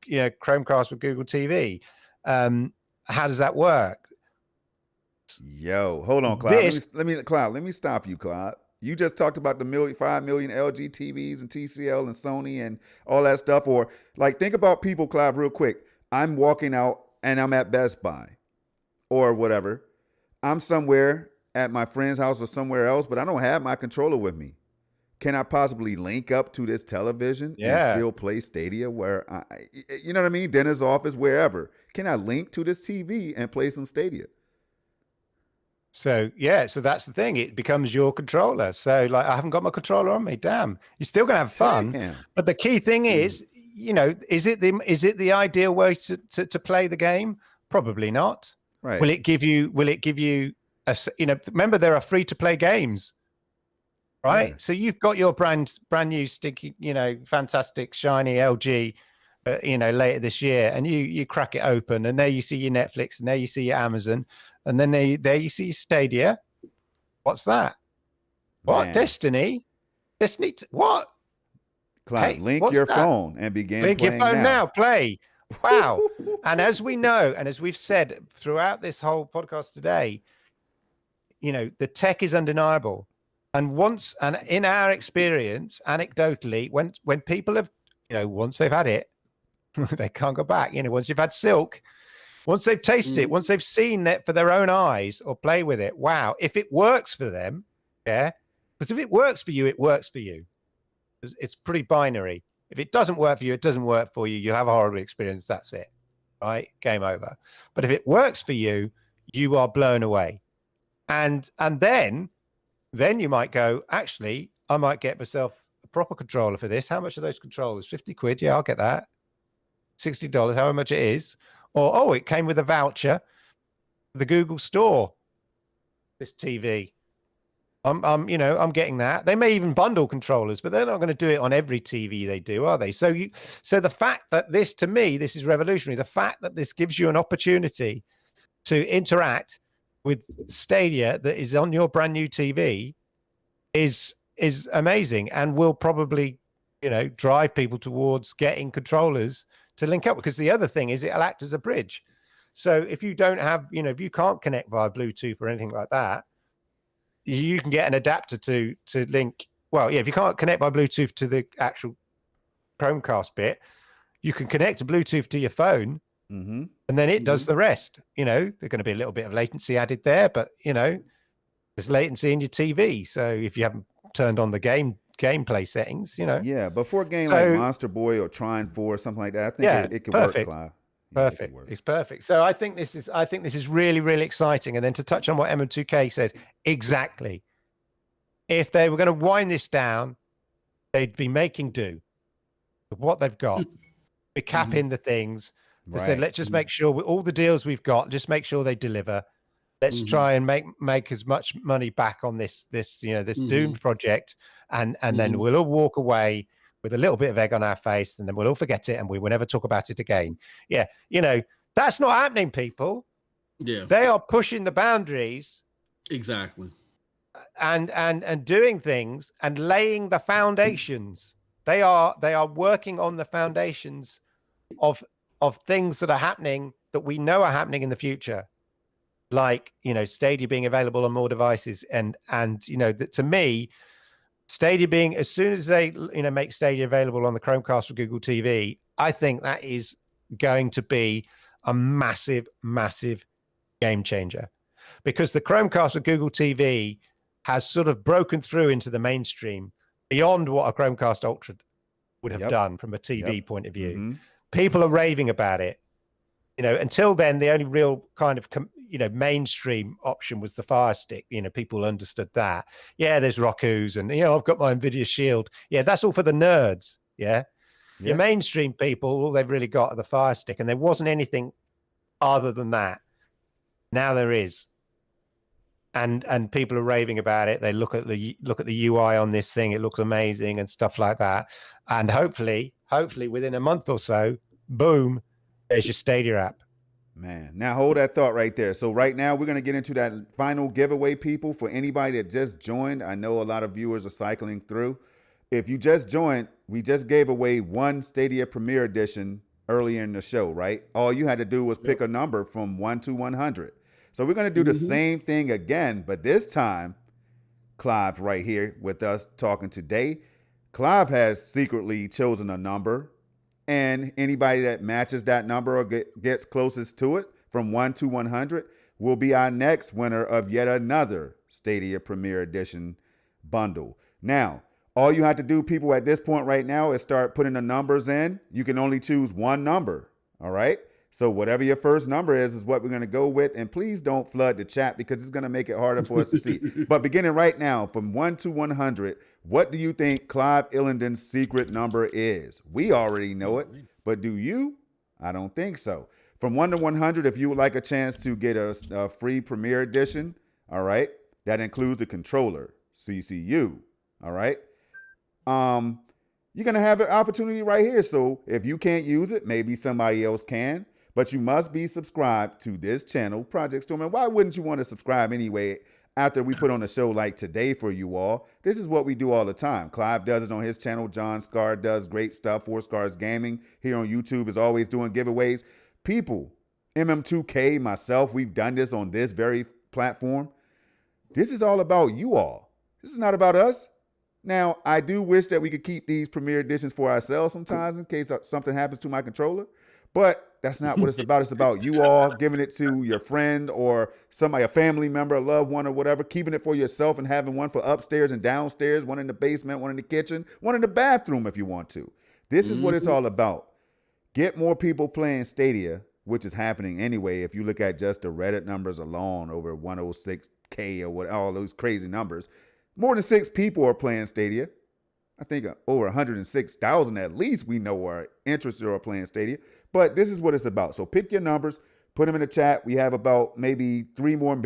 Chromecast with Google TV. How does that work? Yo, hold on, Clive. Let me stop you, Clive. You just talked about the 5 million LG TVs and TCL and Sony and all that stuff. Or think about people, Clive, real quick. I'm walking out and I'm at Best Buy or whatever. I'm somewhere at my friend's house or somewhere else, but I don't have my controller with me. Can I possibly link up to this television and still play Stadia where you know what I mean? Dinner's office, wherever. Can I link to this TV and play some Stadia? So that's the thing. It becomes your controller. So I haven't got my controller on me. Damn, you're still gonna have fun. Damn. But the key thing is, is it the ideal way to play the game? Probably not. Right. Will it give you remember there are free to play games, right? Yeah. So you've got your brand new stinky, fantastic shiny LG, later this year, and you crack it open, and there you see your Netflix, and there you see your Amazon, and then there you see Stadia. What's that? What? Man. Destiny? What? Clive, link your phone and begin link playing your phone now. Play. Wow. And as we know, and as we've said throughout this whole podcast today, the tech is undeniable. And in our experience, anecdotally, when people have, once they've had it, they can't go back. Once you've had silk, once they've tasted it, once they've seen it for their own eyes or play with it, wow. If it works for them, yeah. Because if it works for you, it works for you. It's pretty binary. If it doesn't work for you, it doesn't work for you. You'll have a horrible experience. That's it. Right? Game over. But if it works for you, you are blown away. And then you might go, actually, I might get myself a proper controller for this. How much are those controllers? 50 quid. Yeah, I'll get that. $60, however much it is. Or, it came with a voucher. The Google Store, this TV. I'm getting that. They may even bundle controllers, but they're not going to do it on every TV they do, are they? So the fact that this, to me, this is revolutionary. The fact that this gives you an opportunity to interact with Stadia that is on your brand new TV is amazing, and will probably, drive people towards getting controllers to link up. Because the other thing is it'll act as a bridge. So if you don't have, if you can't connect via Bluetooth or anything like that, you can get an adapter to link. Well, yeah, if you can't connect by Bluetooth to the actual Chromecast bit, you can connect to Bluetooth to your phone, and then it does the rest. There's going to be a little bit of latency added there, but there's latency in your TV. So if you haven't turned on the gameplay settings, Yeah, but for a game like Monster Boy or Trine 4 or something like that, I think it could work, Clive. Perfect. It's perfect. So I think this is really, really exciting. And then to touch on what M2K said, exactly. If they were going to wind this down, they'd be making do with what they've got. Be capping the things. They said, let's just make sure with all the deals we've got, just make sure they deliver. Let's try and make as much money back on this doomed project, and then we'll all walk away with a little bit of egg on our face, and then we'll all forget it, and we will never talk about it again. Yeah, that's not happening, people. Yeah, they are pushing the boundaries, exactly, and doing things and laying the foundations. They are working on the foundations of things that are happening, that we know are happening in the future, like Stadia being available on more devices, and that, to me, Stadia being, as soon as they make Stadia available on the Chromecast or Google TV, I think that is going to be a massive, massive game changer, because the Chromecast or Google TV has sort of broken through into the mainstream beyond what a Chromecast Ultra would have done from a TV point of view. People are raving about it. Until then, the only real kind of mainstream option was the Fire Stick. People understood that. Yeah, there's Roku's, and I've got my Nvidia Shield. Yeah, that's all for the nerds. Yeah. Your mainstream people, all they've really got are the Fire Stick, and there wasn't anything other than that. Now there is, and people are raving about it. They look at the UI on this thing; it looks amazing and stuff like that. And hopefully, within a month or so, boom, there's your Stadia app. Man, now hold that thought right there. So right now we're going to get into that final giveaway, people. For anybody that just joined, I know a lot of viewers are cycling through. If you just joined, we just gave away one Stadia Premier Edition earlier in the show, right? All you had to do was pick a number from 1 to 100. So we're going to do the same thing again, but this time, Clive right here with us talking today. Clive has secretly chosen a number, and anybody that matches that number or gets closest to it from 1 to 100 will be our next winner of yet another Stadia Premier Edition bundle. Now, all you have to do, people, at this point right now is start putting the numbers in. You can only choose one number, all right? So whatever your first number is what we're going to go with. And please don't flood the chat, because it's going to make it harder for us to see. But beginning right now, from 1 to 100, what do you think Clive Illenden's secret number is? We already know it, but do you? I don't think so. From 1 to 100, if you would like a chance to get a free Premier Edition, all right, that includes a controller, CCU, all right? You're going to have an opportunity right here. So if you can't use it, maybe somebody else can. But you must be subscribed to this channel, Project Storm. And why wouldn't you want to subscribe anyway after we put on a show like today for you all, this is what we do all the time. Clive does it on his channel. John Scar does great stuff. 4 Scars Gaming here on YouTube is always doing giveaways. People, MM2K, myself, we've done this on this very platform. This is all about you all. This is not about us. Now, I do wish that we could keep these premiere editions for ourselves sometimes in case something happens to my controller. But that's not what it's about. It's about you all giving it to your friend or somebody, a family member, a loved one or whatever, keeping it for yourself and having one for upstairs and downstairs, one in the basement, one in the kitchen, one in the bathroom if you want to. This is what it's all about. Get more people playing Stadia, which is happening anyway. If you look at just the Reddit numbers alone, over 106K or what, all those crazy numbers, more than 6 people are playing Stadia. I think over 106,000 at least we know are interested or are playing Stadia. But this is what it's about. So pick your numbers, put them in the chat. We have about maybe three more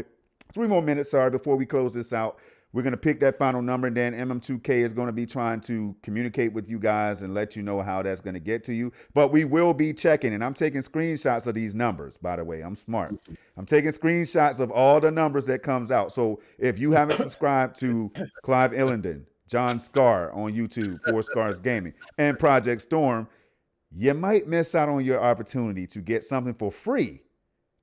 minutes, before we close this out. We're going to pick that final number, and then MM2K is going to be trying to communicate with you guys and let you know how that's going to get to you. But we will be checking, and I'm taking screenshots of these numbers, by the way. I'm smart. I'm taking screenshots of all the numbers that comes out. So if you haven't subscribed to Clive Illenden, John Scar on YouTube, 4 Scars Gaming, and Project Storm, you might miss out on your opportunity to get something for free.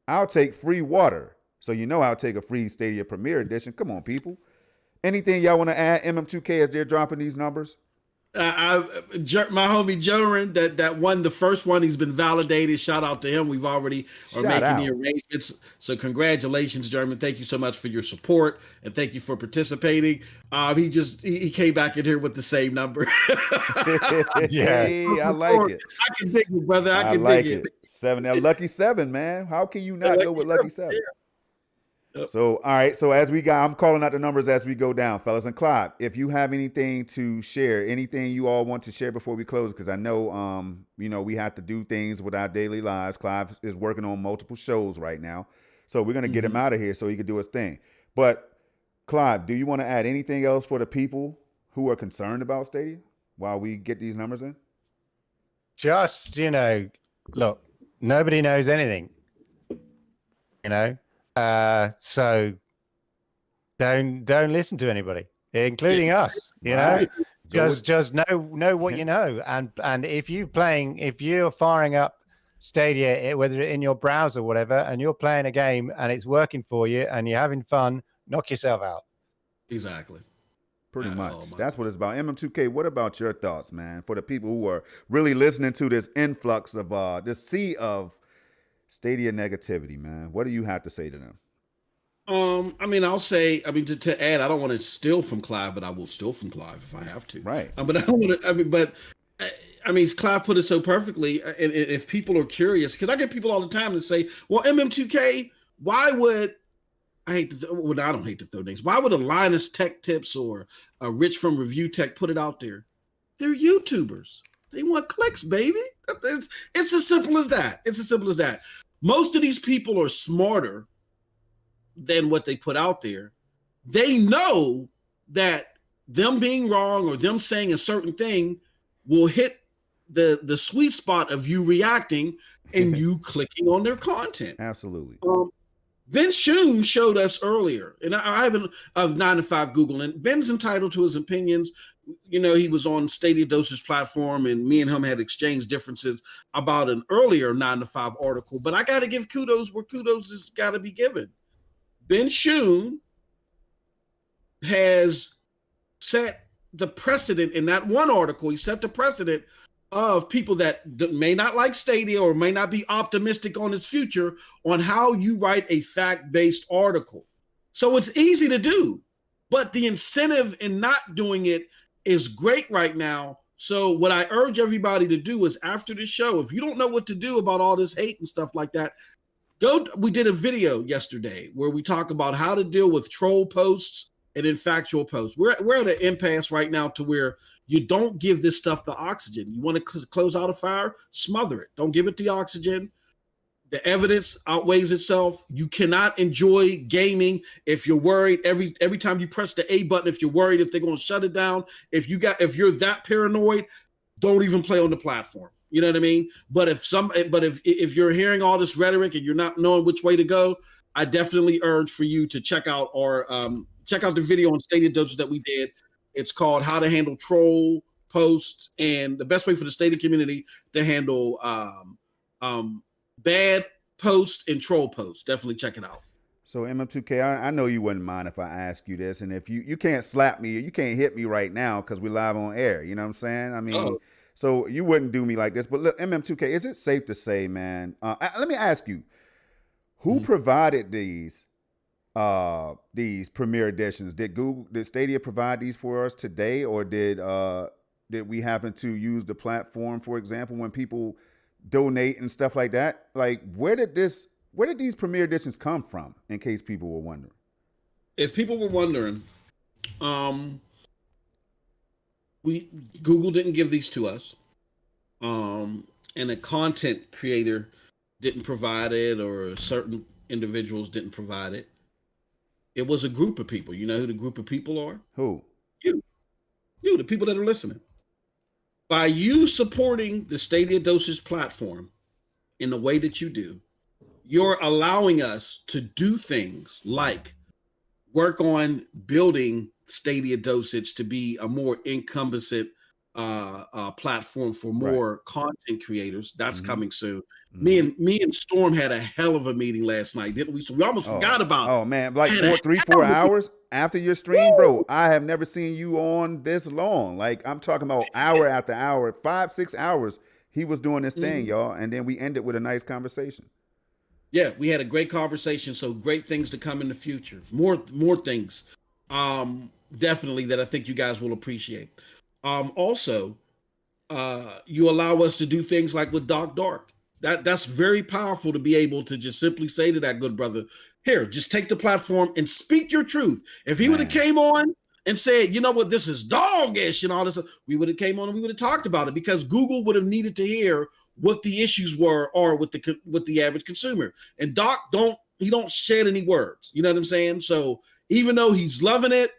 I'll take free water. So you know I'll take a free Stadia Premiere Edition. Come on, people. Anything y'all want to add, MM2K, as they're dropping these numbers? My homie Joran that won the first one, he's been validated. Shout out to him. We've already are making the arrangements. So congratulations, German. Thank you so much for your support and thank you for participating. He came back in here with the same number. Yeah, hey, I like it. I can dig it, brother. I can dig it. 7, lucky 7, man. How can you not go with lucky 7? Yeah. So, all right. So I'm calling out the numbers as we go down, fellas. And Clive, if you have anything to share, anything you all want to share before we close, because I know, we have to do things with our daily lives. Clive is working on multiple shows right now. So we're going to get him out of here so he can do his thing. But Clive, do you want to add anything else for the people who are concerned about Stadia while we get these numbers in? Just, look, nobody knows anything, so don't listen to anybody, including us. Just know what you know, and if you're firing up Stadia, whether in your browser or whatever, and you're playing a game and it's working for you and you're having fun, knock yourself out. Exactly. Pretty much. That's what it's about. MM2K, what about your thoughts, man? For the people who are really listening to this influx of this sea of Stadia negativity, man, what do you have to say to them? I'll say, to add, I don't want to steal from Clive, but I will steal from Clive if I have to. Right. But I don't want to, Clive put it so perfectly. And if people are curious, because I get people all the time that say, well, MM2K, why would, I don't hate to throw names. Why would a Linus Tech Tips or a Rich from Review Tech put it out there? They're YouTubers. They want clicks, baby. It's as simple as that. It's as simple as that. Most of these people are smarter than what they put out there. They know that them being wrong or them saying a certain thing will hit the sweet spot of you reacting and you clicking on their content. Absolutely. Ben Schoon showed us earlier, and I haven't of 9 to 5 Google, and Ben's entitled to his opinions. He was on Stadia Dosage platform, and me and him had exchanged differences about an earlier 9 to 5 article. But I got to give kudos where kudos has got to be given. Ben Schoon has set the precedent in that one article. He set the precedent of people that may not like Stadia or may not be optimistic on its future on how you write a fact-based article. So it's easy to do, but the incentive in not doing it is great right now. So what I urge everybody to do is after the show, if you don't know what to do about all this hate and stuff like that, we did a video yesterday where we talk about how to deal with troll posts and in factual posts. We're at an impasse right now to where you don't give this stuff the oxygen. You want to close out a fire, smother it. Don't give it the oxygen. The evidence outweighs itself. You cannot enjoy gaming if you're worried every time you press the A button. If you're worried if they're going to shut it down, if you're that paranoid, don't even play on the platform. You know what I mean? But if you're hearing all this rhetoric and you're not knowing which way to go, I definitely urge for you to check out the video on Stadia doses that we did. It's called How to Handle Troll Posts and the best way for the Stadia community to handle bad posts and troll posts. Definitely check it out. So MM2K, I know you wouldn't mind if I ask you this, and if you can't slap me, you can't hit me right now because we're live on air. You know what I'm saying? I mean, so you wouldn't do me like this. But look, MM2K, is it safe to say, man? Let me ask you, who provided these premiere editions? Did Stadia provide these for us today, or did we happen to use the platform, for example, when people donate and stuff like that? Like, where did these premiere editions come from, in case people were wondering? If people were wondering, Google didn't give these to us. And a content creator didn't provide it, or certain individuals didn't provide it. It was a group of people. You know who the group of people are? Who? You, the people that are listening. By you supporting the Stadia Dosage platform in the way that you do, you're allowing us to do things like work on building Stadia Dosage to be a more encompassing platform for more content creators. That's coming soon. Me and Storm had a hell of a meeting last night, didn't we? So we almost forgot about it. Oh man, like 4 hours after your stream, bro. I have never seen you on this long. Like, I'm talking about hour after hour, 5-6 hours. He was doing this thing, y'all, and then we ended with a nice conversation. Yeah, we had a great conversation. So great things to come in the future. More things, definitely, that I think you guys will appreciate. Also, you allow us to do things like with Doc Dark. That's very powerful to be able to just simply say to that good brother, here, just take the platform and speak your truth. If he would have came on and said, you know what, this is doggish and all this, we would have came on and we would have talked about it, because Google would have needed to hear what the issues were with the average consumer. And Doc don't shed any words. You know what I'm saying? So even though he's loving it,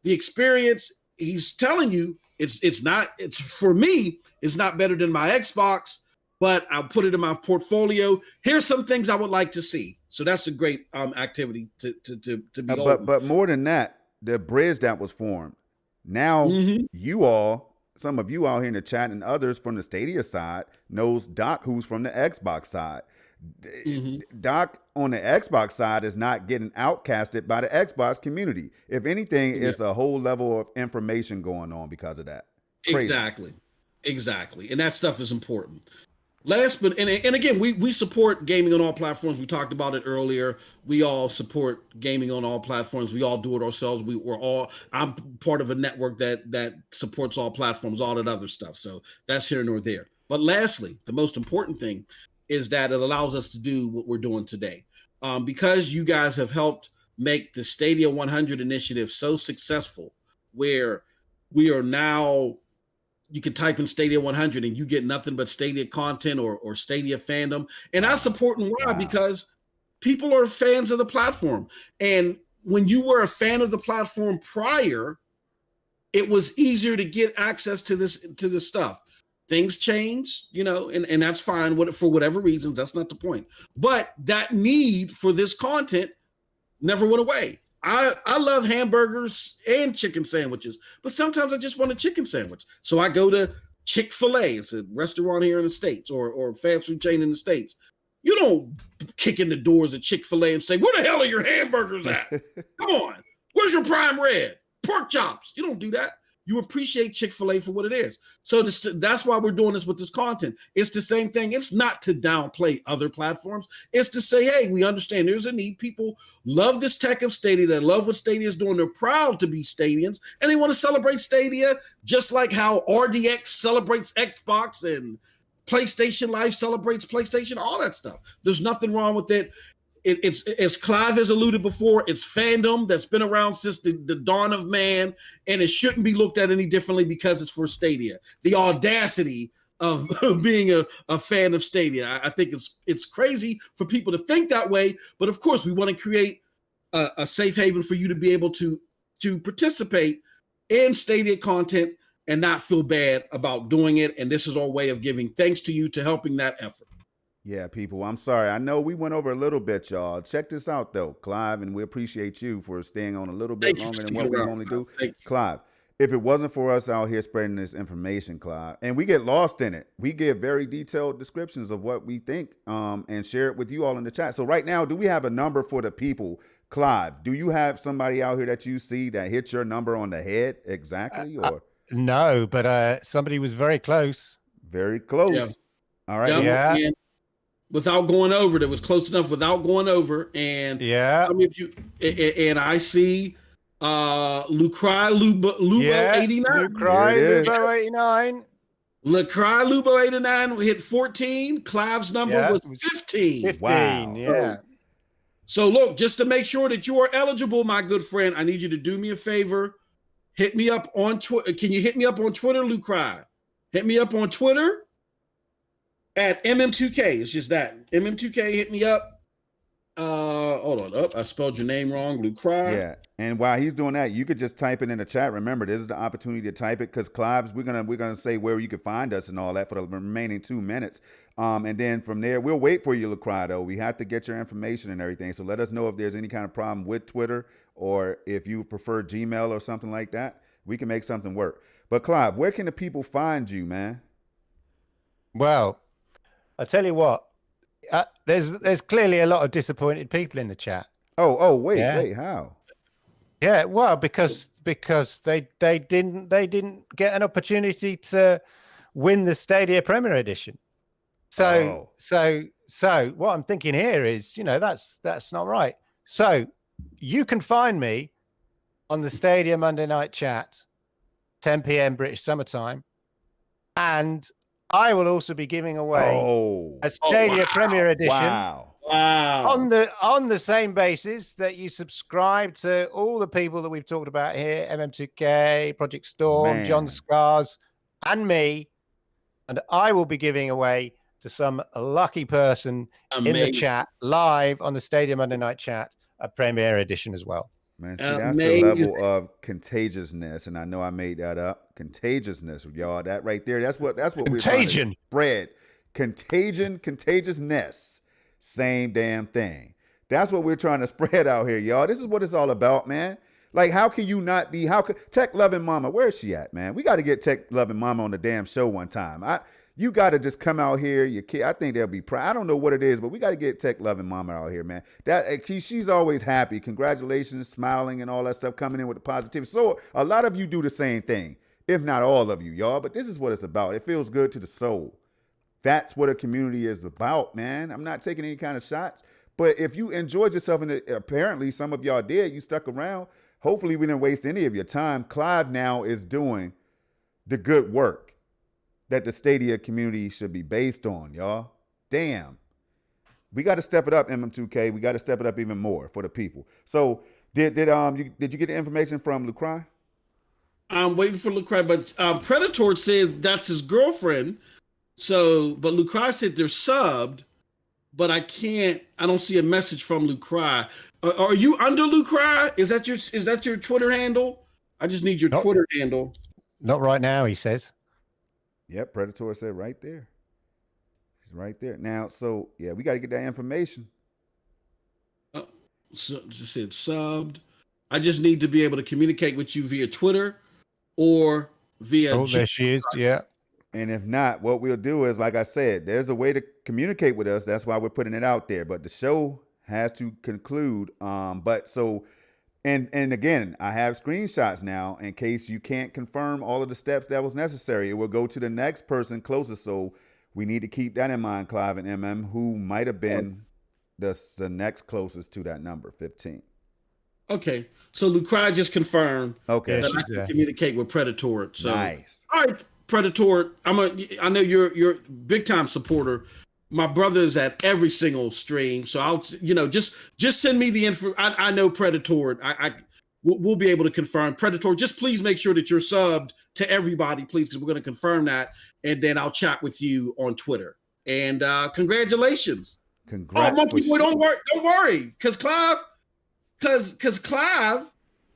the experience, he's telling you it's for me, it's not better than my Xbox, but I'll put it in my portfolio. Here's some things I would like to see. So that's a great activity to be. But more than that, the bridge that was formed. Now you all, some of you out here in the chat and others from the Stadia side knows Doc, who's from the Xbox side. Doc on the Xbox side is not getting outcasted by the Xbox community. If anything, it's a whole level of information going on because of that. Crazy. Exactly. And that stuff is important. Last, but and again, we support gaming on all platforms. We talked about it earlier. We all support gaming on all platforms. We all do it ourselves. I'm part of a network that supports all platforms, all that other stuff. So that's here nor there. But lastly, the most important thing is that it allows us to do what we're doing today. Because you guys have helped make the Stadia 100 initiative so successful, where we are now, you can type in Stadia 100 and you get nothing but Stadia content or Stadia fandom. And I support and why? Because people are fans of the platform. And when you were a fan of the platform prior, it was easier to get access to this stuff. Things change, and that's fine for whatever reasons. That's not the point. But that need for this content never went away. I love hamburgers and chicken sandwiches, but sometimes I just want a chicken sandwich. So I go to Chick-fil-A. It's a restaurant here in the States, or fast food chain in the States. You don't kick in the doors of Chick-fil-A and say, where the hell are your hamburgers at? Come on. Where's your prime rib? Pork chops. You don't do that. You appreciate Chick-fil-A for what it is. So that's why we're doing this with this content. It's the same thing. It's not to downplay other platforms. It's to say, hey, we understand there's a need. People love this tech of Stadia. They love what Stadia is doing. They're proud to be Stadians, and they want to celebrate Stadia just like how RDX celebrates Xbox and PlayStation Live celebrates PlayStation, all that stuff. There's nothing wrong with it. It's as Clive has alluded before, it's fandom that's been around since the dawn of man, and it shouldn't be looked at any differently because it's for Stadia. The audacity of being a fan of Stadia. I think it's crazy for people to think that way, but of course we want to create a safe haven for you to be able to participate in Stadia content and not feel bad about doing it. And this is our way of giving thanks to you to helping that effort. Yeah, people, I'm sorry. I know we went over a little bit, y'all. Check this out, though, Clive, and we appreciate you for staying on a little bit Thank you for longer than sticking what we around. normally do. Thank you. Clive, if it wasn't for us out here spreading this information, Clive, and we get lost in it, we give very detailed descriptions of what we think and share it with you all in the chat. So right now, do we have a number for the people? Clive, do you have somebody out here that you see that hit your number on the head exactly, or No, but somebody was very close. very close? Yeah. All right. Yeah. And without going over, that was close enough without going over. And Yeah. I mean, if you and I see Lucry Lubo 89. Lucry There it is. Lubo 89. Lucry Lubo 89 hit 14. Clive's number Yeah, was it was 15. 15. Wow. Yeah. So look, just to make sure that you are eligible, my good friend, I need you to do me a favor. Hit me up on Twitter. Can you hit me up on Twitter, Lucry? Hit me up on Twitter at MM2K. It's just that. MM2K, hit me up. Hold on. I spelled your name wrong, Lucry. Yeah, and while he's doing that, you could just type it in the chat. Remember, this is the opportunity to type it because Clive's we're gonna say where you can find us and all that for the remaining 2 minutes. And then from there, we'll wait for you, Lucry, though. We have to get your information and everything. So let us know if there's any kind of problem with Twitter or if you prefer Gmail or something like that. We can make something work. But Clive, where can the people find you, man? Well, I tell you what, there's clearly a lot of disappointed people in the chat. Wait, how? Yeah, well, because they didn't get an opportunity to win the Stadia Premier Edition. So what I'm thinking here is, that's not right. So you can find me on the Stadia Monday Night Chat, 10 p.m. British Summertime, and I will also be giving away a Stadia Premier Edition. Wow. On the same basis that you subscribe to all the people that we've talked about here, MM2K, Project Storm, Man. John Scars, and me, and I will be giving away to some lucky person in the chat live on the Stadia Monday Night Chat a Premiere Edition as well. Man, see, that's the level of contagiousness, and I know I made that up. Contagiousness, y'all. That right there. That's what we're trying to spread. Contagion, contagiousness. Same damn thing. That's what we're trying to spread out here, y'all. This is what it's all about, man. Like, how can you not be? How could Tech Loving Mama? Where's she at, man? We got to get Tech Loving Mama on the damn show one time. You got to just come out here. Your kid, I think they'll be proud. I don't know what it is, but we got to get Tech Loving Mama out here, man. She's always happy. Congratulations, smiling and all that stuff, coming in with the positivity. So a lot of you do the same thing, if not all of you, y'all. But this is what it's about. It feels good to the soul. That's what a community is about, man. I'm not taking any kind of shots, but if you enjoyed yourself, and apparently some of y'all did, you stuck around. Hopefully we didn't waste any of your time. Clive now is doing the good work that the Stadia community should be based on, y'all. Damn. We got to step it up, MM2K. We got to step it up even more for the people. So did you get the information from Lucry? I'm waiting for Lucry, but Predator says that's his girlfriend. So, but Lucry said they're subbed, but I don't see a message from Lucry. Are you under Lucry? Is that your Twitter handle? I just need your Twitter handle. Not right now, he says. Yep, Predator said right there. He's right there. Now, so yeah, we got to get that information. So just said subbed. I just need to be able to communicate with you via Twitter or via. Oh, there she is. Yeah. And if not, what we'll do is, like I said, there's a way to communicate with us. That's why we're putting it out there. But the show has to conclude. And again, I have screenshots now in case you can't confirm all of the steps that was necessary. It will go to the next person closest. So we need to keep that in mind, Clive and MM, who might have been the next closest to that number, 15. Okay. So Lucry just confirmed that I can communicate with Predator. So nice. All right, Predator. I know you're a big time supporter. My brother is at every single stream, so I'll just send me the info. I know Predator. We'll be able to confirm Predator. Just please make sure that you're subbed to everybody, please, because we're going to confirm that, and then I'll chat with you on Twitter. And congratulations. Congrats. Oh, Monkey Boy, don't worry, because Clive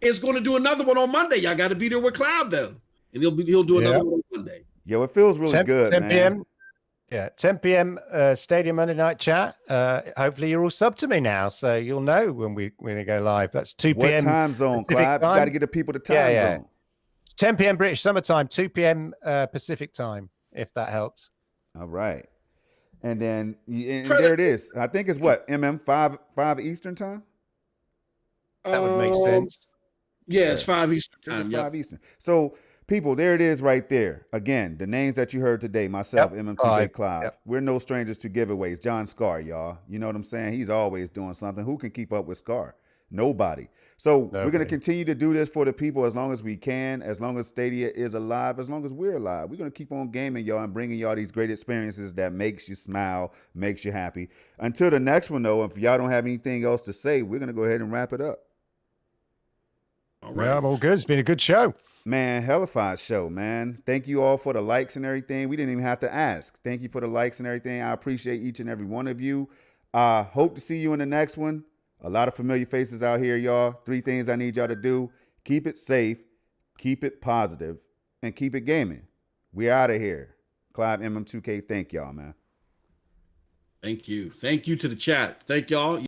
is going to do another one on Monday. Y'all got to be there with Clive though, and he'll do another one on Monday. Yo, it feels really good, 10 man. p.m. Yeah, 10 p.m. Stadia Monday Night Chat. Hopefully you're all subbed to me now, so you'll know when we go live. That's 2 What p.m. time zone, Pacific Clive? You time. got to get the people the time zone. It's 10 p.m. British summertime, 2 p.m. Pacific time, if that helps. All right. And then there it is. I think it's what, five Eastern time? That would make sense. Yeah, it's 5 Eastern time. It's 5 Eastern. So, people, there it is right there. Again, the names that you heard today, myself, MMTJ Clive. Yep. We're no strangers to giveaways. John Scar, y'all. You know what I'm saying? He's always doing something. Who can keep up with Scar? Nobody. So we're going to continue to do this for the people as long as we can, as long as Stadia is alive, as long as we're alive. We're going to keep on gaming, y'all, and bringing y'all these great experiences that makes you smile, makes you happy. Until the next one, though, if y'all don't have anything else to say, we're going to go ahead and wrap it up. All right. Yeah, I'm all good. It's been a good show. Man, hellified show, man. Thank you all for the likes and everything. We didn't even have to ask. Thank you for the likes and everything. I appreciate each and every one of you. Hope to see you in the next one. A lot of familiar faces out here, y'all. 3 things I need y'all to do. Keep it safe, keep it positive, and keep it gaming. We out of here. Clive MM2K, thank y'all, man. Thank you. Thank you to the chat. Thank y'all.